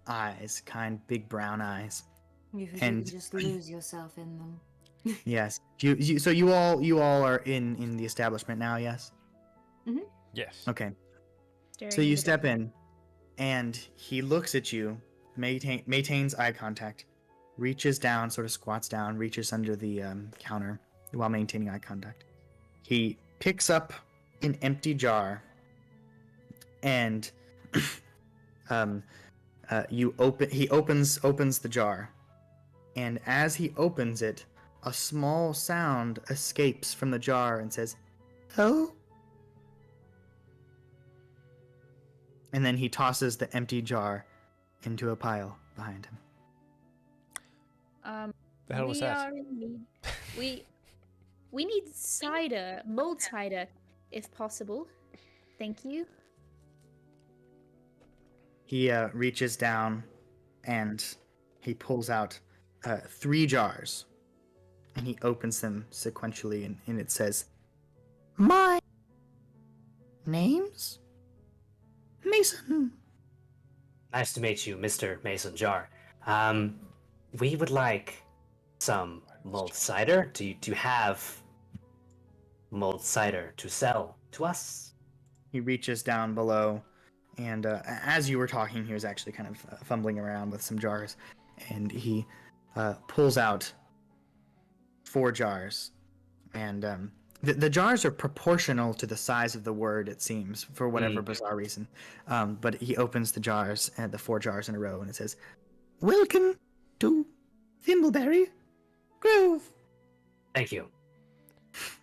Speaker 2: eyes, kind big brown eyes.
Speaker 4: You
Speaker 2: And-
Speaker 4: just lose yourself in them.
Speaker 2: Yes. So you all are in the establishment now. Yes.
Speaker 1: Yes.
Speaker 2: Okay.
Speaker 5: Staring
Speaker 2: So you
Speaker 5: into the
Speaker 2: step
Speaker 5: dark.
Speaker 2: in, and he looks at you, maintains eye contact, reaches down, sort of squats down, reaches under the counter while maintaining eye contact. He picks up an empty jar, and He opens the jar, and as he opens it, a small sound escapes from the jar and says, "Oh." And then he tosses the empty jar into a pile behind him.
Speaker 1: The hell was
Speaker 5: we
Speaker 1: that?
Speaker 5: are in need. We need cider, mulled cider, if possible. Thank you.
Speaker 2: He reaches down and he pulls out 3 jars, and he opens them sequentially, and it says, "My name's Mason."
Speaker 3: Nice to meet you, Mr. Mason Jar. We would like some mulled cider. Do you have mulled cider to sell to us?
Speaker 2: He reaches down below, and as you were talking, he was actually kind of fumbling around with some jars, and he pulls out 4 jars, and the jars are proportional to the size of the word, it seems, for whatever bizarre reason. But he opens the jars, and the 4 jars in a row, and it says, "Welcome to Thimbleberry Grove."
Speaker 3: Thank you.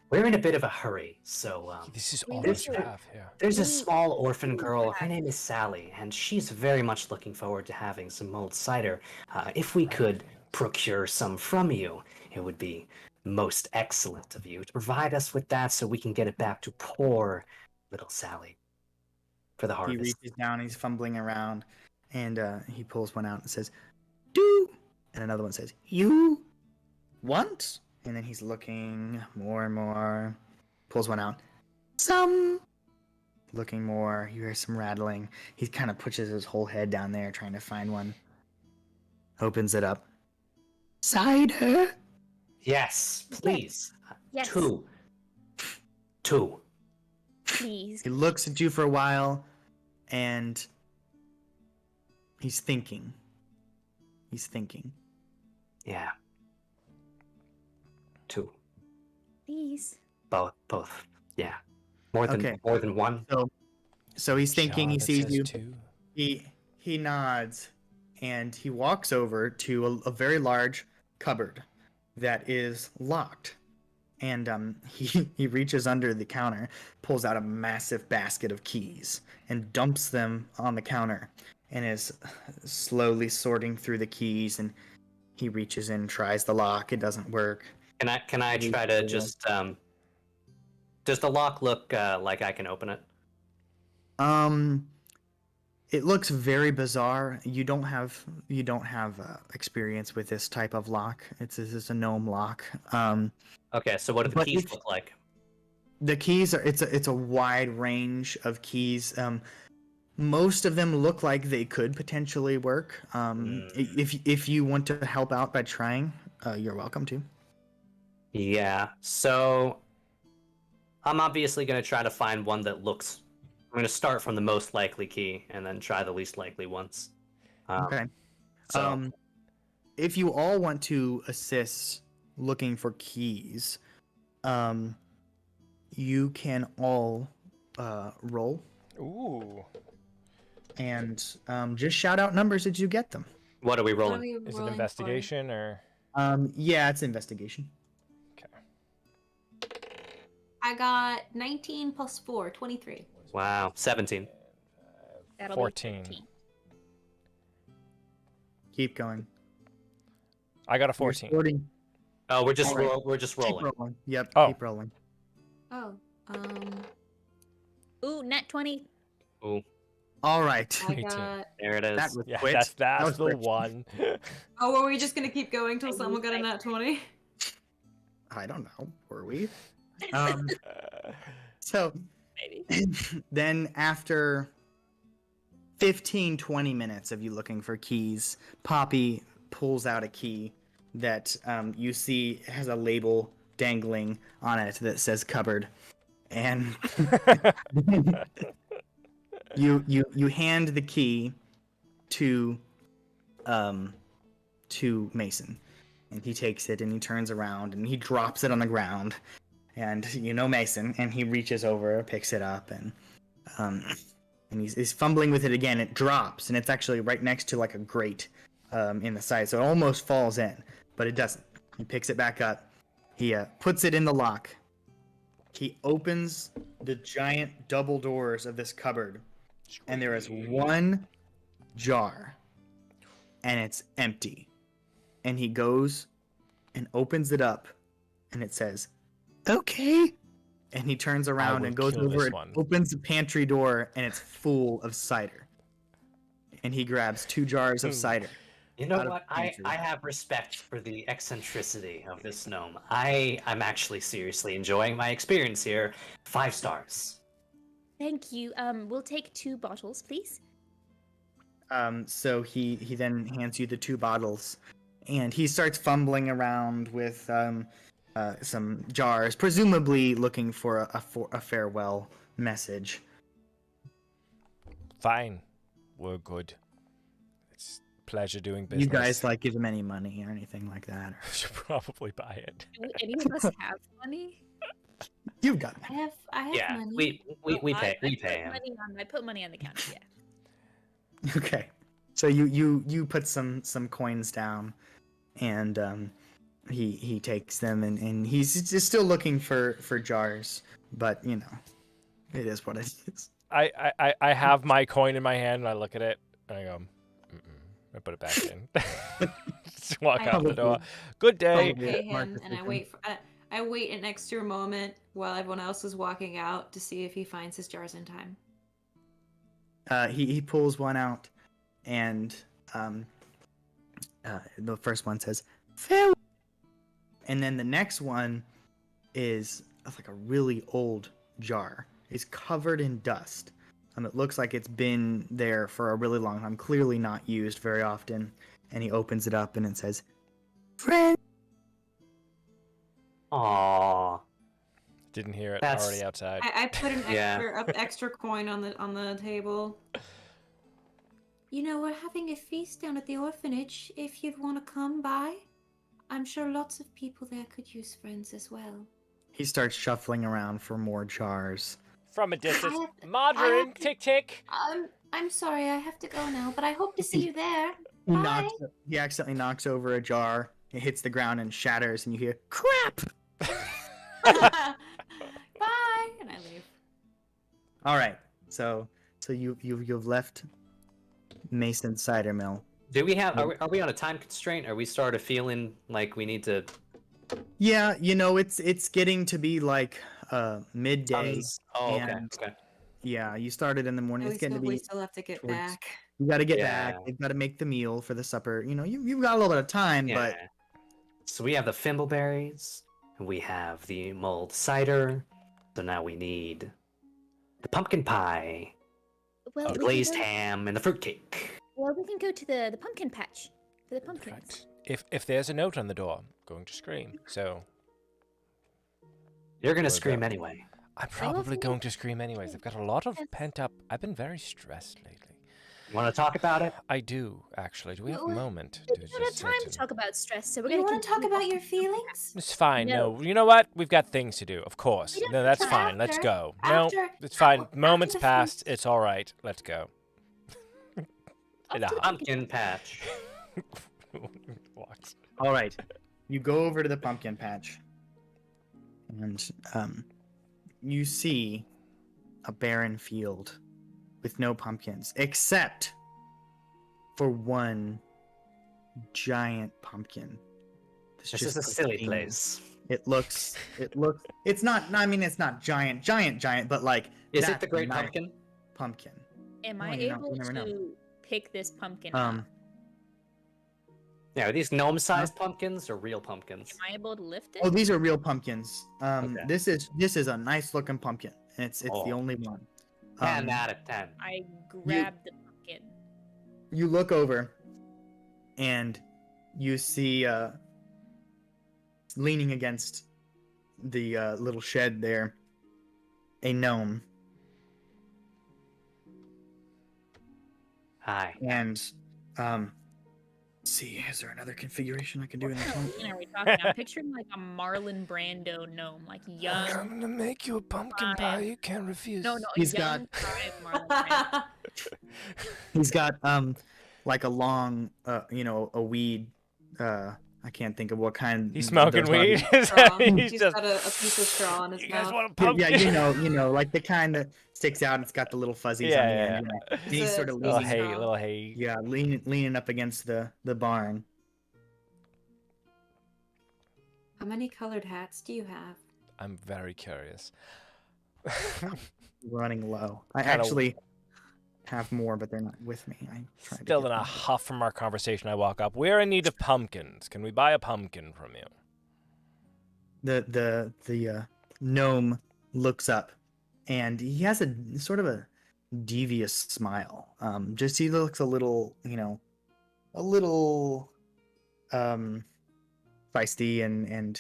Speaker 3: We're in a bit of a hurry, so
Speaker 1: This is
Speaker 5: We
Speaker 1: all
Speaker 5: need
Speaker 1: that you
Speaker 5: to-
Speaker 1: have here.
Speaker 3: there's a small orphan girl. Her name is Sally, and she's very much looking forward to having some mulled cider. If we could procure some from you, it would be most excellent of you to provide us with that so we can get it back to poor little Sally for the
Speaker 2: He
Speaker 3: harvest.
Speaker 2: reaches down, he's fumbling around, and he pulls one out and says, "Do," and another one says, "You want?" And then he's looking more and more, pulls one out, "Some," looking more, you hear some rattling. He kind of pushes his whole head down there trying to find one, opens it up, "Cider."
Speaker 3: Yes, please.
Speaker 5: Yes,
Speaker 3: 2. 2.
Speaker 5: please.
Speaker 2: He looks at you for a while, and he's thinking.
Speaker 3: Yeah. 2.
Speaker 6: Please.
Speaker 3: Both. Yeah. More than
Speaker 2: Okay.
Speaker 3: one.
Speaker 2: So he's thinking, he
Speaker 1: Jar that
Speaker 2: sees
Speaker 1: says
Speaker 2: you.
Speaker 1: 2.
Speaker 2: He nods, and he walks over to a very large cupboard that is locked. And he reaches under the counter, pulls out a massive basket of keys, and dumps them on the counter, and is slowly sorting through the keys. And he reaches in, tries the lock. It doesn't work.
Speaker 3: Can I try to just does the lock look like I can open it?
Speaker 2: It looks very bizarre. You don't have experience with this type of lock. This is a gnome lock.
Speaker 3: Okay, so what do the
Speaker 2: But
Speaker 3: keys
Speaker 2: if-
Speaker 3: look like?
Speaker 2: The keys are it's a wide range of keys. Most of them look like they could potentially work. If you want to help out by trying, you're welcome to.
Speaker 3: Yeah. So I'm obviously going to try to find one that looks. I'm going to start from the most likely key and then try the least likely ones.
Speaker 2: Okay.
Speaker 3: So
Speaker 2: If you all want to assist looking for keys, you can all roll
Speaker 1: Ooh.
Speaker 2: and just shout out numbers as you get them.
Speaker 3: what are we
Speaker 7: What are
Speaker 3: rolling?
Speaker 7: we
Speaker 1: Is it
Speaker 7: rolling for?
Speaker 1: investigation or?
Speaker 2: Yeah, it's investigation.
Speaker 1: Okay.
Speaker 4: I got 19 plus 4, 23.
Speaker 3: Wow, 17.
Speaker 5: That'll
Speaker 1: 14.
Speaker 5: be 15.
Speaker 2: Keep going.
Speaker 1: I got a
Speaker 2: You're
Speaker 1: 14.
Speaker 2: sorting-
Speaker 3: Oh, we're just
Speaker 2: All right.
Speaker 3: we're just
Speaker 2: Keep
Speaker 3: rolling.
Speaker 2: rolling. Yep,
Speaker 1: Oh.
Speaker 2: keep rolling.
Speaker 4: Oh,
Speaker 5: Ooh, net 20.
Speaker 3: Ooh,
Speaker 2: All right.
Speaker 7: I
Speaker 1: 18.
Speaker 7: got.
Speaker 3: there it is.
Speaker 2: That was
Speaker 1: Yeah,
Speaker 2: quick.
Speaker 1: that's
Speaker 2: That was
Speaker 1: the
Speaker 2: quick.
Speaker 1: one.
Speaker 7: Oh, were we just gonna keep going till
Speaker 5: I
Speaker 7: someone
Speaker 5: used
Speaker 7: got a
Speaker 5: my
Speaker 7: nat 20?
Speaker 2: I don't know. Were we? Um, so
Speaker 5: Maybe.
Speaker 2: then after 15, 20 minutes of you looking for keys, Poppy pulls out a key that you see has a label dangling on it that says cupboard. And you hand the key to Mason, and he takes it and he turns around and he drops it on the ground, and Mason, and he reaches over, picks it up, and he's fumbling with it again. It drops, and it's actually right next to like a grate in the side, so it almost falls in, but it doesn't. He picks it back up. He puts it in the lock. He opens the giant double doors of this cupboard, and there is one jar, and it's empty. And he goes and opens it up, and it says, "Okay." And he turns around
Speaker 1: will
Speaker 2: and goes
Speaker 1: kill
Speaker 2: over
Speaker 1: this
Speaker 2: and
Speaker 1: one.
Speaker 2: opens the pantry door, and it's full of cider. And he grabs 2 jars of cider.
Speaker 3: You know
Speaker 2: out of
Speaker 3: what?
Speaker 2: the
Speaker 3: I
Speaker 2: pantry.
Speaker 3: have respect for the eccentricity of this gnome. I'm actually seriously enjoying my experience here. 5 stars.
Speaker 6: Thank you. We'll take 2 bottles, please.
Speaker 2: So he then hands you the 2 bottles, and he starts fumbling around with some jars, presumably looking for a farewell message.
Speaker 1: Fine. We're good. It's a pleasure doing business.
Speaker 2: You guys give him any money or anything like that? Or...
Speaker 1: should probably buy it.
Speaker 5: Do any of us have money?
Speaker 2: You've got
Speaker 4: I
Speaker 2: money.
Speaker 4: have
Speaker 3: Yeah,
Speaker 4: money.
Speaker 3: we pay
Speaker 5: I
Speaker 3: pay him.
Speaker 5: I put money on the counter, yeah.
Speaker 2: Okay. So you put some coins down, and he takes them, and he's just still looking for jars, but it is what it is.
Speaker 1: I have my coin in my hand, and I look at it, and I go, I put it back in. Just walk
Speaker 4: I-
Speaker 1: out the door. Good
Speaker 7: I
Speaker 1: day.
Speaker 7: pay him,
Speaker 2: Marcus
Speaker 7: and I
Speaker 2: is
Speaker 7: wait. I wait an extra moment while everyone else is walking out to see if he finds his jars in time.
Speaker 2: He pulls one out, and the first one says "farewell," and then the next one is like a really old jar. It's covered in dust. It looks like it's been there for a really long time, clearly not used very often. And he opens it up, and it says, "Friend."
Speaker 3: Aww.
Speaker 1: Didn't hear it.
Speaker 3: That's-
Speaker 1: Already outside.
Speaker 7: I put an
Speaker 3: Yeah.
Speaker 7: extra coin on the table.
Speaker 4: We're having a feast down at the orphanage. If you'd want to come by, I'm sure lots of people there could use friends as well.
Speaker 2: He starts shuffling around for more jars.
Speaker 1: From a distance.
Speaker 4: I
Speaker 1: Modern.
Speaker 4: have to-
Speaker 1: Tick tick.
Speaker 4: I'm sorry, I have to go now, but I hope to see you there.
Speaker 2: He
Speaker 4: Bye.
Speaker 2: He accidentally knocks over a jar. It hits the ground and shatters, and you hear crap.
Speaker 7: Bye, and I leave.
Speaker 2: All right, so you've left Mason Cider Mill.
Speaker 3: Do we have? Are we on a time constraint? Are we started feeling like we need to?
Speaker 2: Yeah, it's getting to be like midday.
Speaker 3: Oh, okay.
Speaker 2: and-
Speaker 3: Okay.
Speaker 2: Yeah, you started in the morning.
Speaker 7: We
Speaker 2: It's going to
Speaker 7: we
Speaker 2: be.
Speaker 7: still have to get
Speaker 2: towards-
Speaker 7: back.
Speaker 2: You got to get
Speaker 3: Yeah.
Speaker 2: back. You've got to make the meal for the supper. You've got a little bit of time,
Speaker 3: Yeah.
Speaker 2: but
Speaker 3: So we have the thimbleberries. We have the mulled cider. So now we need the pumpkin pie,
Speaker 6: Well,
Speaker 3: the
Speaker 6: we
Speaker 3: glazed
Speaker 6: can go,
Speaker 3: ham, and the fruitcake.
Speaker 6: well, we can go to the pumpkin patch for the pumpkins.
Speaker 1: Right. If there's a note on the door, I'm going to scream. So
Speaker 3: You're gonna
Speaker 1: Where's
Speaker 3: scream
Speaker 1: that?
Speaker 3: anyway.
Speaker 1: I'm probably
Speaker 6: think
Speaker 1: going to scream anyways. I've got a lot of
Speaker 6: Yes.
Speaker 1: pent up. I've been very stressed lately.
Speaker 3: You want to talk about it?
Speaker 1: I do actually. Do we have a
Speaker 4: Well,
Speaker 1: moment?
Speaker 6: We
Speaker 1: to
Speaker 6: don't have
Speaker 1: just
Speaker 6: time
Speaker 1: sit
Speaker 6: to talk about stress, so we're
Speaker 4: You
Speaker 6: going
Speaker 4: want to talk about your feelings?
Speaker 1: It's fine.
Speaker 6: No.
Speaker 1: No. You know what? We've got things to do. Of course.
Speaker 6: We don't
Speaker 1: No,
Speaker 6: have
Speaker 1: that's
Speaker 6: time.
Speaker 1: fine. Let's
Speaker 4: After-
Speaker 1: go.
Speaker 4: after-
Speaker 1: No, it's fine.
Speaker 4: after
Speaker 1: Moments
Speaker 4: the
Speaker 1: passed.
Speaker 4: feast.
Speaker 1: It's all right. Let's go.
Speaker 6: After the
Speaker 3: Pumpkin patch.
Speaker 1: Walks.
Speaker 2: all right. You go over to the pumpkin patch, and you see a barren field with no pumpkins, except for one giant pumpkin It's
Speaker 3: This
Speaker 2: just
Speaker 3: is a silly
Speaker 2: clean.
Speaker 3: place.
Speaker 2: It's not, I mean, it's not giant, but like.
Speaker 3: Is it
Speaker 2: that's
Speaker 3: the
Speaker 2: a
Speaker 3: Great
Speaker 2: nice
Speaker 3: Pumpkin?
Speaker 2: Pumpkin.
Speaker 5: Am
Speaker 2: Well,
Speaker 5: I
Speaker 2: you
Speaker 5: able
Speaker 2: never know.
Speaker 5: to pick this pumpkin up?
Speaker 3: Yeah, are these gnome-sized pumpkins or real pumpkins?
Speaker 5: Am I able to lift it?
Speaker 2: Oh, these are real pumpkins.
Speaker 3: Okay.
Speaker 2: This is a nice looking pumpkin, and it's the
Speaker 3: Oh.
Speaker 2: only one.
Speaker 3: 10 out of 10.
Speaker 5: I grab the pumpkin.
Speaker 2: You look over, and you see leaning against the little shed there, a gnome,
Speaker 3: Hi.
Speaker 2: and let's see, is there another configuration I can do in this one?
Speaker 5: What are we talking? I'm picturing like a Marlon Brando gnome, like young.
Speaker 1: I'm gonna make you a pumpkin pie. You can't refuse.
Speaker 5: No,
Speaker 2: He's
Speaker 5: young prime Marlon Brando.
Speaker 2: He's got like a long a weed, I can't think of what kind.
Speaker 1: He's smoking
Speaker 2: they're
Speaker 1: weed.
Speaker 2: talking-
Speaker 7: Straw.
Speaker 1: He's
Speaker 7: He's
Speaker 1: just.
Speaker 7: got a piece of straw in his
Speaker 1: You guys
Speaker 7: mouth.
Speaker 1: want a pumpkin?
Speaker 2: Yeah, you know, like the kind that sticks out. It's got the little fuzzies on the
Speaker 1: Yeah,
Speaker 2: end.
Speaker 1: yeah.
Speaker 2: And he's sort of
Speaker 1: Little
Speaker 2: leaning,
Speaker 1: hay, little hay.
Speaker 2: yeah, leaning up against the barn.
Speaker 7: How many colored hats do you have?
Speaker 1: I'm very curious.
Speaker 2: Running low. I
Speaker 1: Kinda-
Speaker 2: actually have more, but they're not with me. I tried to
Speaker 1: Still
Speaker 2: get
Speaker 1: in a
Speaker 2: them.
Speaker 1: huff from our conversation, I walk up. We're in need of pumpkins. Can we buy a pumpkin from you?
Speaker 2: The gnome looks up, and he has a sort of a devious smile. Just he looks a little, feisty, and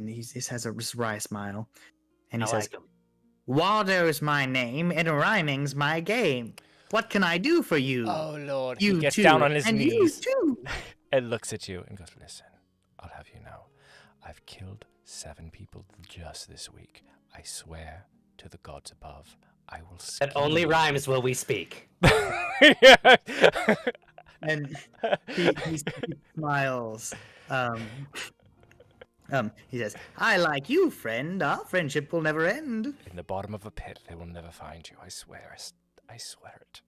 Speaker 2: he just has a wry smile, and he
Speaker 3: I
Speaker 2: says,
Speaker 3: like 'em.
Speaker 2: "Waldo's my name, and rhyming's my game. What can I do for you?
Speaker 1: Oh Lord!
Speaker 2: you
Speaker 1: He gets
Speaker 2: too,
Speaker 1: down on his
Speaker 2: and you
Speaker 1: knees
Speaker 2: too."
Speaker 1: and looks at you and goes, "Listen, I'll have you know, I've killed 7 people just this week. I swear to the gods above, I will."
Speaker 3: That only rhymes will we speak.
Speaker 2: And he smiles. He says, "I like you, friend. Our friendship will never end."
Speaker 1: In the bottom of a pit, they will never find you. I swear. I swear it.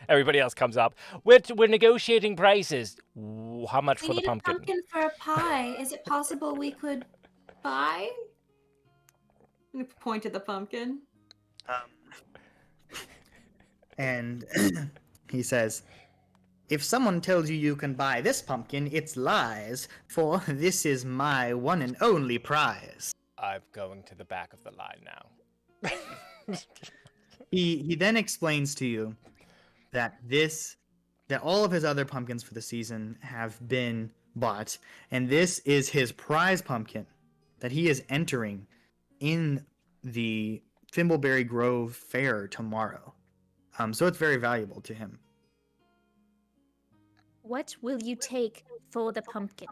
Speaker 1: Everybody else comes up. We're negotiating prices. How much
Speaker 4: We
Speaker 1: for the
Speaker 4: need a pumpkin for a pie. Is it possible we could buy?
Speaker 7: You point at the pumpkin.
Speaker 2: And he says, "If someone tells you you can buy this pumpkin, it's lies, for this is my one and only prize."
Speaker 1: I'm going to the back of the line now.
Speaker 2: He then explains to you that all of his other pumpkins for the season have been bought, and this is his prize pumpkin that he is entering in the Thimbleberry Grove Fair tomorrow. So it's very valuable to him.
Speaker 6: What will you take for the pumpkin?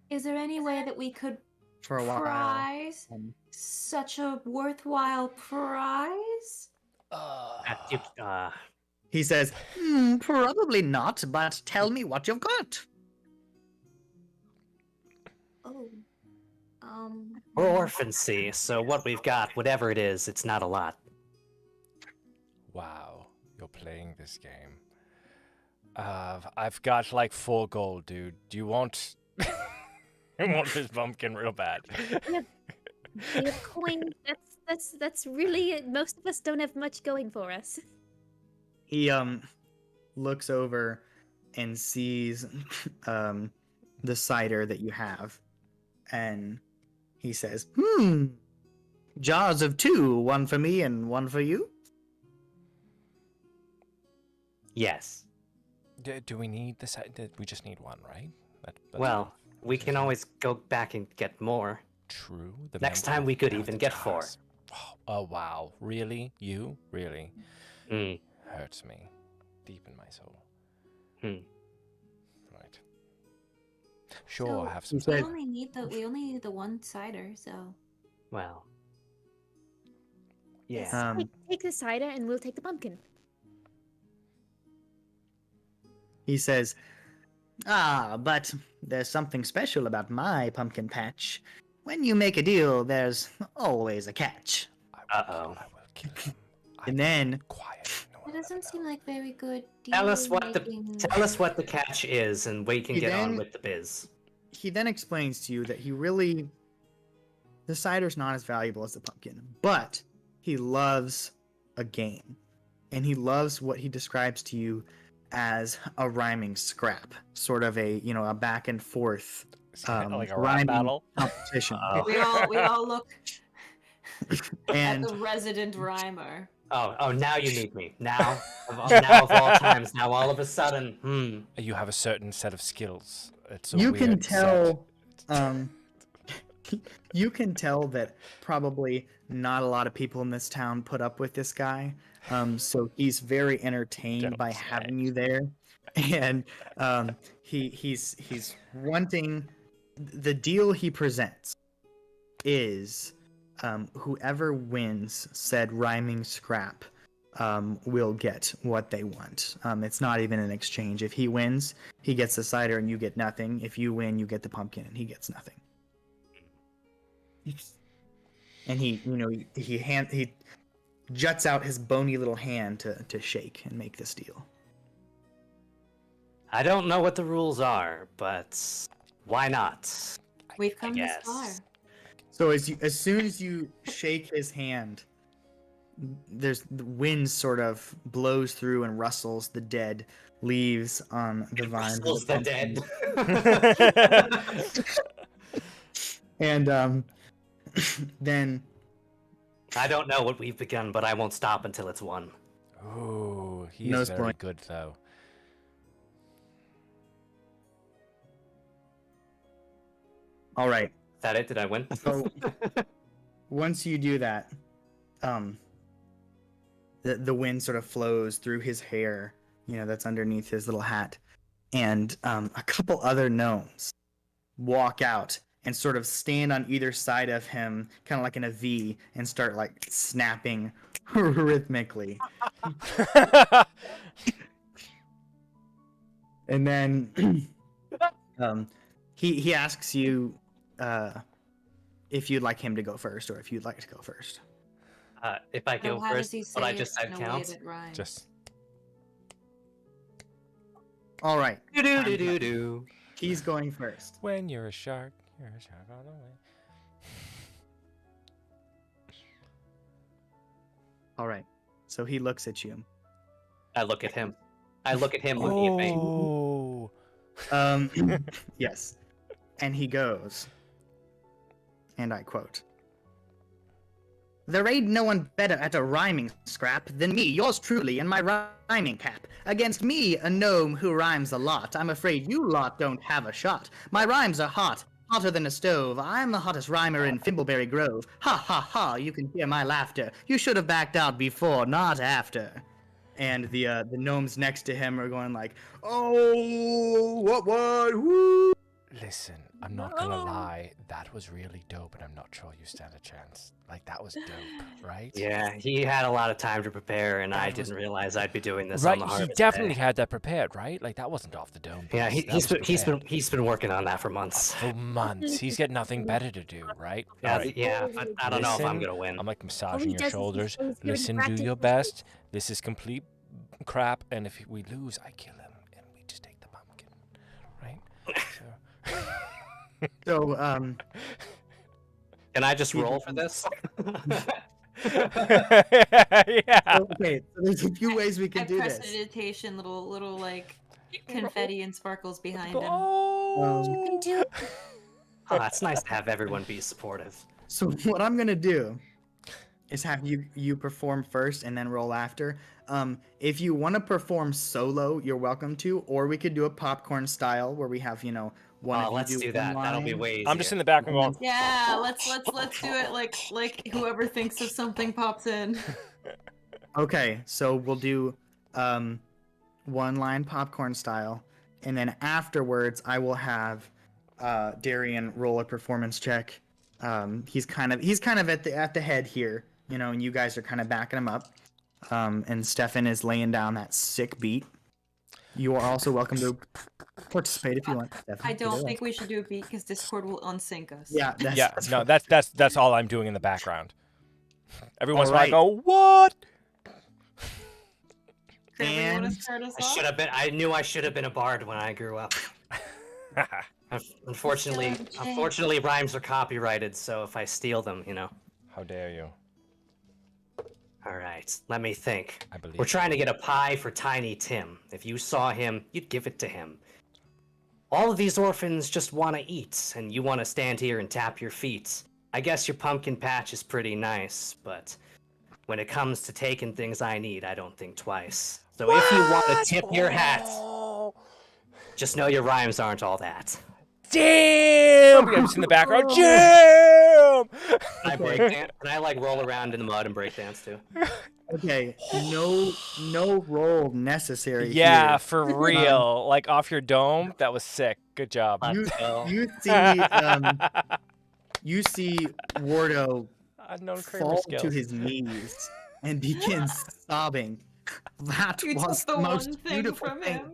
Speaker 4: Is there any way that we could
Speaker 2: For a while.
Speaker 4: prize
Speaker 2: Um,
Speaker 4: such a worthwhile prize?
Speaker 2: He says, "Probably not, but tell me what you've got."
Speaker 4: Oh.
Speaker 3: We're orphans, see, so what we've got, whatever it is, it's not a lot.
Speaker 1: Wow, you're playing this game. I've got like 4 gold, dude. Do you want? I want this pumpkin real bad.
Speaker 6: We have coin. That's really it. Most of us don't have much going for us.
Speaker 2: He looks over and sees the cider that you have, and he says, "Jars of 2, one for me and one for you."
Speaker 3: Yes.
Speaker 1: Do we need this? We just need 1, right? That's
Speaker 3: Well,
Speaker 1: enough.
Speaker 3: we can always go back and get more.
Speaker 1: True. The
Speaker 3: Next
Speaker 1: memory
Speaker 3: time we could
Speaker 1: of
Speaker 3: even
Speaker 1: the
Speaker 3: get 4.
Speaker 1: jars. Oh wow! Really? You really?
Speaker 3: Mm.
Speaker 1: Hurts me deep in my soul.
Speaker 3: Hmm.
Speaker 1: Right. Sure,
Speaker 4: So,
Speaker 1: I have some.
Speaker 2: he said-
Speaker 4: We only need the one cider, so
Speaker 3: Well. Yeah.
Speaker 6: Take the cider and we'll take the pumpkin.
Speaker 2: He says, but there's something special about my pumpkin patch. When you make a deal, there's always a catch."
Speaker 3: Uh-oh.
Speaker 1: I will kill him.
Speaker 2: And then
Speaker 1: Quiet. No
Speaker 4: That doesn't seem like very good.
Speaker 3: Tell us what
Speaker 4: deal-making.
Speaker 3: the catch is, and we can
Speaker 2: He
Speaker 3: get on
Speaker 2: then-
Speaker 3: with the biz.
Speaker 2: He then explains to you that the cider's not as valuable as the pumpkin, but he loves a game. And he loves what he describes to you as a rhyming scrap, sort of a back and forth
Speaker 1: like a rap
Speaker 2: rhyming
Speaker 1: battle.
Speaker 2: competition.
Speaker 7: We all look
Speaker 2: And
Speaker 7: at the resident rhymer.
Speaker 3: Oh, now you need me. Now of all times, now all of a sudden,
Speaker 1: You have a certain set of skills. It's a
Speaker 2: you can
Speaker 1: weird set.
Speaker 2: tell you can tell that probably not a lot of people in this town put up with this guy. So he's very entertained
Speaker 1: Don't
Speaker 2: by
Speaker 1: say.
Speaker 2: having you there, and he's wanting the deal he presents is whoever wins said rhyming scrap will get what they want. It's not even an exchange. If he wins, he gets the cider and you get nothing. If you win, you get the pumpkin and he gets nothing. And he juts out his bony little hand to shake and make this deal.
Speaker 3: I don't know what the rules are, but why not?
Speaker 7: We've come this
Speaker 3: guess.
Speaker 7: far.
Speaker 2: So as soon as you shake his hand, the wind sort of blows through and rustles the dead leaves on the vines. of
Speaker 3: Rustles the
Speaker 2: pumpkin.
Speaker 3: dead.
Speaker 2: And then
Speaker 3: I don't know what we've begun, but I won't stop until it's won.
Speaker 1: Ooh, he
Speaker 2: No
Speaker 1: is very
Speaker 2: spoiling.
Speaker 1: good though.
Speaker 2: all right.
Speaker 3: Is that it? Did I win?
Speaker 2: So once you do that, the wind sort of flows through his hair, that's underneath his little hat, and a couple other gnomes walk out and sort of stand on either side of him, kind of like in a V, and start like snapping rhythmically. And then he asks you if you'd like him to go first, or if you'd like to go first.
Speaker 3: If I go
Speaker 7: So how does
Speaker 3: first,
Speaker 7: he
Speaker 3: what I
Speaker 7: say
Speaker 3: just
Speaker 7: it
Speaker 3: said
Speaker 7: in a way
Speaker 3: counts.
Speaker 7: that rhymes?
Speaker 1: Just
Speaker 2: All right,
Speaker 3: Do.
Speaker 2: he's going first.
Speaker 1: when you're a shark all the way.
Speaker 2: All right, so he looks at you.
Speaker 3: I look at him. I look at him looking at me.
Speaker 1: Oh,
Speaker 2: Yes, and he goes, and I quote: "There ain't no one better at a rhyming scrap than me, yours truly, in my rhyming cap. Against me, a gnome who rhymes a lot. I'm afraid you lot don't have a shot. My rhymes are hot, hotter than a stove. I'm the hottest rhymer in Thimbleberry Grove. Ha ha ha, you can hear my laughter. You should have backed out before, not after." And the gnomes next to him are going like, "Oh, what, woo!"
Speaker 1: listen, I'm not gonna lie. That was really dope, and I'm not sure you stand a chance. Like that was dope, right?
Speaker 3: Yeah, he had a lot of time to prepare, and I
Speaker 1: That was-
Speaker 3: didn't realize I'd be doing this
Speaker 1: Right,
Speaker 3: on the
Speaker 1: he
Speaker 3: harvest
Speaker 1: definitely
Speaker 3: day.
Speaker 1: had that prepared, right? Like that wasn't off the dome.
Speaker 3: Yeah,
Speaker 1: piece. That
Speaker 3: he's
Speaker 1: was prepared.
Speaker 3: been working on that for months.
Speaker 1: For months. He's got nothing better to do, right?
Speaker 3: Yeah,
Speaker 1: All right.
Speaker 3: but I don't know if I'm
Speaker 1: Listen,
Speaker 3: gonna win.
Speaker 1: I'm like massaging
Speaker 6: he
Speaker 1: your
Speaker 6: does is he
Speaker 1: shoulders.
Speaker 6: shows you in
Speaker 1: Listen, do
Speaker 6: practice
Speaker 1: your
Speaker 6: with
Speaker 1: best. This is complete crap, and if we lose, I kill him, and we just take the pumpkin, right? So,
Speaker 2: So,
Speaker 3: Can I just roll for this?
Speaker 1: yeah.
Speaker 2: okay, so there's a few ways we
Speaker 7: I
Speaker 2: can do this.
Speaker 7: prestidigitation, little like confetti and sparkles behind him.
Speaker 1: Oh.
Speaker 6: can do.
Speaker 3: Oh, it's nice to have everyone be supportive.
Speaker 2: So what I'm gonna do is have you perform first and then roll after. If you want to perform solo, you're welcome to, or we could do a popcorn style where we have one. of you
Speaker 3: Let's do
Speaker 2: one
Speaker 3: that. That'll be
Speaker 2: line.
Speaker 3: way easier.
Speaker 1: I'm just in the background going,
Speaker 7: Yeah, let's do it like whoever thinks of something pops in.
Speaker 2: Okay, so we'll do one line popcorn style, and then afterwards I will have Darian roll a performance check. He's kind of at the head here, and you guys are kind of backing him up. And Stefan is laying down that sick beat. You are also welcome to participate if you want. Stefan.
Speaker 7: I don't think we should do a beat because Discord will unsync us.
Speaker 2: Yeah,
Speaker 1: yeah, no, that's all I'm doing in the background. Every once in a while I
Speaker 2: Alright.
Speaker 1: go, what?
Speaker 7: Kramer, you want
Speaker 2: And
Speaker 7: to start us
Speaker 3: I
Speaker 7: off?
Speaker 3: should have been. I knew I should have been a bard when I grew up. Unfortunately,
Speaker 4: Still have a chance.
Speaker 3: unfortunately, rhymes are copyrighted. So if I steal them,
Speaker 1: How dare you?
Speaker 3: All right, let me think.
Speaker 1: I believe
Speaker 3: We're trying to get a pie for Tiny Tim. If you saw him, you'd give it to him. All of these orphans just want to eat, and you want to stand here and tap your feet. I guess your pumpkin patch is pretty nice, but when it comes to taking things I need, I don't think twice. So if you want to tip your hat,
Speaker 1: Oh,
Speaker 3: just know your rhymes aren't all that.
Speaker 1: damn! I'm just in the background. Damn!
Speaker 3: Can I break dance? Can I like roll around in the mud and break dance too?
Speaker 2: okay, no roll necessary.
Speaker 1: Yeah,
Speaker 2: here.
Speaker 1: for real. Like off your dome. That was sick. Good job.
Speaker 3: Let's go.
Speaker 2: You see Wardo
Speaker 1: Unknown Kramer
Speaker 2: fall
Speaker 1: skills.
Speaker 2: to his knees and begins sobbing. That
Speaker 7: You
Speaker 2: was
Speaker 7: took the
Speaker 2: the most
Speaker 7: one thing
Speaker 2: beautiful
Speaker 7: from
Speaker 2: thing
Speaker 7: him.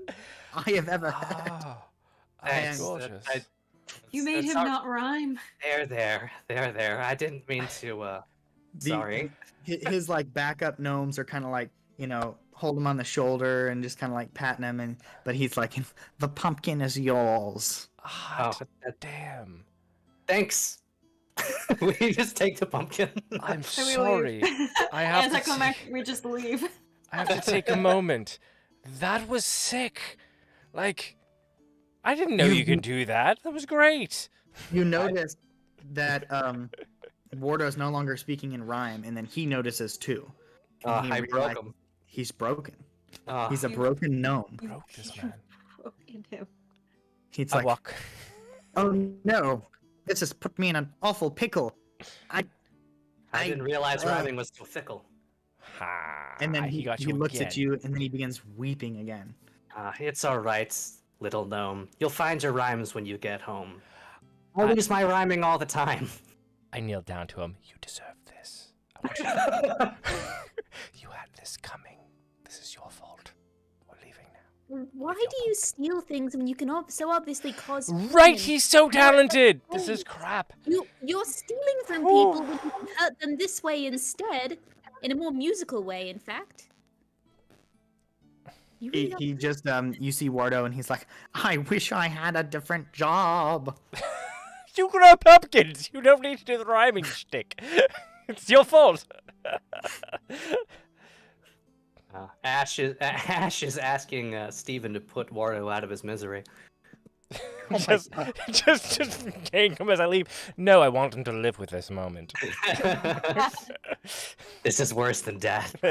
Speaker 2: I have ever had.
Speaker 1: Oh,
Speaker 3: Thanks.
Speaker 1: gorgeous.
Speaker 7: You made him
Speaker 3: sorry.
Speaker 7: not rhyme.
Speaker 3: There. I didn't mean to. Sorry.
Speaker 2: His like backup gnomes are kind of like, hold him on the shoulder and just kind of like patting him, but he's like, the pumpkin is yours.
Speaker 1: Hot
Speaker 3: Oh,
Speaker 1: damn.
Speaker 3: Thanks. We just take the pumpkin.
Speaker 1: I'm
Speaker 7: And we
Speaker 1: sorry.
Speaker 7: leave.
Speaker 1: I have to
Speaker 7: Anticlimactic, we just leave.
Speaker 1: I have to take a moment. That was sick. Like, I didn't know you could do that. That was great.
Speaker 2: You notice that Wardo's no longer speaking in rhyme, and then he notices too. And he
Speaker 3: I broke
Speaker 2: realized
Speaker 3: him.
Speaker 2: He's broken.
Speaker 3: Oh,
Speaker 2: He's a broken gnome.
Speaker 1: Broke this man.
Speaker 7: Broken him.
Speaker 2: He's
Speaker 1: I
Speaker 2: like,
Speaker 1: walk.
Speaker 2: oh no, this has put me in an awful pickle.
Speaker 3: I didn't realize rhyming was so fickle.
Speaker 1: Ha.
Speaker 2: And then
Speaker 1: he got you
Speaker 2: looks
Speaker 1: again.
Speaker 2: at you, and then he begins weeping again.
Speaker 3: It's all right, little gnome. You'll find your rhymes when you get home. I lose my rhyming all the time.
Speaker 1: I kneeled down to him. You deserve this. I want you to you had this coming. This is your fault. We're leaving now.
Speaker 6: Why do you steal things when you can so obviously cause
Speaker 1: Right,
Speaker 6: pain?
Speaker 1: he's so talented. This is crap.
Speaker 6: You're stealing from people when you can hurt them this way instead, in a more musical way, in fact. You really don't-
Speaker 2: He just you see Wardo, and he's like, I wish I had a different job.
Speaker 1: You grow pumpkins. You don't need to do the rhyming shtick. It's your fault.
Speaker 3: Ash is asking Steven to put Wardo out of his misery.
Speaker 1: just take him as I leave. No, I want him to live with this moment.
Speaker 3: This is worse than death.
Speaker 1: He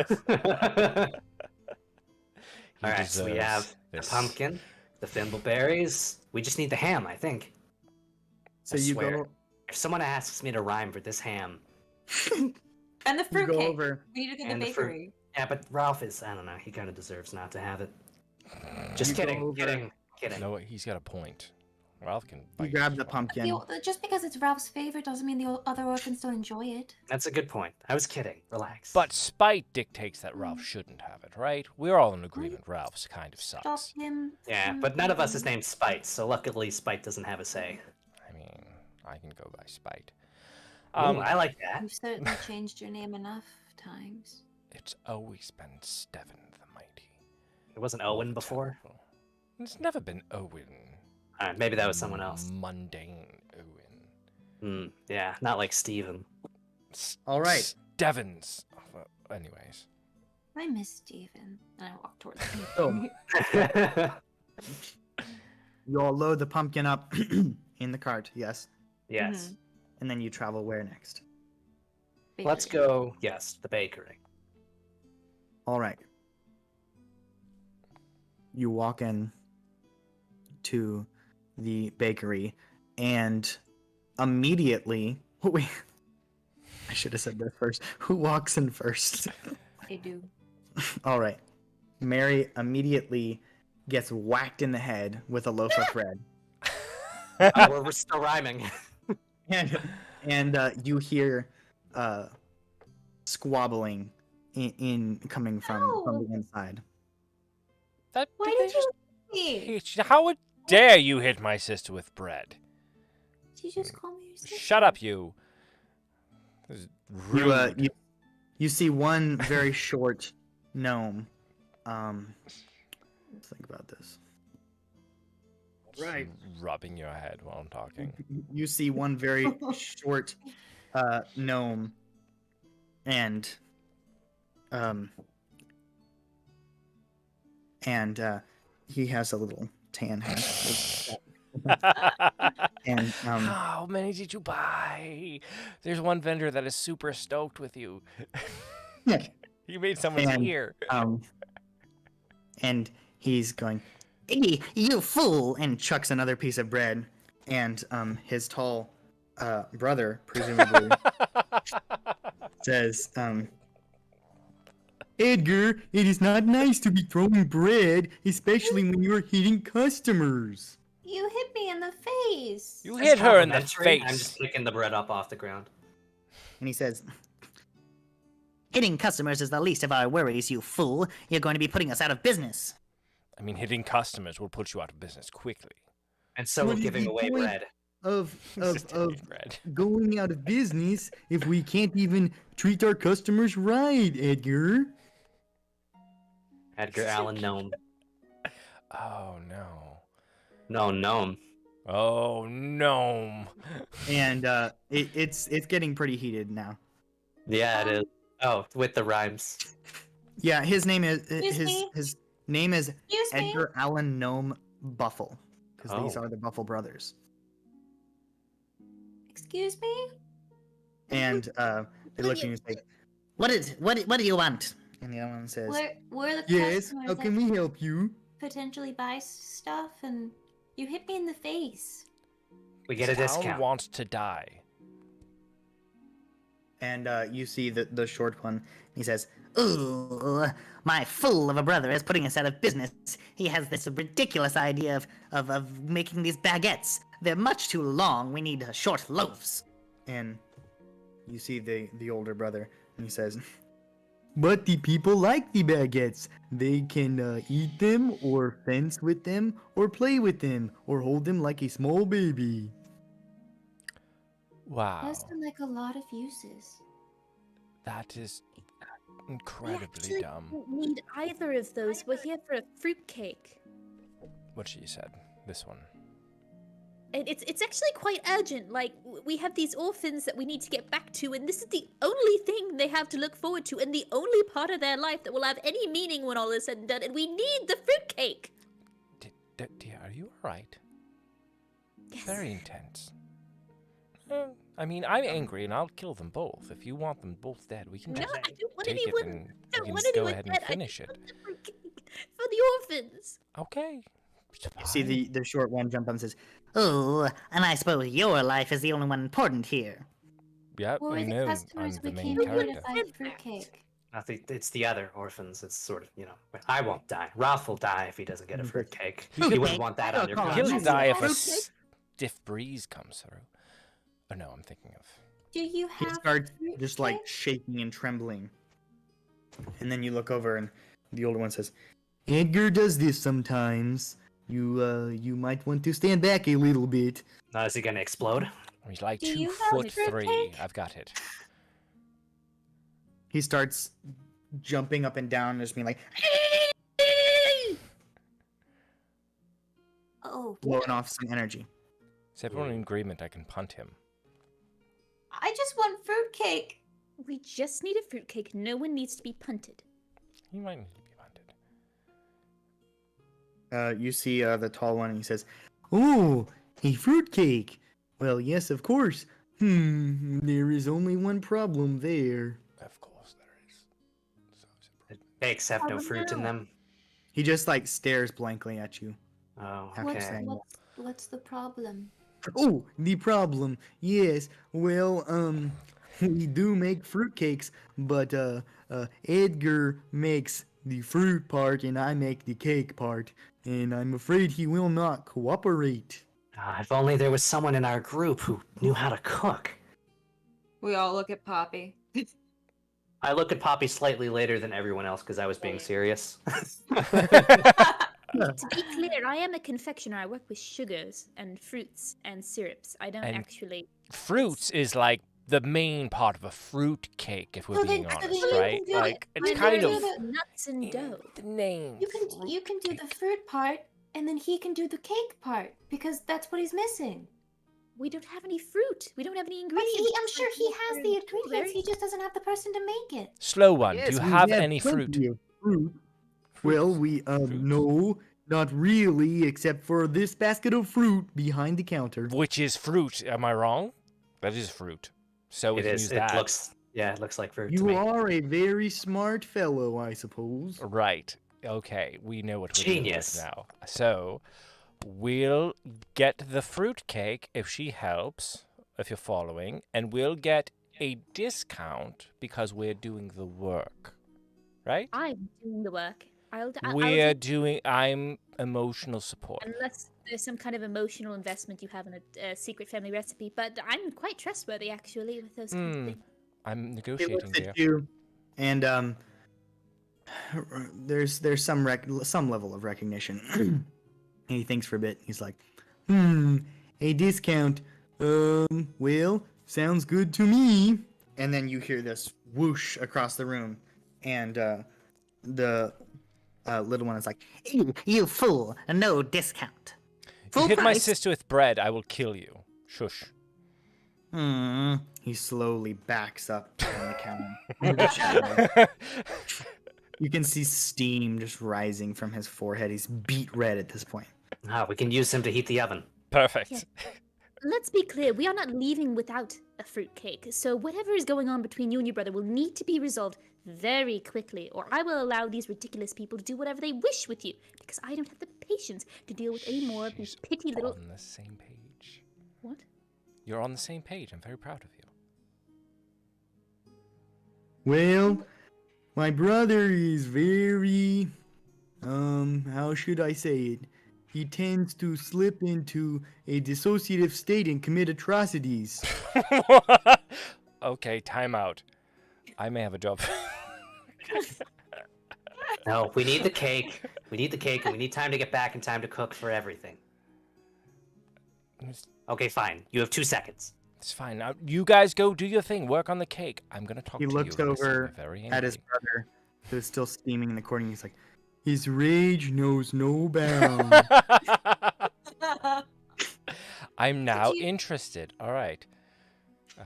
Speaker 3: Alright, so we have
Speaker 1: deserves
Speaker 3: the
Speaker 1: this.
Speaker 3: pumpkin, the thimbleberries. We just need the ham, I think.
Speaker 2: So
Speaker 3: I
Speaker 2: you
Speaker 3: swear.
Speaker 2: go,
Speaker 3: If someone asks me to rhyme for this ham,
Speaker 7: And the
Speaker 2: you
Speaker 7: fruitcake.
Speaker 2: go over.
Speaker 7: We need to go to
Speaker 3: And
Speaker 7: the
Speaker 3: the fruit.
Speaker 7: bakery.
Speaker 3: yeah, but Ralph is, I don't know, he kind of deserves not to have it. Just
Speaker 2: You go
Speaker 3: kidding,
Speaker 2: over-
Speaker 3: kidding.
Speaker 1: You know what? He's got a point. Ralph can
Speaker 2: You
Speaker 1: bite.
Speaker 2: grab the pumpkin.
Speaker 4: Just because it's Ralph's favorite doesn't mean the other orphans don't enjoy it.
Speaker 3: That's a good point. I was kidding. Relax.
Speaker 1: But spite dictates that Ralph shouldn't have it, right? We're all in agreement. Ralph's kind of
Speaker 4: Stop
Speaker 1: sucks.
Speaker 4: him.
Speaker 3: yeah,
Speaker 4: from
Speaker 3: but none of us is
Speaker 4: eating.
Speaker 3: named Spite, so luckily Spite doesn't have a say.
Speaker 1: I mean, I can go by spite.
Speaker 3: Ooh, I like that.
Speaker 4: You've certainly changed your name enough times.
Speaker 1: It's always been Steven the Mighty.
Speaker 3: It wasn't Owen before.
Speaker 1: Terrible. It's never been Owen.
Speaker 3: Alright, maybe that was someone else.
Speaker 1: Mundane Owen.
Speaker 3: Yeah, not like Steven.
Speaker 2: All right.
Speaker 1: Stevens. Well, anyways.
Speaker 4: I miss Steven. And I walk towards him.
Speaker 2: So you all load the pumpkin up in the cart, yes,
Speaker 3: Yes.
Speaker 2: and then you travel where next?
Speaker 3: Let's
Speaker 4: Bakery.
Speaker 3: go, yes, the bakery.
Speaker 2: All right. You walk in to the bakery, and immediately, wait, I should have said this first. Who walks in first?
Speaker 4: I do.
Speaker 2: All right. Mary immediately gets whacked in the head with a loaf of bread,
Speaker 3: We're still rhyming.
Speaker 2: and you hear squabbling in coming from the inside.
Speaker 1: That,
Speaker 4: Why
Speaker 1: they
Speaker 4: did you
Speaker 1: just- How dare you hit my sister with bread?
Speaker 4: Did you just call me your sister?
Speaker 1: Shut up, you. This is rude.
Speaker 2: You see one very short gnome let's think about this. Right.
Speaker 1: Rubbing your head while I'm talking.
Speaker 2: You see one very short gnome, and he has a little tan hair. And
Speaker 1: how many did you buy? There's one vendor that is super stoked with you. You made someone's ear.
Speaker 2: And he's going, "Hey, you fool!" and chucks another piece of bread. And his tall brother, presumably, says, "Edgar, it is not nice to be throwing bread, especially when you're hitting customers."
Speaker 4: You hit me in the face.
Speaker 1: You hit her in the
Speaker 3: Complimentary? I'm
Speaker 1: face.
Speaker 3: just picking the bread up off the ground.
Speaker 2: And he says, "Hitting customers is the least of our worries, you fool. You're going to be putting us out of business."
Speaker 1: I mean, hitting customers will put you out of business quickly.
Speaker 3: And so
Speaker 2: What
Speaker 3: we're
Speaker 2: is
Speaker 3: giving
Speaker 2: the
Speaker 3: away
Speaker 2: point
Speaker 3: bread.
Speaker 2: Of
Speaker 1: Just taking bread.
Speaker 2: going out of business if we can't even treat our customers right, Edgar.
Speaker 3: Edgar Allan Gnome.
Speaker 1: Oh no.
Speaker 3: No, Gnome.
Speaker 1: Oh no.
Speaker 2: And it's getting pretty heated now.
Speaker 3: Yeah, it is. Oh, with the rhymes.
Speaker 2: Yeah, his name is
Speaker 4: me?
Speaker 2: his name is
Speaker 4: Excuse me.
Speaker 2: Edgar Allan Gnome Buffle, because these
Speaker 3: Oh.
Speaker 2: are the Buffle brothers.
Speaker 4: Excuse me.
Speaker 2: And they look at you and say, "What do you want?" And the other one says,
Speaker 4: We're the
Speaker 2: "Yes,
Speaker 4: customers
Speaker 2: how can
Speaker 4: that
Speaker 2: we help you?"
Speaker 4: potentially buy stuff, and you hit me in the face.
Speaker 3: We get a
Speaker 1: This town
Speaker 3: discount.
Speaker 1: wants to die.
Speaker 2: And you see the short one. He says, "Ooh, my fool of a brother is putting us out of business. He has this ridiculous idea of making these baguettes. They're much too long. We need short loaves." And you see the older brother, and he says, "But the people like the baguettes. They can eat them, or fence with them, or play with them, or hold them like a small baby."
Speaker 1: Wow.
Speaker 4: Those sound like a lot of uses.
Speaker 1: That is
Speaker 6: We
Speaker 1: incredibly
Speaker 6: actually
Speaker 1: dumb.
Speaker 6: don't need either of those. We're here for a fruitcake.
Speaker 1: What she said. This one.
Speaker 6: It's actually quite urgent. Like, we have these orphans that we need to get back to, and this is the only thing they have to look forward to, and the only part of their life that will have any meaning when all is said and done, and we need the fruitcake!
Speaker 1: Dear, are you alright?
Speaker 6: Yes.
Speaker 1: Very intense. I mean, I'm angry and I'll kill them both. If you want them both dead, we can
Speaker 6: No,
Speaker 1: just
Speaker 6: I don't want
Speaker 1: take it
Speaker 6: anyone.
Speaker 1: and
Speaker 6: I don't
Speaker 1: we can
Speaker 6: want
Speaker 1: just go
Speaker 6: anyone
Speaker 1: ahead
Speaker 6: dead.
Speaker 1: and
Speaker 6: I
Speaker 1: finish
Speaker 6: just
Speaker 1: it.
Speaker 6: want the fruitcake for the orphans.
Speaker 1: Okay.
Speaker 2: You see the short one jump up and says, "Oh, and I suppose your life is the only one important here."
Speaker 1: Yep,
Speaker 4: Well,
Speaker 1: I
Speaker 4: we're the
Speaker 1: know. I'm
Speaker 4: customers.
Speaker 1: the
Speaker 4: We
Speaker 1: main
Speaker 4: came here to
Speaker 1: character.
Speaker 4: buy fruitcake.
Speaker 3: I think it's the other orphans. It's sort of, I won't die. Ralph will die if he doesn't get a fruitcake. You wouldn't want that on your
Speaker 2: He'll
Speaker 1: He'll
Speaker 3: conscience.
Speaker 1: die if a
Speaker 2: Fruitcake?
Speaker 1: stiff breeze comes through. Oh no, I'm thinking of...
Speaker 4: Do you
Speaker 2: He
Speaker 4: have
Speaker 2: starts just like
Speaker 4: fruitcake?
Speaker 2: shaking and trembling. And then you look over and the older one says, "Edgar does this sometimes. You might want to stand back a little bit."
Speaker 3: Now, is he going to explode?
Speaker 1: He's like
Speaker 4: Do
Speaker 1: 2
Speaker 4: you have
Speaker 1: foot 3.
Speaker 4: fruitcake?
Speaker 1: I've got it.
Speaker 2: He starts jumping up and down and just being like
Speaker 4: Oh,
Speaker 2: blowing off some energy.
Speaker 1: Is everyone in agreement I can punt him?
Speaker 4: I just want fruitcake.
Speaker 6: We just need a fruitcake. No one needs to be punted.
Speaker 1: He might need to be punted.
Speaker 2: You see the tall one and he says, "Oh, a fruitcake. Well, yes, of course. There is only one problem there."
Speaker 1: Of course there is. So
Speaker 3: Bakes have no
Speaker 4: Oh,
Speaker 3: fruit in
Speaker 4: no.
Speaker 3: them.
Speaker 2: He just like stares blankly at you.
Speaker 3: Oh,
Speaker 2: After
Speaker 4: What's,
Speaker 2: saying
Speaker 3: okay.
Speaker 4: what's the problem?
Speaker 2: "Oh, the problem. Yes. Well, we do make fruitcakes, but Edgar makes the fruit part and I make the cake part, and I'm afraid he will not cooperate."
Speaker 3: If only there was someone in our group who knew how to cook.
Speaker 7: We all look at Poppy.
Speaker 3: I look at Poppy slightly later than everyone else because I was being serious.
Speaker 6: To be clear, I am a confectioner. I work with sugars and fruits and syrups. I don't
Speaker 1: And-
Speaker 6: actually.
Speaker 1: Fruits is like the main part of a fruit cake, if we're
Speaker 4: Well, then-
Speaker 1: being
Speaker 4: then
Speaker 1: honest,
Speaker 4: you
Speaker 1: right?
Speaker 4: can do it.
Speaker 1: Like it's
Speaker 4: Then
Speaker 1: kind
Speaker 4: you
Speaker 1: of
Speaker 4: can do
Speaker 6: nuts and dough.
Speaker 1: the name.
Speaker 4: You can do the fruit part, and then he can do the cake part because that's what he's missing.
Speaker 6: We don't have any fruit. We don't have any
Speaker 4: But
Speaker 6: ingredients.
Speaker 4: I'm sure he has the ingredients. He just doesn't have the person to make it.
Speaker 1: Slow one.
Speaker 2: Yes,
Speaker 1: Do you
Speaker 2: we
Speaker 1: have any fruit?
Speaker 2: plenty of fruit. Well, no, not really, except for this basket of fruit behind the counter.
Speaker 1: Which is fruit? Am I wrong? That is fruit. So we
Speaker 3: It
Speaker 1: can
Speaker 3: is.
Speaker 1: use
Speaker 3: It
Speaker 1: that.
Speaker 3: looks like fruit to
Speaker 2: You
Speaker 3: me.
Speaker 2: are a very smart fellow, I suppose.
Speaker 1: Right. Okay. We know what we're doing
Speaker 3: Genius.
Speaker 1: now. So we'll get the fruit cake if she helps, if you're following, and we'll get a discount because we're doing the work. Right?
Speaker 6: I'm doing the work. I'll
Speaker 1: We're
Speaker 6: do,
Speaker 1: doing. I'm emotional support.
Speaker 6: unless there's some kind of emotional investment you have in a secret family recipe. But I'm quite trustworthy, actually, with those kinds of things.
Speaker 1: I'm
Speaker 2: He
Speaker 1: negotiating
Speaker 2: looks
Speaker 1: here.
Speaker 2: at you, and there's some level of recognition. And he thinks for a bit. He's like, a discount. Well, sounds good to me. And then you hear this whoosh across the room, and the little one is like,
Speaker 8: You fool! No discount.
Speaker 1: If you
Speaker 8: Full
Speaker 1: hit my
Speaker 8: price.
Speaker 1: sister with bread, I will kill you. Shush.
Speaker 2: He slowly backs up on the counter. Into the shadow. You can see steam just rising from his forehead. He's beet red at this point.
Speaker 3: Ah, we can use him to heat the oven.
Speaker 1: Perfect.
Speaker 6: Yeah. Let's be clear, we are not leaving without a fruitcake. So whatever is going on between you and your brother will need to be resolved very quickly, or I will allow these ridiculous people to do whatever they wish with you, because I don't have the patience to deal with any more of these
Speaker 1: She's
Speaker 6: petty little...
Speaker 1: on the same page.
Speaker 6: What?
Speaker 1: You're on the same page. I'm very proud of you.
Speaker 2: Well, my brother is very, how should I say it? He tends to slip into a dissociative state and commit atrocities.
Speaker 1: Okay, time out. I may have a job.
Speaker 3: No, we need the cake. We need the cake, and we need time to get back and time to cook for everything. Okay, fine. You have 2 seconds.
Speaker 1: It's fine. Now, you guys go do your thing. Work on the cake. I'm gonna talk
Speaker 2: He
Speaker 1: to
Speaker 2: looks
Speaker 1: you. Listen,
Speaker 2: over
Speaker 1: I'm very
Speaker 2: at his
Speaker 1: angry.
Speaker 2: brother, who's still steaming in the corner. He's like, his rage knows no bounds.
Speaker 1: I'm now
Speaker 4: you-
Speaker 1: interested. All right.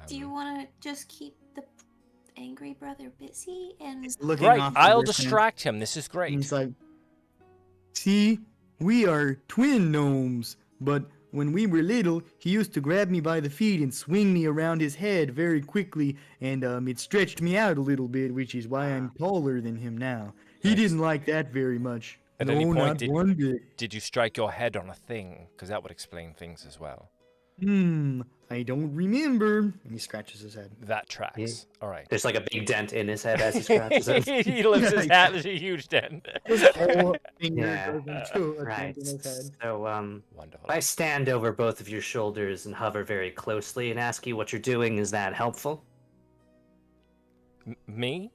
Speaker 4: Do you want to just keep the angry brother busy and
Speaker 2: He's looking
Speaker 1: Right.
Speaker 2: off
Speaker 1: I'll
Speaker 2: over him,
Speaker 1: distract him. This is
Speaker 2: and
Speaker 1: great.
Speaker 2: he's like, see, we are twin gnomes, but when we were little, he used to grab me by the feet and swing me around his head very quickly, and it stretched me out a little bit, which is why I'm taller than him now. He didn't like that very much.
Speaker 1: At
Speaker 2: no,
Speaker 1: any point,
Speaker 2: not
Speaker 1: did-
Speaker 2: one bit.
Speaker 1: Did you strike your head on a thing? Because that would explain things as well.
Speaker 2: I don't remember. And he scratches his head.
Speaker 1: That tracks. All right.
Speaker 3: There's like a big dent in his head as he scratches it.
Speaker 1: He lifts his hat. There's a huge dent.
Speaker 2: His whole finger
Speaker 3: Yeah,
Speaker 2: goes into a
Speaker 3: Right.
Speaker 2: dent in his head.
Speaker 3: So,
Speaker 1: Wonderful.
Speaker 3: if I stand over both of your shoulders and hover very closely and ask you what you're doing, is that helpful?
Speaker 1: Me?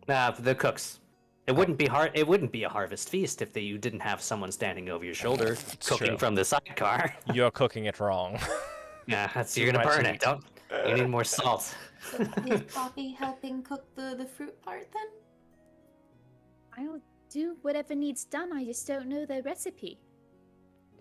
Speaker 3: The cooks. It wouldn't be hard. It wouldn't be a harvest feast if you didn't have someone standing over your shoulder
Speaker 1: It's
Speaker 3: cooking
Speaker 1: true.
Speaker 3: from the sidecar.
Speaker 1: You're cooking it wrong.
Speaker 3: Yeah, that's
Speaker 1: Too
Speaker 3: you're gonna
Speaker 1: much
Speaker 3: burn
Speaker 1: heat.
Speaker 3: it. Don't. You need more salt.
Speaker 4: is Poppy helping cook the fruit part then?
Speaker 6: I'll do whatever needs done, I just don't know the recipe.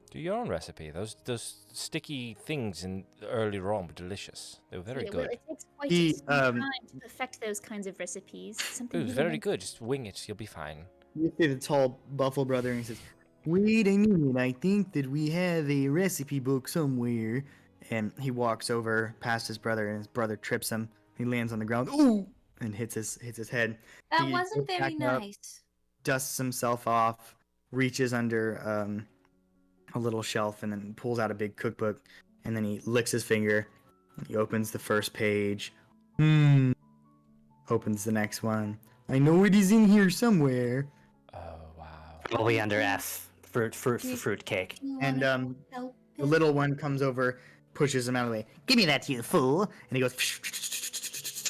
Speaker 1: Do your own recipe. Those sticky things in earlier on were delicious. They were very
Speaker 6: Yeah,
Speaker 1: good.
Speaker 6: well, it takes quite
Speaker 2: He,
Speaker 6: some time to perfect those kinds of recipes.
Speaker 1: It
Speaker 6: Something
Speaker 1: was
Speaker 6: you
Speaker 1: very
Speaker 6: learn-
Speaker 1: good. Just wing it. You'll be fine.
Speaker 2: You see the tall buffalo brother, and he says, "Wait a minute, I think that we have a recipe book somewhere." And he walks over past his brother, and his brother trips him. He lands on the ground, ooh, and hits his head.
Speaker 4: That
Speaker 2: He
Speaker 4: wasn't
Speaker 2: gets
Speaker 4: very
Speaker 2: back up,
Speaker 4: nice.
Speaker 2: dusts himself off, reaches under a little shelf, and then pulls out a big cookbook. And then he licks his finger. He opens the first page. Opens the next one. I know it is in here somewhere.
Speaker 1: Oh wow.
Speaker 3: Probably under F. Fruit cake.
Speaker 4: Do you
Speaker 2: And
Speaker 4: wanna help
Speaker 2: the
Speaker 4: him?
Speaker 2: little one comes over, pushes him out of the way.
Speaker 8: Give me that, you fool.
Speaker 2: And he goes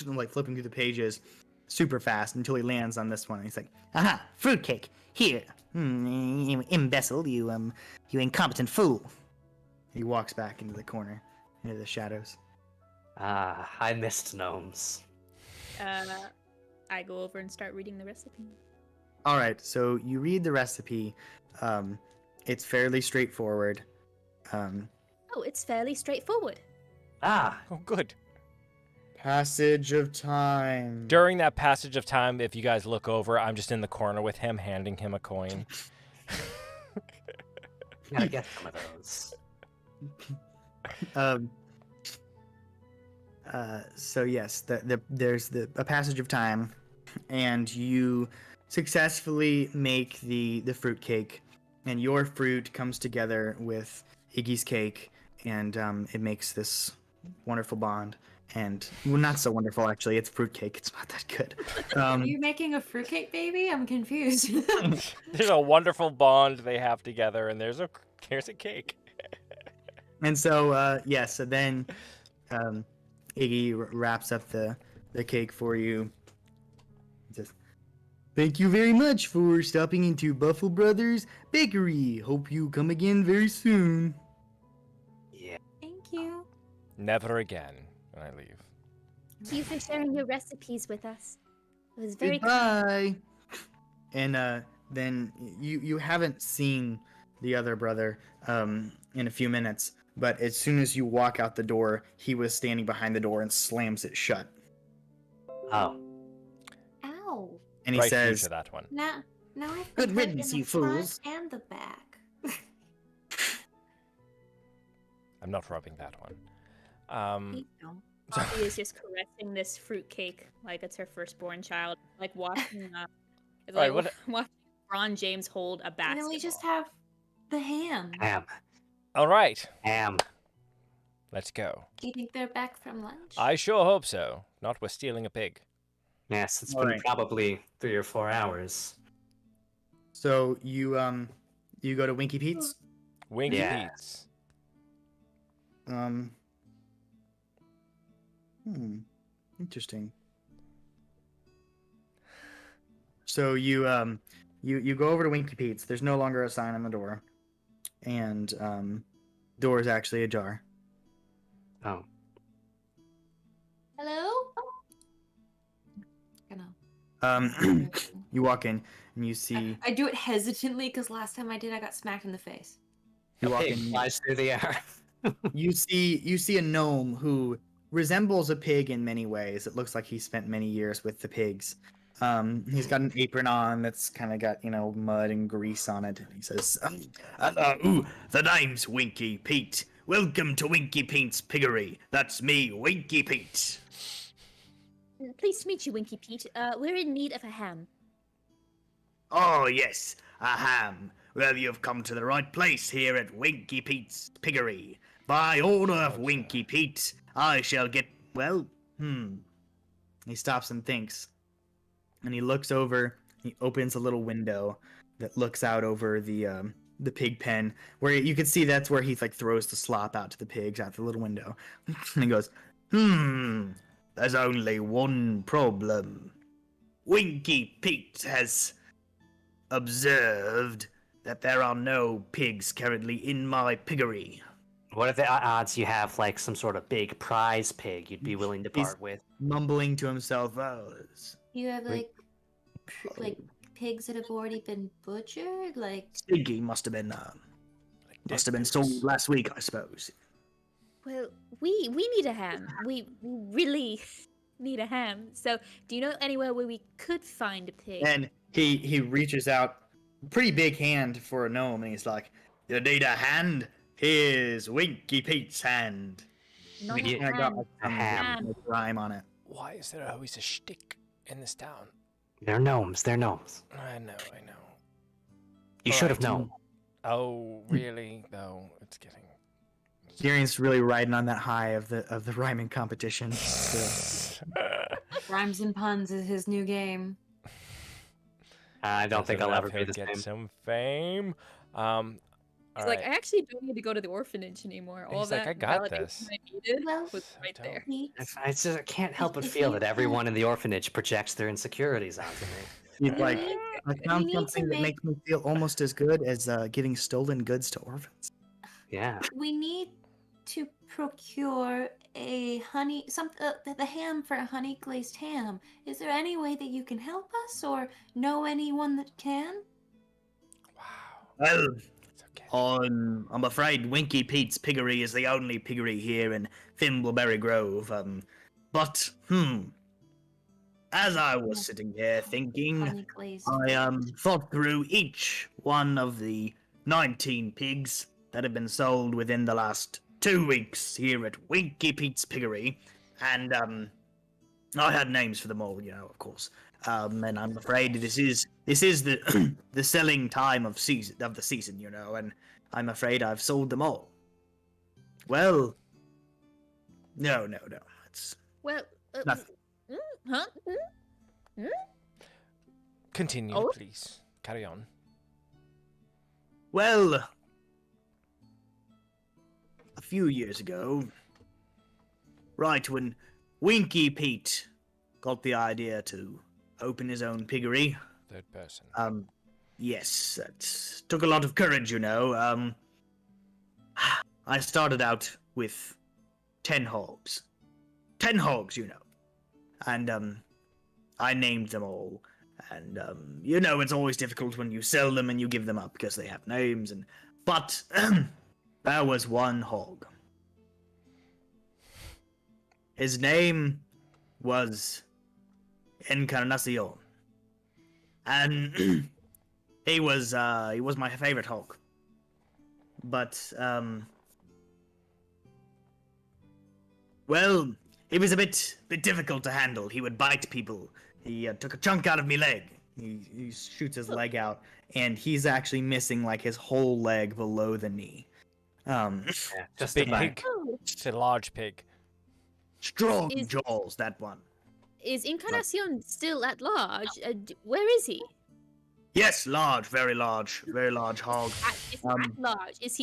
Speaker 2: like flipping through the pages super fast until he lands on this one. And he's like,
Speaker 8: Aha, fruitcake. Here. You imbecile, you incompetent fool.
Speaker 2: he walks back into the corner, into the shadows.
Speaker 3: Ah, I missed gnomes.
Speaker 5: I go over and start reading the recipe.
Speaker 2: All right, so you read the recipe. It's fairly straightforward.
Speaker 6: Oh, it's fairly straightforward.
Speaker 3: Ah,
Speaker 1: Oh, good.
Speaker 2: Passage of time.
Speaker 1: During that passage of time, if you guys look over, I'm just in the corner with him, handing him a coin.
Speaker 3: gotta get some of those.
Speaker 2: So yes, there's a passage of time, and you successfully make the fruitcake, and your fruit comes together with Iggy's cake, and it makes this wonderful bond. And well, not so wonderful actually. It's fruitcake. It's not that good.
Speaker 7: Are you making a fruitcake baby? I'm confused.
Speaker 1: There's a wonderful bond they have together, and there's a cake.
Speaker 2: And so so then Iggy wraps up the cake for you. He says, "Thank you very much for stopping into Buffalo Brothers Bakery. Hope you come again very soon."
Speaker 3: Yeah.
Speaker 7: Thank you.
Speaker 1: Never again. And I leave.
Speaker 6: Thank you for sharing your recipes with us. It was very
Speaker 2: Goodbye. And then you haven't seen the other brother in a few minutes, but as soon as you walk out the door, he was standing behind the door and slams it shut.
Speaker 3: Oh.
Speaker 7: Ow.
Speaker 2: And he
Speaker 1: Right
Speaker 2: says,
Speaker 1: future, that one.
Speaker 7: Now I've
Speaker 2: Good
Speaker 7: been hurt
Speaker 2: riddance,
Speaker 7: in
Speaker 2: you
Speaker 7: the front
Speaker 2: fools.
Speaker 7: and the back.
Speaker 1: I'm not rubbing that one.
Speaker 7: Please don't.
Speaker 5: Poppy is just caressing this fruitcake like it's her firstborn child, like watching, it's
Speaker 1: Right,
Speaker 5: like
Speaker 1: what-
Speaker 5: watching LeBron James hold a
Speaker 7: And
Speaker 5: basketball.
Speaker 7: then we just have the ham.
Speaker 3: Ham.
Speaker 1: All right,
Speaker 3: Ham.
Speaker 1: let's go.
Speaker 7: Do you think they're back from lunch?
Speaker 1: I sure hope so. Not with stealing a pig.
Speaker 3: Yes, it's
Speaker 2: All
Speaker 3: been
Speaker 2: right.
Speaker 3: probably 3 or 4 hours.
Speaker 2: so you go to Winky Pete's?
Speaker 1: Winky
Speaker 3: Yeah.
Speaker 1: Pete's.
Speaker 2: Interesting. So you go over to Winky Pete's. There's no longer a sign on the door, and door is actually ajar.
Speaker 3: Oh.
Speaker 7: Hello?
Speaker 2: You walk in and you see
Speaker 7: I do it hesitantly because last time I did, I got smacked in the face.
Speaker 2: you
Speaker 3: A
Speaker 2: walk
Speaker 3: pig
Speaker 2: in.
Speaker 3: flies through the air.
Speaker 2: You see a gnome who resembles a pig in many ways. It looks like he spent many years with the pigs. He's got an apron on that's kind of got mud and grease on it. And he says,
Speaker 8: The name's Winky Pete. Welcome to Winky Pete's piggery. That's me, Winky Pete.
Speaker 6: Pleased to meet you, Winky Pete. We're in need of a ham.
Speaker 8: Oh, yes, a ham. Well, you've come to the right place here at Winky Pete's piggery. By order of Winky Pete, I shall get,
Speaker 2: He stops and thinks. And he looks over, he opens a little window that looks out over the pig pen, where you can see that's where he throws the slop out to the pigs out the little window. And he goes,
Speaker 8: there's only one problem. Winky Pete has observed that there are no pigs currently in my piggery.
Speaker 3: What are the odds you have some sort of big prize pig you'd be willing to
Speaker 2: He's-
Speaker 3: part with?
Speaker 2: mumbling to himself,
Speaker 4: You have
Speaker 2: Wait.
Speaker 4: like pigs that have already been butchered, like
Speaker 8: Stinky must have been sold last week, I suppose.
Speaker 6: Well, we need a ham. We really need a ham. So, do you know anywhere where we could find a pig?
Speaker 2: and he reaches out, pretty big hand for a gnome, and he's like,
Speaker 8: You need a hand? Here's Winky Pete's hand.
Speaker 6: Not
Speaker 3: we
Speaker 6: a
Speaker 3: get-
Speaker 2: and I got
Speaker 6: ham.
Speaker 2: some
Speaker 3: ham.
Speaker 2: rhyme on it.
Speaker 1: Why is there always a shtick in this town?
Speaker 3: They're gnomes. They're gnomes.
Speaker 1: I know.
Speaker 3: You
Speaker 1: All
Speaker 3: should have
Speaker 1: right.
Speaker 3: known.
Speaker 1: Oh, really? No, it's getting.
Speaker 2: Darian's really riding on that high of the rhyming competition. still.
Speaker 7: Rhymes and puns is his new game.
Speaker 3: I don't think I'll ever be the
Speaker 1: get
Speaker 3: same.
Speaker 1: some fame.
Speaker 5: He's
Speaker 1: All
Speaker 5: like,
Speaker 1: right.
Speaker 5: I actually don't need to go to the orphanage anymore. All
Speaker 1: He's like,
Speaker 5: that
Speaker 1: "I got
Speaker 5: validation
Speaker 1: this."
Speaker 5: I needed
Speaker 4: Well,
Speaker 5: was
Speaker 1: I
Speaker 5: right
Speaker 1: don't.
Speaker 5: there.
Speaker 3: I can't help but feel that everyone in the orphanage projects their insecurities onto me.
Speaker 2: He's like, I found
Speaker 4: need to
Speaker 2: something that
Speaker 4: make-
Speaker 2: makes me feel almost as good as giving stolen goods to orphans.
Speaker 3: Yeah.
Speaker 4: we need to procure the ham for a honey glazed ham. Is there any way that you can help us, or know anyone that can?
Speaker 1: Wow.
Speaker 8: Well,
Speaker 1: It's okay.
Speaker 8: I'm afraid Winky Pete's piggery is the only piggery here in Thimbleberry Grove. But as I was sitting here thinking,
Speaker 4: Honey glazed.
Speaker 8: I thought through each one of the 19 pigs that have been sold within the last 2 weeks here at Winky Pete's piggery, and I had names for them all, of course. And I'm afraid this is the the selling time of the season, and I'm afraid I've sold them all. Well, no, it's
Speaker 6: Well,
Speaker 8: nothing.
Speaker 6: huh?
Speaker 1: Continue,
Speaker 6: Oh.
Speaker 1: please. Carry on.
Speaker 8: Well, a few years ago, right when Winky Pete got the idea to open his own piggery,
Speaker 1: Third person.
Speaker 8: yes, that took a lot of courage, I started out with 10 hogs. 10 hogs, and I named them all. And it's always difficult when you sell them and you give them up because they have names. But there was one hog. His name was Encarnacion, and he was my favorite hog. But well, it was a bit difficult to handle. He would bite people. He took a chunk out of me leg. He shoots his leg out, and he's actually missing like his whole leg below the knee.
Speaker 3: Yeah, just
Speaker 1: Big
Speaker 3: about.
Speaker 1: pig. It's a large pig.
Speaker 8: Strong
Speaker 6: Is-
Speaker 8: jaws, that one.
Speaker 6: Is Encarnacion still at large? Where is he?
Speaker 8: Yes, large, very large hog.
Speaker 6: Is he at large? Is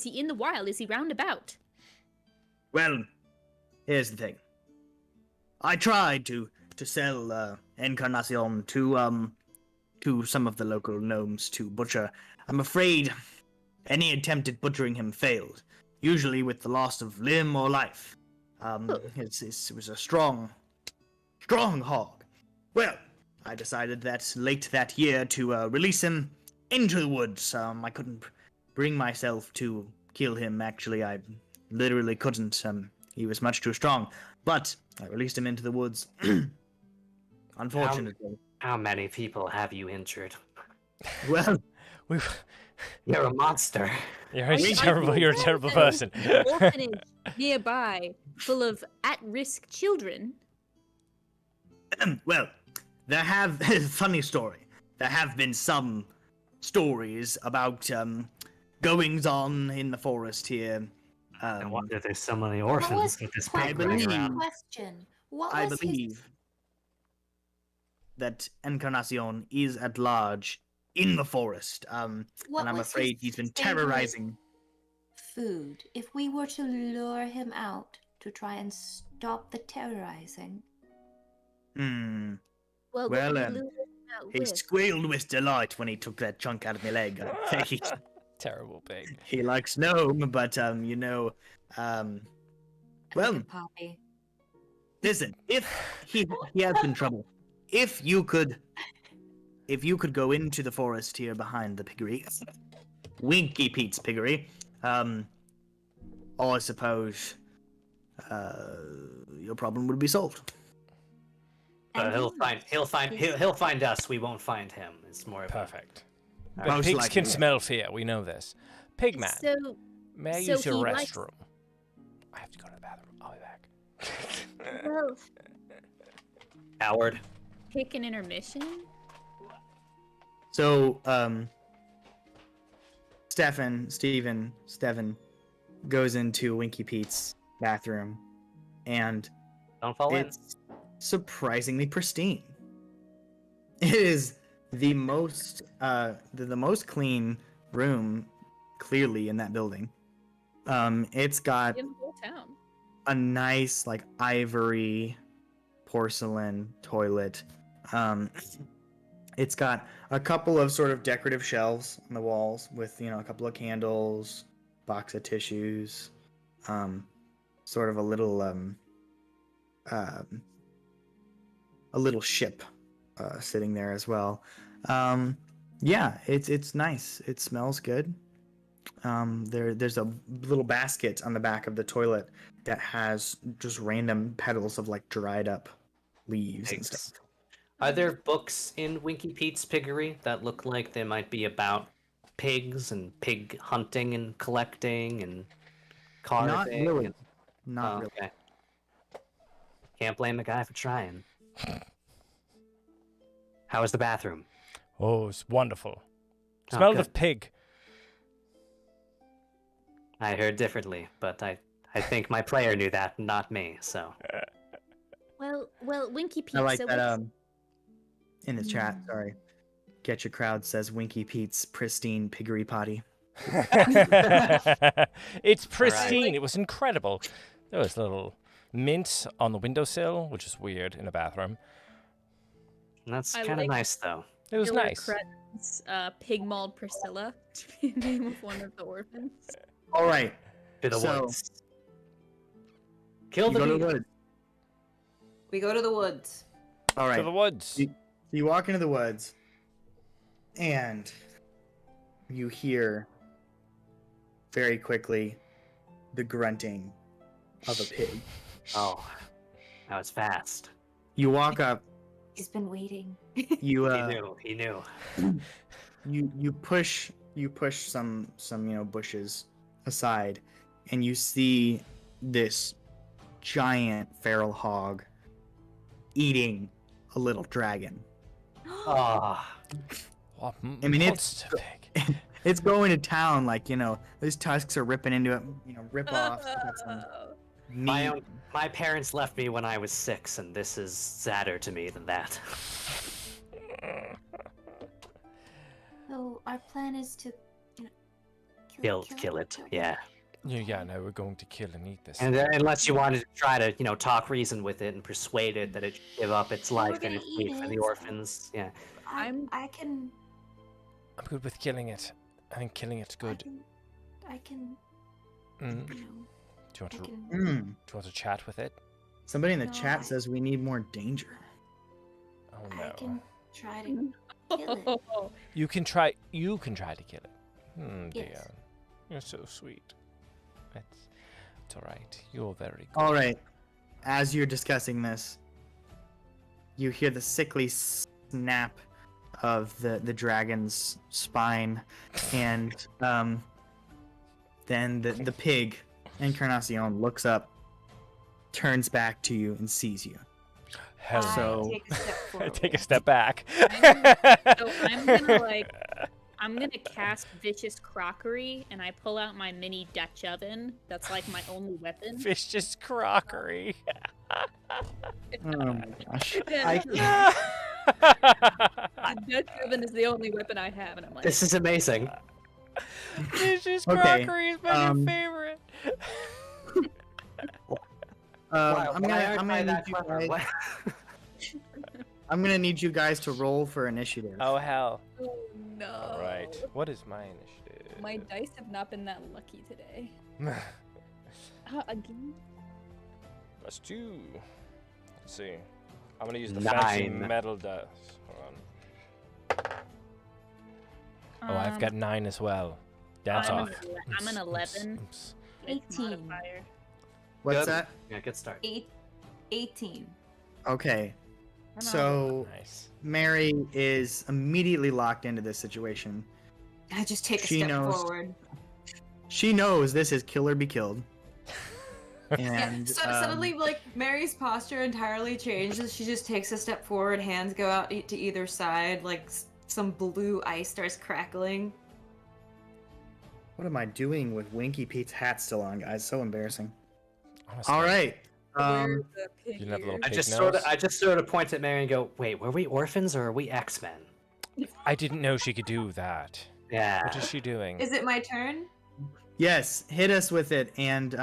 Speaker 6: he in the wild? Is he roundabout?
Speaker 8: Well, here's the thing. I tried to sell Encarnacion to some of the local gnomes to butcher. I'm afraid any attempt at butchering him failed, usually with the loss of limb or life. It was a strong hog. Well, I decided that late that year to release him into the woods. I couldn't bring myself to kill him. Actually, I literally couldn't. He was much too strong. But I released him into the woods. Unfortunately.
Speaker 3: How many people have you injured?
Speaker 8: Well,
Speaker 1: We've...
Speaker 3: You're a monster.
Speaker 1: You're a terrible person.
Speaker 6: An orphanage nearby full of at-risk children.
Speaker 8: well, there have funny story. There have been some stories about goings on in the forest here.
Speaker 3: No wonder there's so many
Speaker 4: What
Speaker 3: orphans
Speaker 4: was
Speaker 3: with this
Speaker 8: I
Speaker 3: pig running
Speaker 8: believe-
Speaker 3: around.
Speaker 4: question? What
Speaker 8: I
Speaker 4: was
Speaker 8: believe that Encarnacion is at large in the forest.
Speaker 4: What
Speaker 8: and I'm
Speaker 4: was
Speaker 8: afraid
Speaker 4: his
Speaker 8: he's been
Speaker 4: favorite
Speaker 8: terrorizing.
Speaker 4: food? If we were to lure him out to try and stop the terrorizing,
Speaker 6: Well,
Speaker 8: Well,
Speaker 6: what would you lure him out
Speaker 8: He
Speaker 6: with?
Speaker 8: squealed with delight when he took that chunk out of my leg.
Speaker 1: Terrible pig.
Speaker 8: He likes gnome, but well,
Speaker 4: Poppy.
Speaker 8: listen, if he has been trouble, if you could go into the forest here behind the piggery, Winky Pete's piggery, I suppose your problem would be solved.
Speaker 4: And
Speaker 3: He'll find us. We won't find him. It's more of
Speaker 1: Perfect.
Speaker 3: a,
Speaker 1: But
Speaker 8: Most
Speaker 1: pigs
Speaker 8: likely,
Speaker 1: can
Speaker 8: yeah.
Speaker 1: smell fear. We know this. Pigman,
Speaker 6: So,
Speaker 1: may I
Speaker 6: so
Speaker 1: use your
Speaker 6: he likes-
Speaker 1: restroom? I have to go to the bathroom. I'll be back.
Speaker 6: well,
Speaker 3: coward.
Speaker 6: pick an intermission.
Speaker 2: So, Stephen goes into Winky Pete's bathroom, and
Speaker 3: Don't fall in.
Speaker 2: it's surprisingly pristine. It is the most the most clean room, clearly, in that building. It's got
Speaker 6: In the whole town.
Speaker 2: a nice like ivory porcelain toilet. It's got a couple of sort of decorative shelves on the walls with, a couple of candles, box of tissues. sort of a little ship sitting there as well. Yeah, it's nice. It smells good. There's a little basket on the back of the toilet that has just random petals of like dried up leaves and stuff.
Speaker 3: Are there books in Winky Pete's piggery that look like they might be about pigs and pig hunting and collecting and carving?
Speaker 2: Not really.
Speaker 3: and-
Speaker 2: Not really.
Speaker 3: Okay. Can't blame the guy for trying. How was the bathroom?
Speaker 1: Oh, it's wonderful.
Speaker 3: Oh,
Speaker 1: Smelled
Speaker 3: good.
Speaker 1: of pig.
Speaker 3: I heard differently, but I think my player knew that, not me. So
Speaker 6: Well, Winky Pete.
Speaker 2: I like
Speaker 6: so
Speaker 2: that.
Speaker 6: what's-
Speaker 2: In the chat, sorry. Get Your Crowd says Winky Pete's pristine piggery potty.
Speaker 1: It's pristine. It was incredible. There was a little mint on the windowsill, which is weird in a bathroom.
Speaker 3: that's
Speaker 6: I
Speaker 3: kind of
Speaker 6: like-
Speaker 3: nice, though.
Speaker 1: It was
Speaker 5: Killer
Speaker 1: nice.
Speaker 5: Cretins, Pig Mauled Priscilla to be the name of one of the orphans.
Speaker 2: All right.
Speaker 3: To the
Speaker 2: So-
Speaker 3: woods. Kill
Speaker 2: You
Speaker 3: the
Speaker 2: go to
Speaker 3: bee.
Speaker 2: the woods.
Speaker 7: We go to the woods.
Speaker 2: All right.
Speaker 1: To the woods.
Speaker 2: You walk into the woods, and you hear very quickly the grunting of a pig.
Speaker 3: Oh, that was fast.
Speaker 2: You walk up.
Speaker 4: He's been waiting.
Speaker 2: You
Speaker 3: He knew.
Speaker 2: you push some bushes aside, and you see this giant feral hog eating a little dragon.
Speaker 3: Ah,
Speaker 1: What
Speaker 2: I mean,
Speaker 1: monster pig.
Speaker 2: It's going to town, like, those tusks are ripping into it, rip off. got some meat.
Speaker 3: my parents left me when I was 6, and this is sadder to me than that.
Speaker 4: So our plan is to,
Speaker 3: Kill it. Yeah.
Speaker 1: Yeah, no, we're going to kill and eat this.
Speaker 3: And unless you wanted to try to, talk reason with it and persuade it that it should give up its
Speaker 4: Well, we're
Speaker 3: life and
Speaker 4: gonna
Speaker 3: its
Speaker 4: eat
Speaker 3: meat for
Speaker 4: it,
Speaker 3: the
Speaker 4: so-
Speaker 3: orphans. Yeah.
Speaker 4: I can.
Speaker 1: I'm good with killing it. I think killing it's good.
Speaker 4: I can.
Speaker 1: Mm. Do
Speaker 4: You know,
Speaker 1: you want
Speaker 4: I
Speaker 1: to? Do
Speaker 4: can.
Speaker 2: Mm.
Speaker 1: you want to chat with it?
Speaker 2: Somebody in the
Speaker 4: No,
Speaker 2: chat
Speaker 4: I-
Speaker 2: says we need more danger.
Speaker 1: Oh
Speaker 4: I
Speaker 1: no.
Speaker 4: can try to kill it.
Speaker 1: You can try. You can try to kill it.
Speaker 4: Yes.
Speaker 1: Dion. You're so sweet. It's all right. You're very good.
Speaker 2: All right. As you're discussing this, you hear the sickly snap of the dragon's spine, and then the pig, Encarnacion, looks up, turns back to you, and sees you.
Speaker 1: Hell
Speaker 4: I
Speaker 2: So-
Speaker 4: take a step forward.
Speaker 1: Take a step back.
Speaker 5: So I'm gonna cast Vicious Crockery, and I pull out my mini Dutch oven. That's like my only weapon.
Speaker 1: Vicious crockery.
Speaker 2: Oh my gosh.
Speaker 5: The Dutch oven is the only weapon I have, and I'm like,
Speaker 3: This is amazing.
Speaker 1: Vicious
Speaker 2: Okay,
Speaker 1: crockery is my new
Speaker 2: um,
Speaker 1: favorite.
Speaker 2: I'm
Speaker 3: Why aren't I
Speaker 2: gonna
Speaker 3: that
Speaker 2: need you
Speaker 3: clever?
Speaker 2: guys.
Speaker 3: What?
Speaker 2: I'm gonna need you guys to roll for initiative.
Speaker 1: Oh hell.
Speaker 5: oh no.
Speaker 1: All right. What is my initiative?
Speaker 5: My dice have not been that lucky today. Again?
Speaker 1: That's 2. Let's see. I'm gonna use the fancy
Speaker 3: 9.
Speaker 1: metal dice. Hold on. Oh, I've got 9 as well. Dance
Speaker 5: I'm
Speaker 1: off.
Speaker 5: I'm an 11.
Speaker 1: Oops.
Speaker 5: with
Speaker 4: 18.
Speaker 5: modifier.
Speaker 2: What's
Speaker 3: Good.
Speaker 2: that?
Speaker 3: Yeah, good start.
Speaker 4: 18.
Speaker 2: Okay.
Speaker 5: I'm
Speaker 2: So
Speaker 1: Nice.
Speaker 2: Mary is immediately locked into this situation.
Speaker 7: I just take a
Speaker 2: She
Speaker 7: step
Speaker 2: knows.
Speaker 7: forward.
Speaker 2: She knows this is kill or be killed.
Speaker 7: Yeah,
Speaker 2: And
Speaker 7: suddenly, like, Mary's posture entirely changes. She just takes a step forward, hands go out to either side, like some blue ice starts crackling.
Speaker 2: what am I doing with Winky Pete's hat still on, guys? So embarrassing.
Speaker 1: Honestly.
Speaker 2: All right.
Speaker 5: Where's the pig
Speaker 1: You didn't have a
Speaker 5: here?
Speaker 1: little
Speaker 3: I
Speaker 1: pig
Speaker 3: just sort of point at Mary and go, "Wait, were we orphans or are we X-Men?"
Speaker 1: I didn't know she could do that.
Speaker 3: Yeah.
Speaker 1: What is she doing?
Speaker 7: Is it my turn?
Speaker 2: Yes, hit us with it, and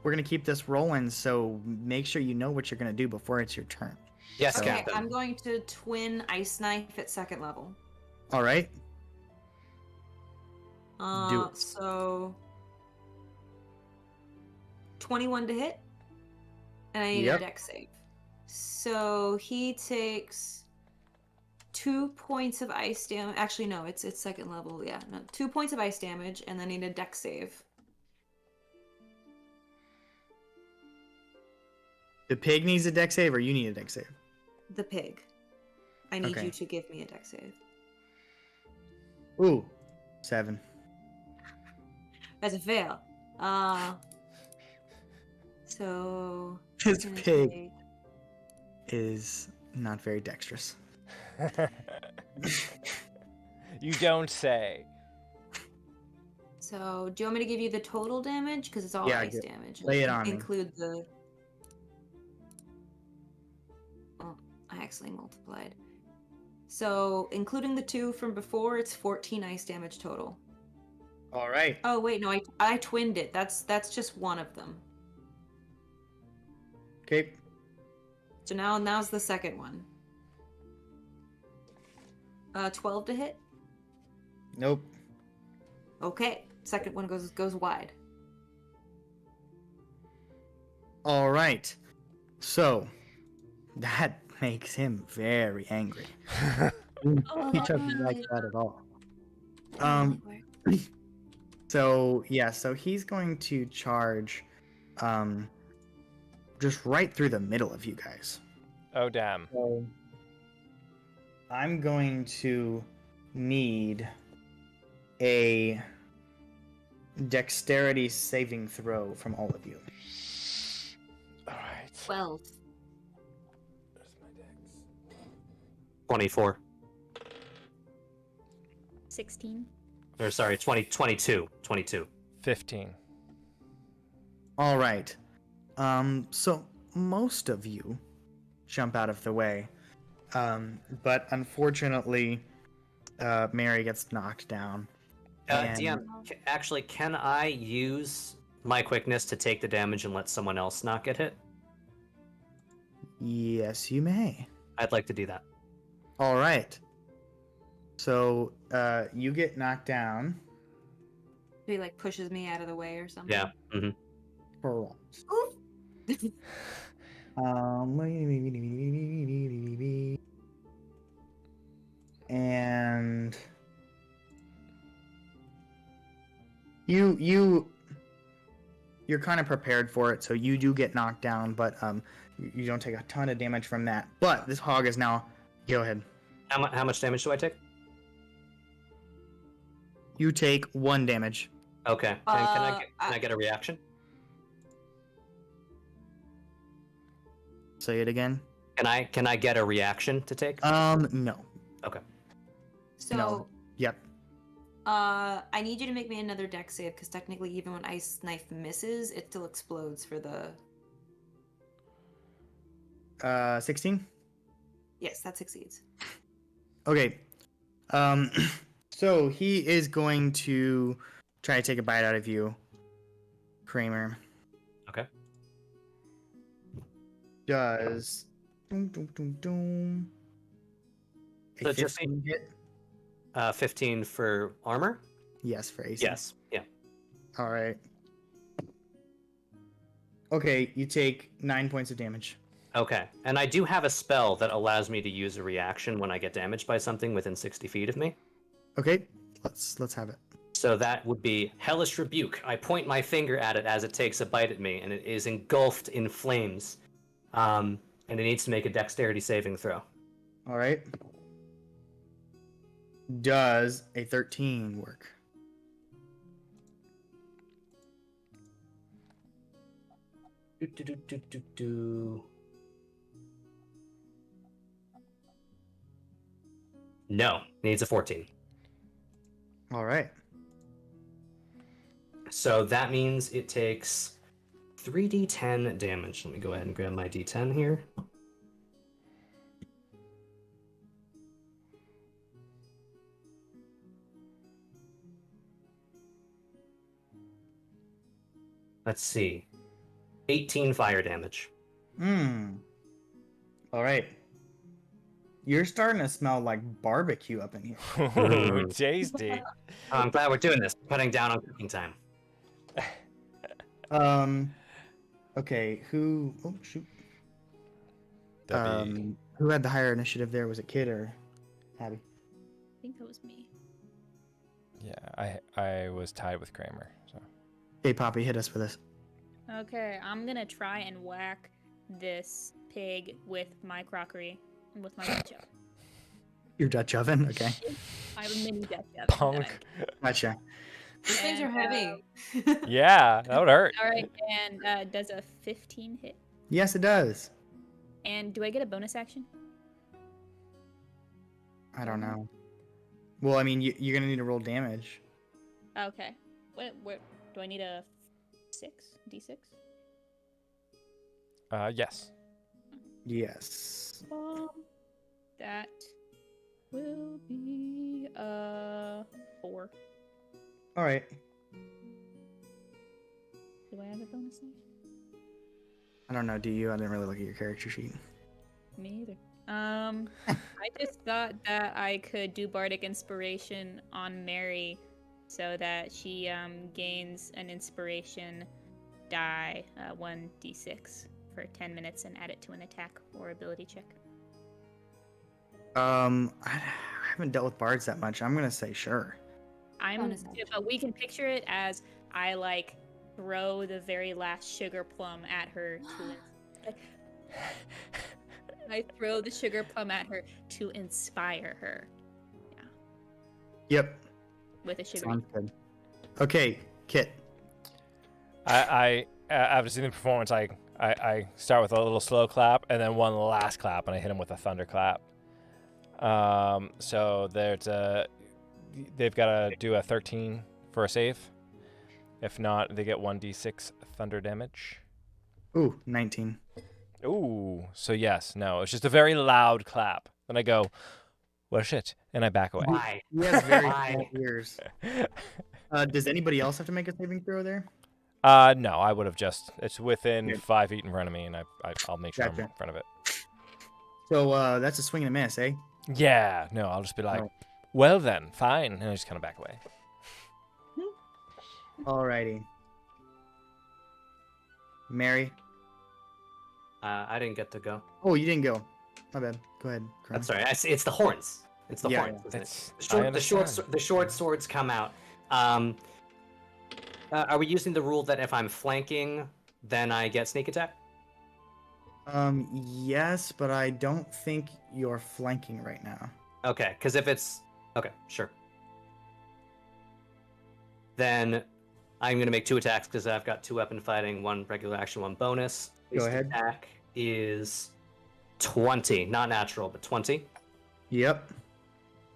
Speaker 2: we're gonna keep this rolling. So make sure you know what you're gonna do before it's your turn.
Speaker 3: Yes,
Speaker 7: Okay,
Speaker 3: Captain.
Speaker 7: I'm going to twin ice knife at 2nd level.
Speaker 2: All right. Do it.
Speaker 7: So 21 to hit. And I need
Speaker 2: Yep.
Speaker 7: a dex save. So he takes 2 points of ice damage. Actually, no, it's second level. Yeah, no, 2 points of ice damage, and then need a dex save.
Speaker 2: The pig needs a dex save, or you need a dex save?
Speaker 7: The pig. I need
Speaker 2: Okay.
Speaker 7: you to give me a dex save.
Speaker 2: Ooh, 7.
Speaker 7: That's a fail. So
Speaker 2: This
Speaker 7: gonna
Speaker 2: pig
Speaker 7: take-
Speaker 2: is not very dexterous.
Speaker 1: You don't say.
Speaker 7: So do you want me to give you the total damage? Because it's all
Speaker 2: Yeah,
Speaker 7: ice damage.
Speaker 2: lay it on me.
Speaker 7: Include the. Oh, I actually multiplied. So including the 2 from before, it's 14 ice damage total.
Speaker 2: All right.
Speaker 7: Oh wait, no, I twinned it. That's just one of them.
Speaker 2: Okay.
Speaker 7: So now's the second one. 12 to hit.
Speaker 2: Nope.
Speaker 7: Okay, second one goes wide.
Speaker 2: All right. So that makes him very angry. He doesn't like that at all. So yeah, so he's going to charge, just right through the middle of you guys.
Speaker 1: Oh, damn.
Speaker 2: So I'm going to need a dexterity saving throw from all of you.
Speaker 1: All right.
Speaker 7: 12.
Speaker 1: Where's my dex?
Speaker 3: 24.
Speaker 5: 16.
Speaker 3: Or sorry, 22.
Speaker 1: 15.
Speaker 2: All right. So most of you jump out of the way, but unfortunately, Mary gets knocked down. And-
Speaker 3: DM, actually, can I use my quickness to take the damage and let someone else not get hit?
Speaker 2: Yes, you may.
Speaker 3: I'd like to do that.
Speaker 2: All right. So you get knocked down.
Speaker 7: He like pushes me out of the way or something.
Speaker 3: Yeah. Mm-hmm.
Speaker 2: Correct.
Speaker 7: Oof.
Speaker 2: And you're kind of prepared for it, so you do get knocked down, but you don't take a ton of damage from that. But this hog is now. Go ahead.
Speaker 3: How much damage do I take?
Speaker 2: You take 1 damage.
Speaker 3: Okay. Can I get a reaction?
Speaker 2: Say it again.
Speaker 3: Can I get a reaction to take?
Speaker 2: No.
Speaker 3: Okay.
Speaker 7: So,
Speaker 2: No. Yep.
Speaker 7: I need you to make me another dex save because technically, even when ice knife misses, it still explodes for the.
Speaker 2: 16.
Speaker 7: Yes, that succeeds.
Speaker 2: Okay. So he is going to try to take a bite out of you, Kramer.
Speaker 3: Okay.
Speaker 2: Does. Doom, doom, doom, doom. A
Speaker 3: So just
Speaker 2: 15 hit?
Speaker 3: 15 for armor?
Speaker 2: Yes, for AC.
Speaker 3: Yes. Yeah.
Speaker 2: All right. Okay, you take 9 points of damage.
Speaker 3: Okay. And I do have a spell that allows me to use a reaction when I get damaged by something within 60 feet of me.
Speaker 2: Okay, let's have it.
Speaker 3: So that would be Hellish Rebuke. I point my finger at it as it takes a bite at me, and it is engulfed in flames. And it needs to make a dexterity saving throw.
Speaker 2: All right. Does a 13 work?
Speaker 3: No, needs a 14.
Speaker 2: All right.
Speaker 3: So that means it takes 3d10 damage. Let me go ahead and grab my d10 here. Let's see. 18 fire damage.
Speaker 2: All right. You're starting to smell like barbecue up in here.
Speaker 1: Ooh, tasty.
Speaker 3: I'm glad we're doing this. Cutting down on cooking time.
Speaker 2: Okay, who? Oh shoot.
Speaker 1: That'd be-
Speaker 2: Who had the higher initiative there? Was it Kid or Abby?
Speaker 5: I think that was me.
Speaker 1: Yeah, I was tied with Kramer. So
Speaker 2: Hey, Poppy, hit us for this.
Speaker 5: Okay, I'm gonna try and whack this pig with my crockery, with my Dutch oven.
Speaker 2: Your Dutch oven? Okay.
Speaker 5: I have a mini Dutch oven.
Speaker 1: punk.
Speaker 2: Gotcha.
Speaker 7: These things are
Speaker 5: And,
Speaker 7: heavy.
Speaker 1: Yeah, that would hurt.
Speaker 5: All right, and does a 15 hit?
Speaker 2: Yes, it does.
Speaker 5: And do I get a bonus action?
Speaker 2: I don't know. Well, I mean, you're gonna need to roll damage.
Speaker 5: Okay. What do I need a 6d6?
Speaker 1: Yes.
Speaker 2: Yes.
Speaker 5: That will be 4.
Speaker 2: All right.
Speaker 5: Do I have a bonus action?
Speaker 2: I don't know. Do you? I didn't really look at your character sheet.
Speaker 5: Me either. I just thought that I could do bardic inspiration on Mary, so that she gains an inspiration die 1d6 for 10 minutes and add it to an attack or ability check.
Speaker 2: I haven't dealt with bards that much. I'm gonna say sure.
Speaker 4: Bonus action.
Speaker 5: But we can picture it as I like throw the very last sugar plum at her to I throw the sugar plum at her to inspire her. Yeah.
Speaker 2: Yep.
Speaker 5: With a sugar.
Speaker 2: Sounds good. Okay, Kit.
Speaker 1: I after seeing the performance, I start with a little slow clap and then one last clap, and I hit him with a thunder clap. So they've got to do a 13 for a save. If not, they get 1d6 thunder damage.
Speaker 2: Ooh, 19.
Speaker 1: Ooh, so yes, no, it's just a very loud clap. Then I go, well, shit, and I back away.
Speaker 3: Why?
Speaker 2: He has very
Speaker 3: Why?
Speaker 2: small ears. Does anybody else have to make a saving throw there?
Speaker 1: No, I would have just. It's within
Speaker 2: Okay.
Speaker 1: 5 feet in front of me, and I'll make sure I'm
Speaker 2: Gotcha.
Speaker 1: in front of it.
Speaker 2: So that's a swing and a miss, eh?
Speaker 1: Yeah, no, I'll just be like,
Speaker 2: Oh.
Speaker 1: well then, fine, and I just kind of back away.
Speaker 2: Alrighty. Mary.
Speaker 3: I didn't get to go.
Speaker 2: Oh, you didn't go. My bad. Go ahead. Crown.
Speaker 3: That's sorry. It's the horns. It's the
Speaker 2: Yeah,
Speaker 3: horns.
Speaker 2: yeah.
Speaker 3: Isn't it?
Speaker 1: It's,
Speaker 3: The short swords come out. Are we using the rule that if I'm flanking, then I get sneak attack?
Speaker 2: Yes, but I don't think you're flanking right now.
Speaker 3: Okay, because if it's okay, sure. Then I'm gonna make 2 attacks because I've got 2 weapon fighting, 1 regular action, 1 bonus.
Speaker 2: Go
Speaker 3: This
Speaker 2: ahead.
Speaker 3: Attack is 20, not natural, but 20.
Speaker 2: Yep.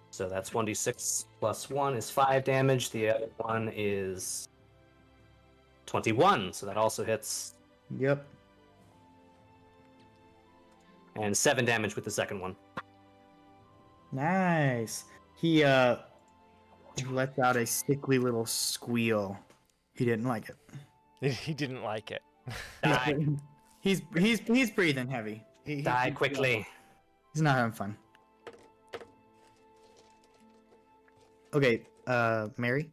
Speaker 3: So that's 1d6 plus 1 is 5 damage. The other one is 21, so that also hits,
Speaker 2: Yep.
Speaker 3: and 7 damage with the second one.
Speaker 2: Nice. He lets out a sickly little squeal. He didn't like it.
Speaker 1: He didn't like it.
Speaker 3: Die,
Speaker 2: He's breathing heavy.
Speaker 3: die quickly.
Speaker 2: He's not having fun. Okay, Mary.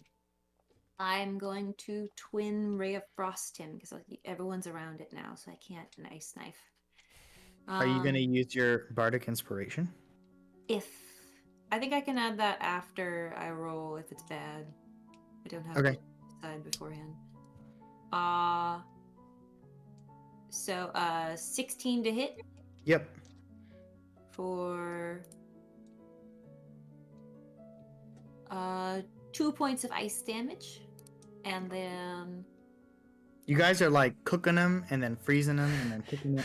Speaker 4: I'm going to twin Ray of Frost him because everyone's around it now, so I can't nice knife.
Speaker 2: Are you gonna use your bardic inspiration?
Speaker 4: If I think I can add that after I roll if it's bad. I don't have
Speaker 2: Okay.
Speaker 4: to decide beforehand. So 16 to hit
Speaker 2: Yep.
Speaker 4: for 2 points of ice damage, and then
Speaker 2: You guys are like cooking them and then freezing them and then cooking them.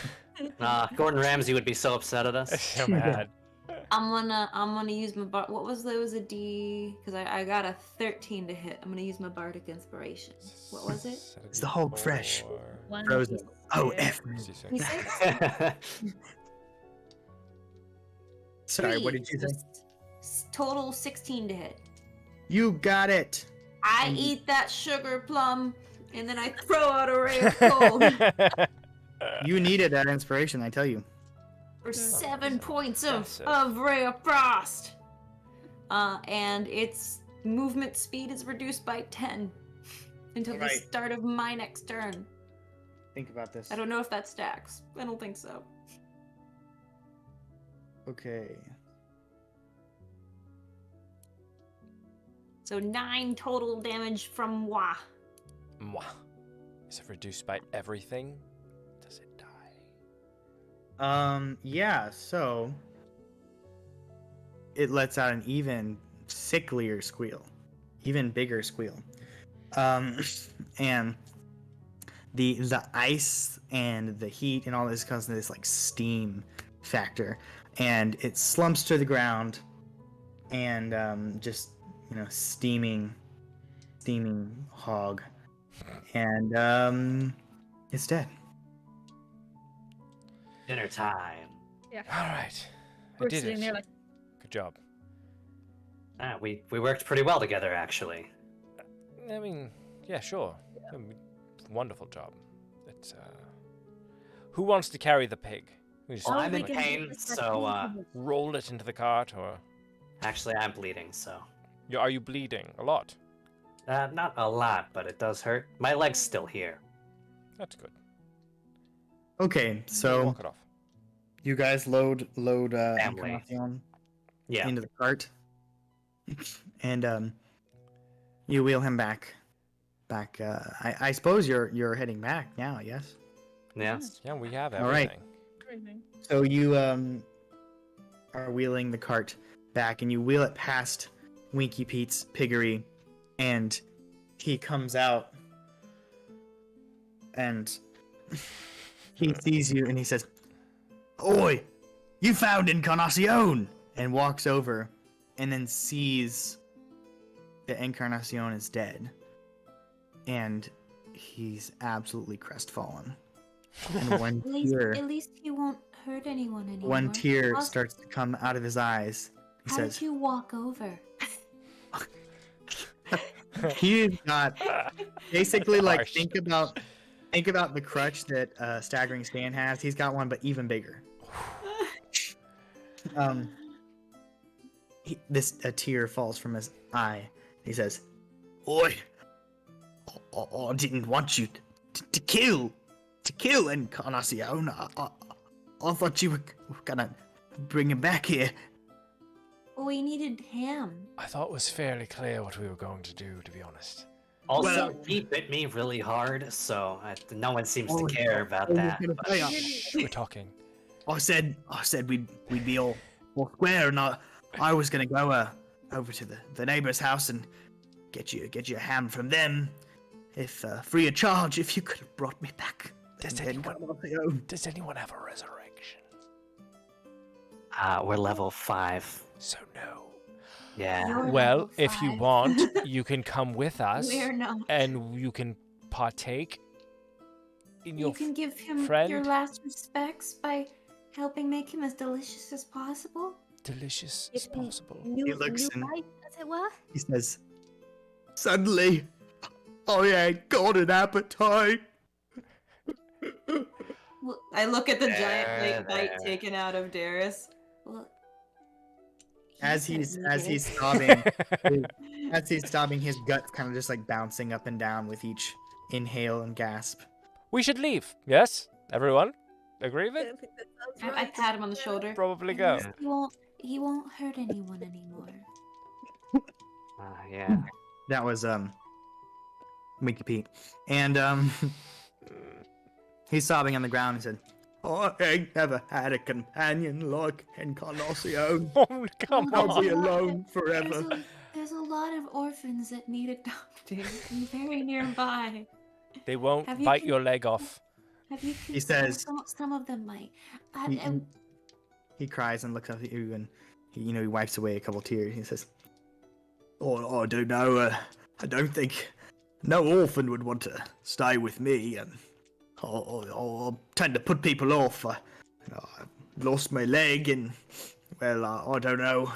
Speaker 3: Gordon Ramsay would be so upset at us.
Speaker 1: So mad.
Speaker 4: I'm gonna use my what was a D because I got a 13 to hit. I'm gonna use my bardic inspiration. What was it?
Speaker 2: It's the Hulk fresh.
Speaker 5: 1
Speaker 2: Frozen. Oh, F.
Speaker 4: D6?
Speaker 2: Sorry, what did you say?
Speaker 4: Total 16 to hit.
Speaker 2: You got it.
Speaker 4: I eat that sugar plum and then I throw out a ray of cold
Speaker 2: You needed that inspiration, I tell you.
Speaker 4: for 7 points
Speaker 1: Impressive.
Speaker 4: of ray of frost. And its movement speed is reduced by 10 until the
Speaker 2: Alright.
Speaker 4: start of my next turn.
Speaker 2: think about this.
Speaker 7: I don't know if that stacks. I don't think so.
Speaker 2: Okay.
Speaker 7: So 9 total damage from Wah.
Speaker 1: Mwah. Is it reduced by everything? Does it die?
Speaker 2: Yeah, so it lets out an even sicklier squeal. Even bigger squeal. And the ice and the heat and all this causes this like steam factor, and it slumps to the ground and just steaming hog, and it's dead.
Speaker 3: Dinner time.
Speaker 5: Yeah.
Speaker 1: All right. I
Speaker 5: We're
Speaker 1: did
Speaker 5: sitting
Speaker 1: it.
Speaker 5: there like,
Speaker 1: Good job.
Speaker 3: We worked pretty well together, actually.
Speaker 1: I mean, yeah, sure. I mean, wonderful job. It's who wants to carry the pig? We just
Speaker 3: Well,
Speaker 5: Oh
Speaker 3: I'm
Speaker 5: my
Speaker 3: in
Speaker 5: goodness,
Speaker 3: pain,
Speaker 5: it's that
Speaker 3: so
Speaker 5: thing.
Speaker 1: roll it into the cart, or
Speaker 3: actually I'm bleeding, so
Speaker 1: are you bleeding a lot?
Speaker 3: not a lot, but it does hurt. My leg's still here.
Speaker 1: That's good.
Speaker 2: Okay, so
Speaker 1: Walk it off.
Speaker 2: you guys load
Speaker 3: Family.
Speaker 2: Encarnacion
Speaker 3: Yeah.
Speaker 2: into the cart, and you wheel him back. I suppose you're heading back now. Yes.
Speaker 3: Yes.
Speaker 1: Yeah, we have
Speaker 2: All right.
Speaker 1: everything.
Speaker 5: everything.
Speaker 2: So you are wheeling the cart back, and you wheel it past Winky Pete's piggery, and he comes out, and he sees you, and he says, "Oi, you found Encarnacion!" and walks over, and then sees that Encarnacion is dead, and he's absolutely crestfallen. And one tear,
Speaker 4: At least he won't hurt anyone anymore.
Speaker 2: one tear
Speaker 4: How-
Speaker 2: starts to come out of his eyes. He
Speaker 4: How
Speaker 2: says,
Speaker 4: did you walk over?
Speaker 2: "He's got basically like
Speaker 1: Harsh.
Speaker 2: think about the crutch that Staggering Stan has. He's got one, but even bigger." A tear falls from his eye. He says, "Oi, I didn't want you to kill Encarnacion. I thought you were gonna bring him back here."
Speaker 4: We needed ham.
Speaker 1: I thought it was fairly clear what we were going to do, to be honest.
Speaker 3: Also,
Speaker 2: Well-
Speaker 3: he bit me really hard, so no one seems
Speaker 2: Oh,
Speaker 3: to care about
Speaker 2: I was
Speaker 3: that.
Speaker 2: gonna
Speaker 3: but-
Speaker 2: say,
Speaker 1: Shh, we're talking.
Speaker 2: I said we'd be all square, and I was gonna go over to the neighbor's house and get you a ham from them, if free of charge, if you could have brought me back.
Speaker 1: Does
Speaker 2: Encarnacion."
Speaker 1: Does anyone have a resurrection?
Speaker 3: We're level 5.
Speaker 1: So no.
Speaker 3: Yeah.
Speaker 4: You're
Speaker 1: Well,
Speaker 4: level
Speaker 1: if you
Speaker 4: 5.
Speaker 1: want, you can come with us,
Speaker 4: We're not.
Speaker 1: and you can partake in your
Speaker 4: You can give him
Speaker 1: friend?
Speaker 4: your last respects by helping make him as delicious as possible.
Speaker 1: delicious
Speaker 5: You
Speaker 1: as
Speaker 5: can-
Speaker 1: possible.
Speaker 5: New
Speaker 2: looks in-
Speaker 5: life, as it were.
Speaker 2: He says, "Suddenly, I ain't got an appetite."
Speaker 4: Well,
Speaker 7: I look at the
Speaker 3: There,
Speaker 7: giant bite
Speaker 3: there.
Speaker 7: taken out of Darius.
Speaker 4: well
Speaker 2: As
Speaker 4: said
Speaker 2: he's
Speaker 4: we
Speaker 2: as
Speaker 4: did.
Speaker 2: he's sobbing, as he's sobbing, his gut's kind of just like bouncing up and down with each inhale and gasp.
Speaker 1: We should leave. Yes, everyone, agree with?
Speaker 7: I pat him on the shoulder.
Speaker 1: Probably
Speaker 4: At
Speaker 1: go.
Speaker 4: least he won't hurt anyone anymore.
Speaker 3: Yeah.
Speaker 2: That was Winky Pete, and he's sobbing on the ground. He said, "I ain't never had a companion like Encarnacion.
Speaker 1: Oh, come
Speaker 2: I'll
Speaker 1: on.
Speaker 2: be alone forever."
Speaker 4: There's a lot of orphans that need adopting very nearby.
Speaker 1: They won't
Speaker 4: Have you
Speaker 1: bite
Speaker 4: con-
Speaker 1: your leg off.
Speaker 4: Have you?
Speaker 2: He says-
Speaker 4: some of them might.
Speaker 2: He cries and looks up at you, and he wipes away a couple tears. He says, "Oh, I don't know. I don't think no orphan would want to stay with me, and I tend to put people off. I lost my leg, and well, I don't know.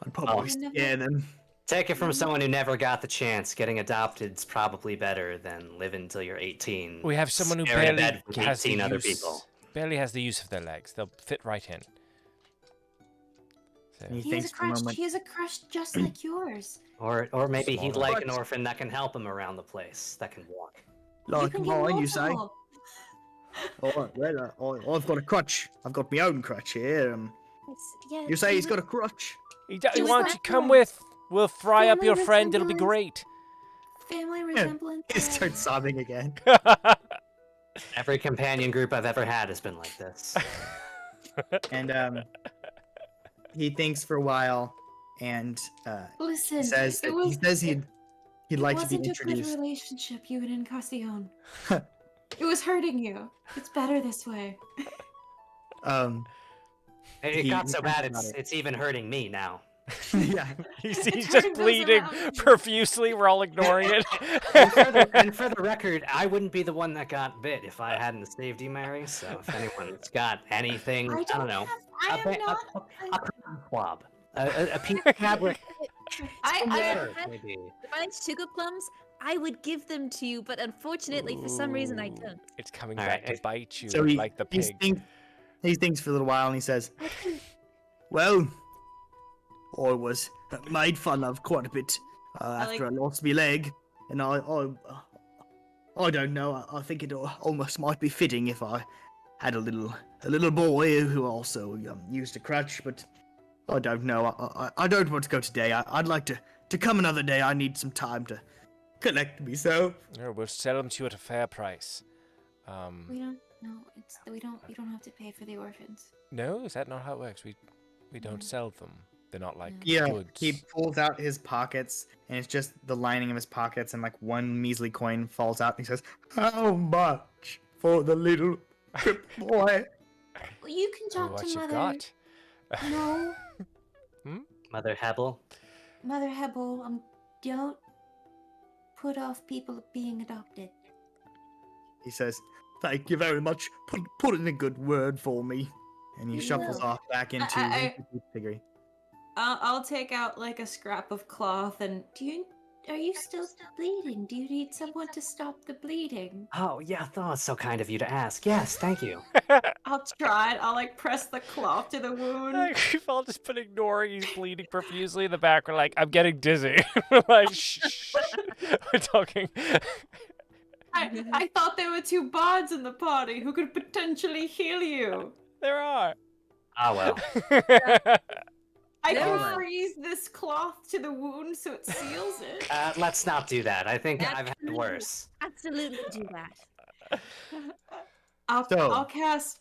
Speaker 2: I'd probably
Speaker 4: Oh.
Speaker 2: scare them."
Speaker 3: Take it from someone who never got the chance. Getting adopted's probably better than living until you're 18.
Speaker 1: We have someone who
Speaker 3: staring at
Speaker 1: barely
Speaker 3: bed with
Speaker 1: has the
Speaker 3: 18 other
Speaker 1: use,
Speaker 3: people.
Speaker 1: barely has the use of their legs. They'll fit right in. So,
Speaker 2: And he
Speaker 4: He has
Speaker 2: thinks
Speaker 4: a
Speaker 2: for a
Speaker 4: crush.
Speaker 2: moment.
Speaker 4: He has a crush just like yours.
Speaker 3: Or maybe he'd
Speaker 1: Smaller.
Speaker 3: like an orphan that can help him around the place, that can walk.
Speaker 2: Like
Speaker 4: you can get
Speaker 2: mine, you say?
Speaker 4: multiple.
Speaker 8: Oh, well, I've got a crutch. I've got my own crutch here.
Speaker 6: Yeah,
Speaker 8: You say he's got a crutch?
Speaker 1: He
Speaker 4: It was
Speaker 1: why don't you
Speaker 4: that
Speaker 1: come
Speaker 4: one.
Speaker 1: with? We'll fry up
Speaker 4: Family
Speaker 1: your friend. It'll be
Speaker 4: resemblance.
Speaker 1: great.
Speaker 4: Family resemblance.
Speaker 2: He starts sobbing again.
Speaker 3: Every companion group I've ever had has been like this.
Speaker 2: And he thinks for a while, and
Speaker 4: Listen,
Speaker 2: he says
Speaker 4: it was,
Speaker 2: he'd like to be
Speaker 4: it wasn't a good
Speaker 2: introduced.
Speaker 4: relationship, you and Encarnacion. It was hurting you. It's better this way.
Speaker 3: It
Speaker 2: He-
Speaker 3: got
Speaker 2: he
Speaker 3: so
Speaker 2: thinks
Speaker 3: bad
Speaker 2: about
Speaker 3: it's
Speaker 2: it.
Speaker 3: it's even hurting me now.
Speaker 2: Yeah.
Speaker 1: He's
Speaker 4: It's
Speaker 1: just
Speaker 4: hurting those
Speaker 1: bleeding
Speaker 4: around you.
Speaker 1: profusely. We're all ignoring it.
Speaker 3: And for the record, I wouldn't be the one that got bit if I hadn't saved you, Mary. So if anyone's got anything, I don't know,
Speaker 4: I am not.
Speaker 3: a club, a piece of fabric,
Speaker 4: I
Speaker 3: maybe.
Speaker 6: If I had sugar plums, I would give them to you, but unfortunately, for some reason, I don't.
Speaker 1: It's coming
Speaker 3: All
Speaker 1: back
Speaker 3: right,
Speaker 1: to bite you
Speaker 2: So
Speaker 1: like the pig.
Speaker 2: he thinks for a little while, and he says,
Speaker 8: Well, I was made fun of quite a bit after I lost my leg, and I don't know. I think it almost might be fitting if I had a little boy who also used a crutch, but I don't know. I don't want to go today. I'd like to come another day. I need some time to collect myself.
Speaker 1: No, we'll sell them to you at a fair price.
Speaker 4: We don't. No, it's we don't. You don't have to pay for the orphans.
Speaker 1: No, is that not how it works? We don't sell them. They're not like
Speaker 2: yeah.
Speaker 1: goods.
Speaker 2: He pulls out his pockets, and it's just the lining of his pockets, and like one measly coin falls out, and he says, "How much for the little boy?"
Speaker 4: Well, you can
Speaker 1: Oh,
Speaker 4: talk
Speaker 1: what
Speaker 4: to
Speaker 1: you
Speaker 4: Mother.
Speaker 1: got?
Speaker 4: No,
Speaker 3: Mother Hebel.
Speaker 4: Mother Hebel. Don't put off people being adopted.
Speaker 2: He says,
Speaker 8: Thank you very much. Put in a good word for me.
Speaker 2: and he
Speaker 4: We
Speaker 2: shuffles
Speaker 4: will.
Speaker 2: off back into
Speaker 7: I-
Speaker 2: Winky Pete's piggery.
Speaker 7: I'll take out like a scrap of cloth and
Speaker 4: Are you still bleeding? Do you need someone to stop the bleeding?
Speaker 3: Oh yeah, oh, it's so kind of you to ask. Yes, thank you.
Speaker 7: I'll try it. I'll like press the cloth to the wound.
Speaker 1: Like, we've all just been ignoring. He's bleeding profusely in the back. We're like, I'm getting dizzy. We're like, shh. We're talking.
Speaker 7: I thought there were two bards in the party who could potentially heal you.
Speaker 1: There are.
Speaker 3: Ah well.
Speaker 7: I can
Speaker 6: Alright.
Speaker 7: freeze this cloth to the wound so it seals it.
Speaker 3: Let's not do that. I think
Speaker 6: That's
Speaker 3: I've had worse.
Speaker 6: Absolutely do that.
Speaker 7: I'll cast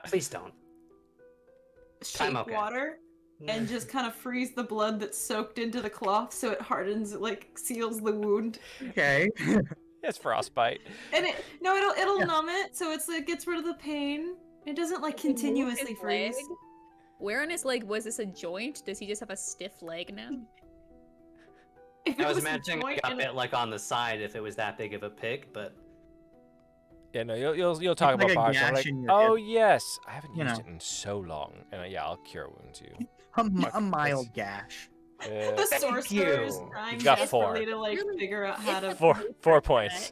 Speaker 3: Please don't.
Speaker 7: shape
Speaker 3: okay.
Speaker 7: water and just kind of freeze the blood that's soaked into the cloth so it hardens, it like seals the wound.
Speaker 2: Okay.
Speaker 1: It's frostbite.
Speaker 7: And it'll numb it so it gets rid of the pain. It doesn't like continuously freeze.
Speaker 6: Where on his leg was this a joint? Does he just have a stiff leg now?
Speaker 7: If
Speaker 3: I
Speaker 7: it
Speaker 3: was
Speaker 7: a
Speaker 3: imagining
Speaker 7: joint
Speaker 3: I got
Speaker 7: in a-
Speaker 3: bit like on the side if it was that big of a pig, but
Speaker 1: Yeah, no, you'll talk
Speaker 2: like
Speaker 1: about
Speaker 2: a
Speaker 1: bars. I'm
Speaker 2: gash
Speaker 1: like,
Speaker 2: in your
Speaker 1: oh
Speaker 2: hip.
Speaker 1: yes, I haven't
Speaker 2: You
Speaker 1: used
Speaker 2: know.
Speaker 1: it in so long. And yeah, I'll cure wounds you.
Speaker 2: A mild gash.
Speaker 7: The
Speaker 3: Thank
Speaker 7: sorcerer is
Speaker 3: you.
Speaker 7: trying
Speaker 1: You've got
Speaker 7: desperately
Speaker 1: 4.
Speaker 7: to like figure out how to.
Speaker 1: Four points.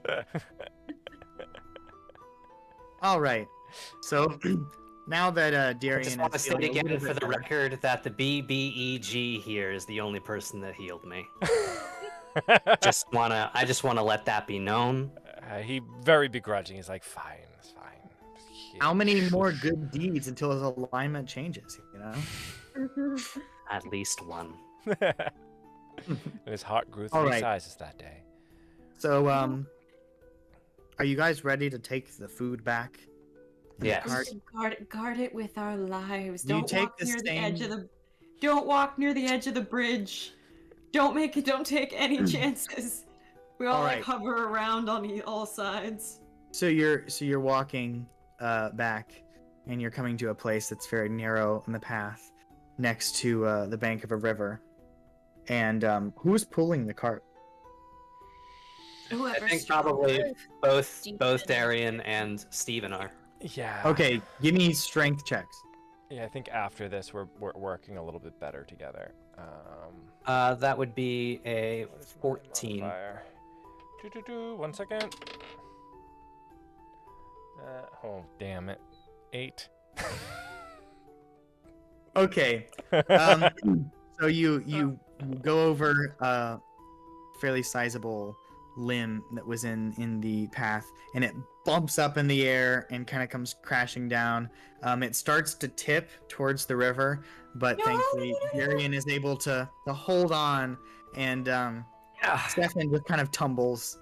Speaker 2: All right. So now that
Speaker 3: I
Speaker 2: Darian
Speaker 3: just want to
Speaker 2: is
Speaker 3: state
Speaker 2: feeling a
Speaker 3: again
Speaker 2: little
Speaker 3: for
Speaker 2: bit
Speaker 3: the
Speaker 2: better-
Speaker 3: record that the BBEG here is the only person that healed me. I just wanna let that be known.
Speaker 1: He very begrudging. He's like, fine, it's fine. Just
Speaker 2: How
Speaker 1: heal."
Speaker 2: many more good deeds until his alignment changes? You know.
Speaker 3: At least one.
Speaker 1: And his heart grew 3
Speaker 2: All right.
Speaker 1: sizes that day.
Speaker 2: So are you guys ready to take the food back?
Speaker 3: Yes.
Speaker 7: Guard it with our lives.
Speaker 2: You
Speaker 7: Don't
Speaker 2: take
Speaker 7: walk
Speaker 2: the
Speaker 7: near the edge
Speaker 2: same-
Speaker 7: of the. Don't walk near the edge of the bridge. Don't take any chances. We all like
Speaker 2: Alright.
Speaker 7: hover around on all sides.
Speaker 2: So you're walking back, and you're coming to a place that's very narrow in the path, next to the bank of a river. And who's pulling the cart?
Speaker 7: Whoever.
Speaker 3: I think probably both Darian and Steven are.
Speaker 1: Yeah.
Speaker 2: Okay, give me strength checks.
Speaker 1: Yeah, I think after this we're working a little bit better together.
Speaker 3: That would be a
Speaker 1: What is my
Speaker 3: 14.
Speaker 1: modifier? 1 second. Oh damn it. 8.
Speaker 2: Okay. So you go over a fairly sizable limb that was in the path, and it bumps up in the air and kind of comes crashing down. It starts to tip towards the river, but thankfully Darian is able to hold on, and Stefan just kind of tumbles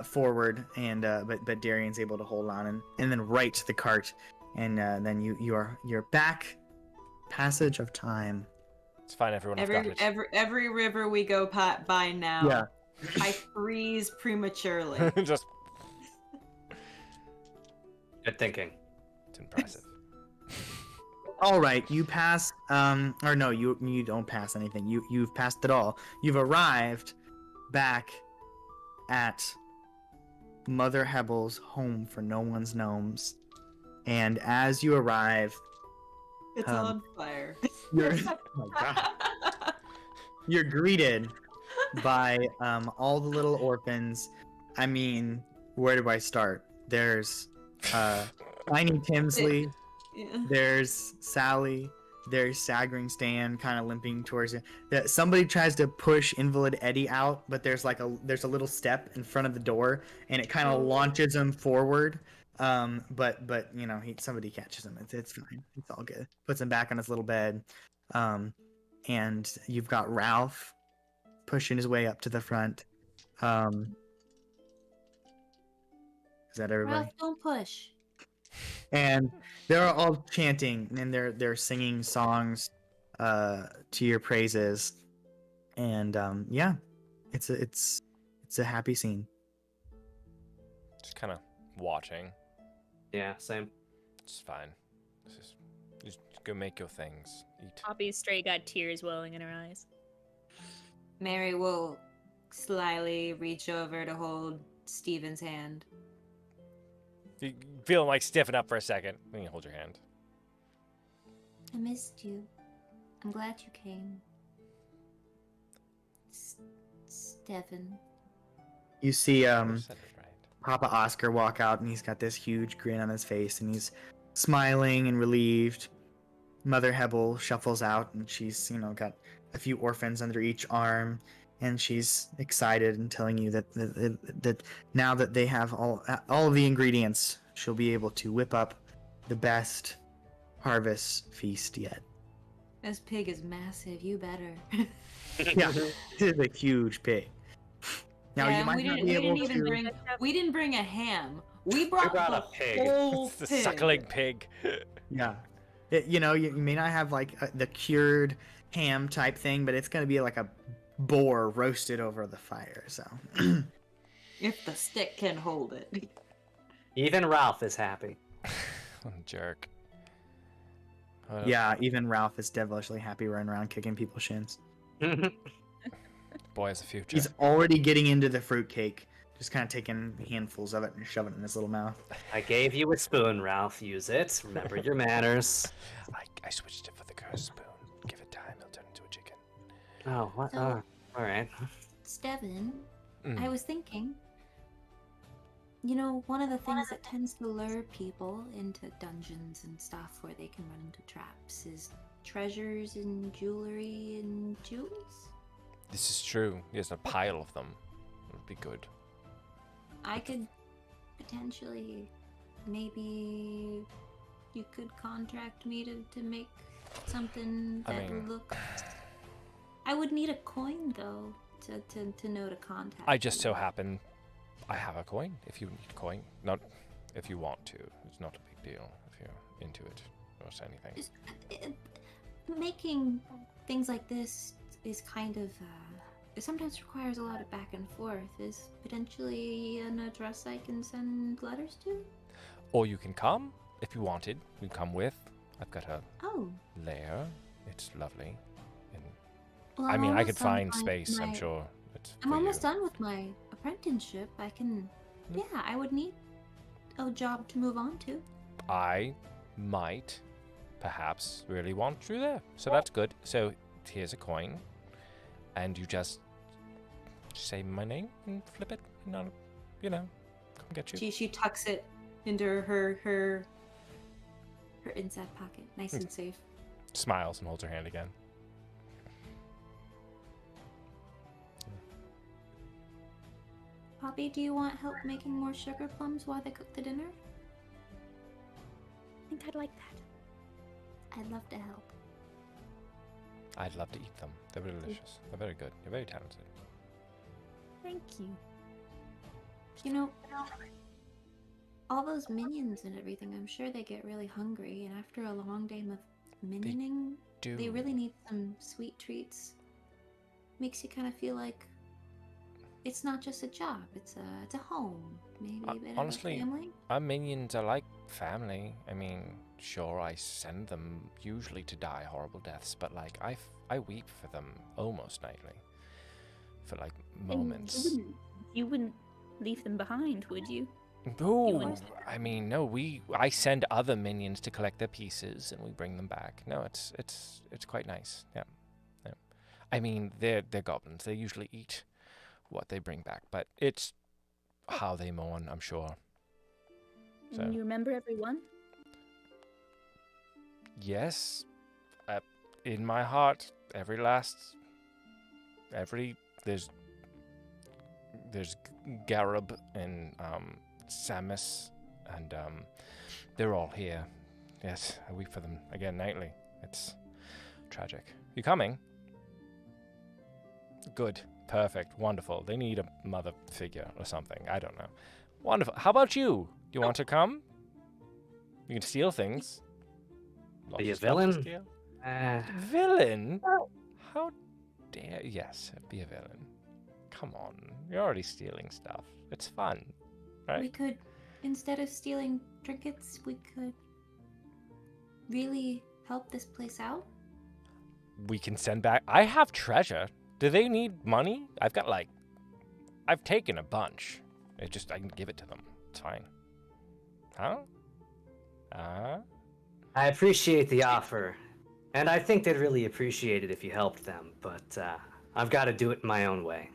Speaker 2: forward, and but Darian's able to hold on and then right to the cart, and then you're back. Passage of time.
Speaker 1: It's fine, everyone. I've got it.
Speaker 7: Every river we go by now,
Speaker 2: Yeah.
Speaker 7: I freeze prematurely.
Speaker 1: Just
Speaker 3: Good thinking.
Speaker 1: it's impressive.
Speaker 2: All right, you pass. Or no, you don't pass anything. You've passed it all. You've arrived back at Mother Hebel's home for no one's gnomes, and as you arrive,
Speaker 7: It's on fire.
Speaker 2: you're oh my God. You're greeted by all the little orphans. I mean, where do I start? There's Tiny Timsley.
Speaker 7: Yeah.
Speaker 2: There's Sally. There's Saggering Stan, kind of limping towards it. Somebody tries to push Invalid Eddie out, but there's a little step in front of the door, and it kind of launches him forward. But you know, somebody catches him. It's fine. It's all good. Puts him back on his little bed. And you've got Ralph pushing his way up to the front. Is that everybody?
Speaker 4: Ralph, don't push.
Speaker 2: And they're all chanting, and they're singing songs to your praises, and yeah, it's a happy scene.
Speaker 1: Just kind of watching.
Speaker 3: Yeah, same.
Speaker 1: It's fine. Just go make your things. Eat.
Speaker 5: Poppy's straight got tears welling in her eyes.
Speaker 7: Mary will slyly reach over to hold Steven's hand.
Speaker 1: You feeling like stiffen up for a second. Then you hold your hand.
Speaker 4: I missed you. I'm glad you came. Stefan.
Speaker 2: You see
Speaker 1: You said it right.
Speaker 2: Papa Oscar walk out, and he's got this huge grin on his face, and he's smiling and relieved. Mother Hebel shuffles out, and she's got a few orphans under each arm, and she's excited and telling you that now that they have all of the ingredients, she'll be able to whip up the best harvest feast yet.
Speaker 4: This pig is massive. You better.
Speaker 2: Yeah, it is a huge pig. Now
Speaker 7: Yeah,
Speaker 2: you might
Speaker 7: we
Speaker 2: not
Speaker 7: didn't,
Speaker 2: be
Speaker 7: we
Speaker 2: able
Speaker 7: didn't even
Speaker 2: to.
Speaker 7: bring a ham. We brought
Speaker 3: brought
Speaker 7: the
Speaker 3: a pig.
Speaker 7: whole
Speaker 1: It's the
Speaker 7: pig.
Speaker 1: suckling pig.
Speaker 2: Yeah, you may not have like the cured ham type thing, but it's gonna be like a boar roasted over the fire. So.
Speaker 7: If the stick can hold it.
Speaker 3: Even Ralph is happy.
Speaker 1: Jerk.
Speaker 2: Yeah, even Ralph is devilishly happy running around kicking people's shins.
Speaker 1: Boy has a future.
Speaker 2: He's already getting into the fruitcake, just kind of taking handfuls of it and shoving it in his little mouth.
Speaker 3: I gave you a spoon, Ralph. Use it. Remember your manners.
Speaker 1: I switched it for the cursed spoon. Give it time, it'll turn into a chicken.
Speaker 3: Oh, what?
Speaker 4: So-
Speaker 3: Oh, all right.
Speaker 4: Stefan,
Speaker 1: Mm.
Speaker 4: I was thinking, one of the things that tends to lure people into dungeons and stuff where they can run into traps is treasures and jewelry and jewels.
Speaker 1: This is true. There's a pile of them. It would be good.
Speaker 4: I could potentially, maybe you could contract me to make something
Speaker 1: I
Speaker 4: that
Speaker 1: mean-
Speaker 4: looks. I would need a coin though to know to contact.
Speaker 1: I just
Speaker 4: you.
Speaker 1: so happen I have a coin. If you need a coin, not if you want to. It's not a big deal if you're into it or anything.
Speaker 4: Making things like this is kind of it sometimes requires a lot of back and forth. Is potentially an address I can send letters to?
Speaker 1: Or you can come if you wanted. You can come with. I've got a
Speaker 4: Oh,
Speaker 1: lair. It's lovely. And
Speaker 4: well,
Speaker 1: I
Speaker 4: I'm
Speaker 1: mean, I
Speaker 4: almost
Speaker 1: could
Speaker 4: done
Speaker 1: find
Speaker 4: with
Speaker 1: space. I'm
Speaker 4: my-
Speaker 1: sure. It's
Speaker 4: I'm
Speaker 1: for
Speaker 4: almost
Speaker 1: you.
Speaker 4: done with my apprenticeship. I can. Yeah, I would need a job to move on to.
Speaker 1: I might, perhaps, really want you there. So that's good. So here's a coin, and you just say my name and flip it, and I'll, come get you.
Speaker 7: She tucks it into her inside pocket, nice and safe.
Speaker 1: Smiles and holds her hand again.
Speaker 4: Poppy, do you want help making more sugar plums while they cook the dinner?
Speaker 6: I think I'd like that.
Speaker 4: I'd love to help.
Speaker 1: I'd love to eat them. They're delicious. They're very good. You're very talented.
Speaker 6: Thank you.
Speaker 4: You know, all those minions and everything, I'm sure they get really hungry, and after a long day of minioning, they really need some sweet treats. Makes you kind of feel like it's not just a job, it's a home. Maybe a bit
Speaker 1: honestly,
Speaker 4: of a family.
Speaker 1: Our minions are like family. I mean, sure, I send them usually to die horrible deaths, but like I weep for them almost nightly. For like moments.
Speaker 6: You wouldn't leave them behind, would you?
Speaker 1: No, I mean, no. I send other minions to collect their pieces, and we bring them back. No, it's quite nice. Yeah. I mean, they're goblins. They usually eat what they bring back, but it's how they mourn, I'm sure. So.
Speaker 6: And you remember everyone?
Speaker 1: Yes, in my heart, there's Garib and Samus, and they're all here. Yes, I weep for them again nightly. It's tragic. You coming? Good. Perfect. Wonderful. They need a mother figure or something. I don't know. Wonderful. How about you? Do you want to come? You can steal things.
Speaker 3: Be a villain?
Speaker 1: Villain? How dare... Yes, be a villain. Come on. You're already stealing stuff. It's fun, right?
Speaker 4: We could, instead of stealing trinkets, we could really help this place out.
Speaker 1: We can send back... I have treasure. Do they need money? I've taken a bunch. I can give it to them. It's fine. Huh?
Speaker 3: I appreciate the offer, and I think they'd really appreciate it if you helped them, but I've got to do it in my own way.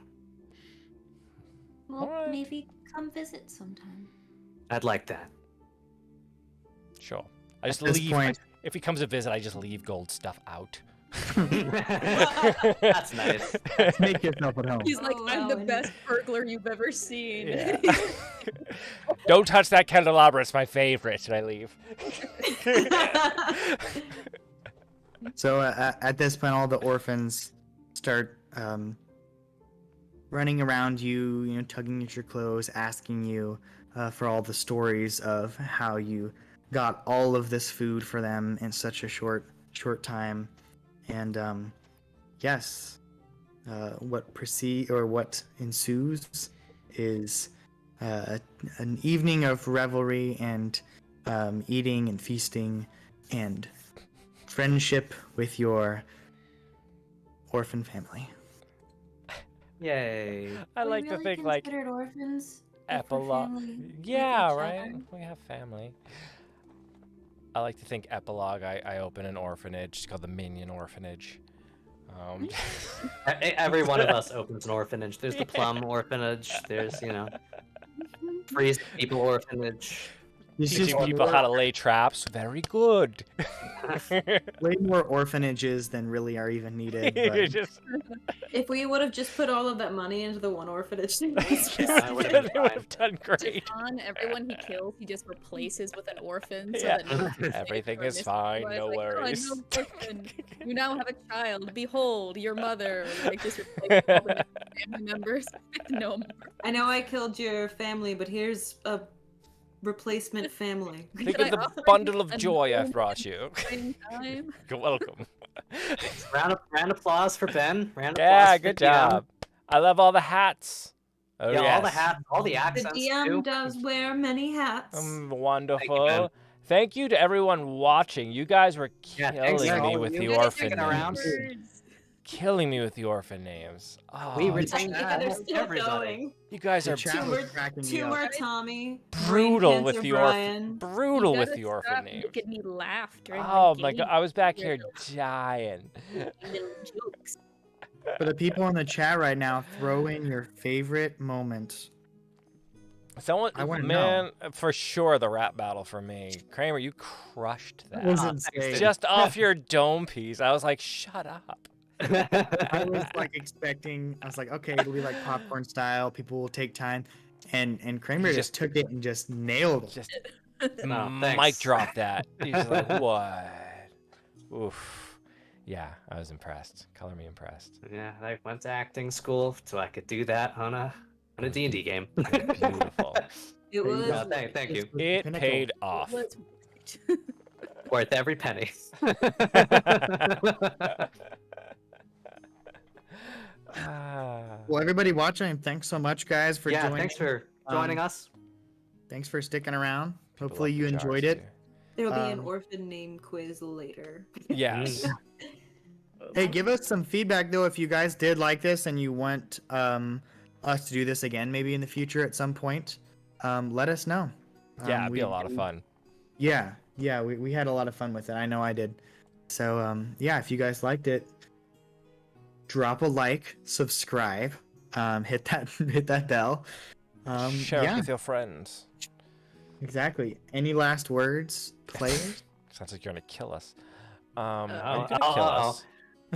Speaker 4: Well,
Speaker 1: Alright.
Speaker 4: maybe come visit sometime.
Speaker 3: I'd like that.
Speaker 1: Sure. I just
Speaker 2: At this
Speaker 1: leave...
Speaker 2: point-
Speaker 1: If he comes to visit, I just leave gold stuff out.
Speaker 3: That's nice.
Speaker 2: Make yourself at home.
Speaker 6: He's like,
Speaker 7: Oh,
Speaker 6: I'm
Speaker 7: wow,
Speaker 6: the
Speaker 7: and-
Speaker 6: best burglar you've ever seen.
Speaker 1: Yeah. Don't touch that candelabra. It's my favorite. And I leave.
Speaker 2: So at this point, all the orphans start running around you, tugging at your clothes, asking you for all the stories of how you got all of this food for them in such a short time. And yes, what ensues is an evening of revelry and eating and feasting and friendship with your orphan family.
Speaker 3: Yay.
Speaker 1: I
Speaker 4: We
Speaker 1: like to
Speaker 4: really
Speaker 1: think like
Speaker 4: considered orphans if we're
Speaker 1: epilogue.
Speaker 4: family with
Speaker 1: Yeah,
Speaker 4: each
Speaker 1: right.
Speaker 4: other.
Speaker 1: We have family. I like to think epilogue. I open an orphanage. It's called the Minion Orphanage.
Speaker 3: Every one of us opens an orphanage. There's the Plum Orphanage. There's, Freeze People Orphanage.
Speaker 2: It's
Speaker 1: Teaching
Speaker 2: just
Speaker 1: people how to lay traps. Very good.
Speaker 2: way more orphanages than really are even needed. But
Speaker 1: Just-
Speaker 7: If we would have just put all of that money into the one orphanage,
Speaker 3: I would've been
Speaker 1: they would
Speaker 3: fine.
Speaker 1: have done great.
Speaker 5: On everyone he kills, he just replaces with an orphan. So
Speaker 1: Yeah.
Speaker 5: that no one can say
Speaker 1: Everything
Speaker 5: for
Speaker 1: is
Speaker 5: this
Speaker 1: fine,
Speaker 5: otherwise,
Speaker 1: no
Speaker 5: like, "Oh,
Speaker 1: worries."
Speaker 5: no orphan. You now have a child. Behold, your mother. Like just replace all the family members with gnome.
Speaker 7: I know I killed your family, but here's a replacement family.
Speaker 1: Think
Speaker 5: Can
Speaker 1: of
Speaker 5: I
Speaker 1: the
Speaker 5: offer
Speaker 1: bundle
Speaker 5: you
Speaker 1: of
Speaker 5: a
Speaker 1: joy I've
Speaker 5: gnome
Speaker 1: brought you.
Speaker 5: at the same time?
Speaker 1: You're welcome.
Speaker 3: Round applause for Ben. Round applause
Speaker 1: Yeah,
Speaker 3: for
Speaker 1: good
Speaker 3: the DM.
Speaker 1: job. I love all the hats. Oh,
Speaker 3: Yeah, all the
Speaker 1: yes.
Speaker 3: hats, all the
Speaker 7: The
Speaker 3: accents
Speaker 7: DM
Speaker 3: too.
Speaker 7: does wear many hats.
Speaker 1: Wonderful. Thank you to everyone watching. You guys were
Speaker 3: Yeah,
Speaker 1: killing
Speaker 3: thanks to
Speaker 1: me
Speaker 3: all of
Speaker 1: with
Speaker 3: you
Speaker 1: the
Speaker 3: guys
Speaker 1: orphan
Speaker 3: sticking around.
Speaker 1: names. Killing me with the orphan names. Oh,
Speaker 3: We
Speaker 7: Yeah,
Speaker 3: retain that.
Speaker 7: they're
Speaker 3: Almost
Speaker 7: still
Speaker 3: everybody.
Speaker 7: going.
Speaker 1: you guys
Speaker 2: the
Speaker 1: are
Speaker 2: chat was
Speaker 7: Tumor-
Speaker 2: cracking me
Speaker 7: Tumor
Speaker 2: up.
Speaker 7: Tommy.
Speaker 1: brutal
Speaker 7: Brain
Speaker 1: with
Speaker 7: Cancer
Speaker 1: the
Speaker 7: Brian.
Speaker 1: orphan. Brutal
Speaker 5: You
Speaker 1: with
Speaker 5: gotta
Speaker 1: the orphan
Speaker 5: stop
Speaker 1: names.
Speaker 5: making me laugh during
Speaker 1: Oh
Speaker 5: my
Speaker 1: my
Speaker 5: game.
Speaker 1: god, I was back here
Speaker 5: Your
Speaker 1: dying.
Speaker 5: little jokes.
Speaker 2: For the people in the chat right now, throw in your favorite moment.
Speaker 1: Someone,
Speaker 2: I wanna
Speaker 1: man, for sure the rap battle for me. Kramer, you crushed that.
Speaker 2: That was
Speaker 3: thanks,
Speaker 2: insane.
Speaker 3: dude.
Speaker 1: Just off your dome piece. I was like, shut up.
Speaker 2: I was like expecting. I was like, okay, it'll be like popcorn style. People will take time, and Kramer just took it and just nailed it.
Speaker 1: Just
Speaker 3: Oh,
Speaker 1: mic
Speaker 3: thanks.
Speaker 1: drop that. He's like, what? Oof. Yeah, I was impressed. Color me impressed.
Speaker 3: Yeah, I went to acting school so I could do that on a D&D game.
Speaker 1: Beautiful.
Speaker 7: It was.
Speaker 3: Thank you.
Speaker 1: It
Speaker 2: Pinnacle.
Speaker 1: paid off.
Speaker 3: Worth every penny.
Speaker 1: Ah.
Speaker 2: Well, everybody watching, thanks so much, guys, for
Speaker 3: Yeah,
Speaker 2: joining.
Speaker 3: thanks for joining us.
Speaker 2: Thanks for sticking around.
Speaker 1: People
Speaker 2: Hopefully
Speaker 1: up
Speaker 2: you
Speaker 1: the jars,
Speaker 2: enjoyed it.
Speaker 1: too.
Speaker 7: There'll be an
Speaker 2: Um,
Speaker 7: orphan name quiz later.
Speaker 1: Yes.
Speaker 2: Hey, give us some feedback though if you guys did like this and you want us to do this again, maybe in the future at some point. Let us know.
Speaker 1: Yeah, it'd be a lot of fun.
Speaker 2: Yeah, we had a lot of fun with it. I know I did. So yeah, if you guys liked it, drop a like, subscribe, hit that bell.
Speaker 1: Share it
Speaker 2: Yeah,
Speaker 1: with your friends.
Speaker 2: exactly. Any last words, players?
Speaker 1: Sounds like you're gonna kill us.
Speaker 3: Oh,
Speaker 1: Are you gonna kill us?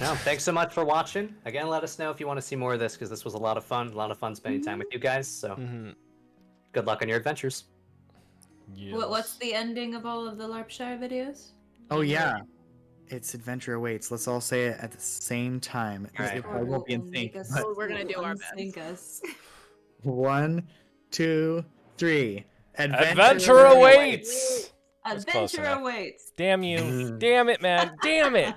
Speaker 3: No, thanks so much for watching. Again, let us know if you want to see more of this because this was a lot of fun. A lot of fun spending time with you guys. So
Speaker 1: Mm-hmm.
Speaker 3: good luck on your adventures.
Speaker 7: What's the ending of all of the Larpshire videos?
Speaker 2: Oh yeah, it's Adventure Awaits. Let's all say it at the same time.
Speaker 3: Alright.
Speaker 2: It probably won't be in sync. but-
Speaker 6: we're gonna do our
Speaker 7: Sync us.
Speaker 2: 1, 2, 3.
Speaker 1: Adventure awaits! That's close
Speaker 7: Adventure
Speaker 1: enough.
Speaker 7: awaits.
Speaker 1: Damn you. Damn it, man. Damn it.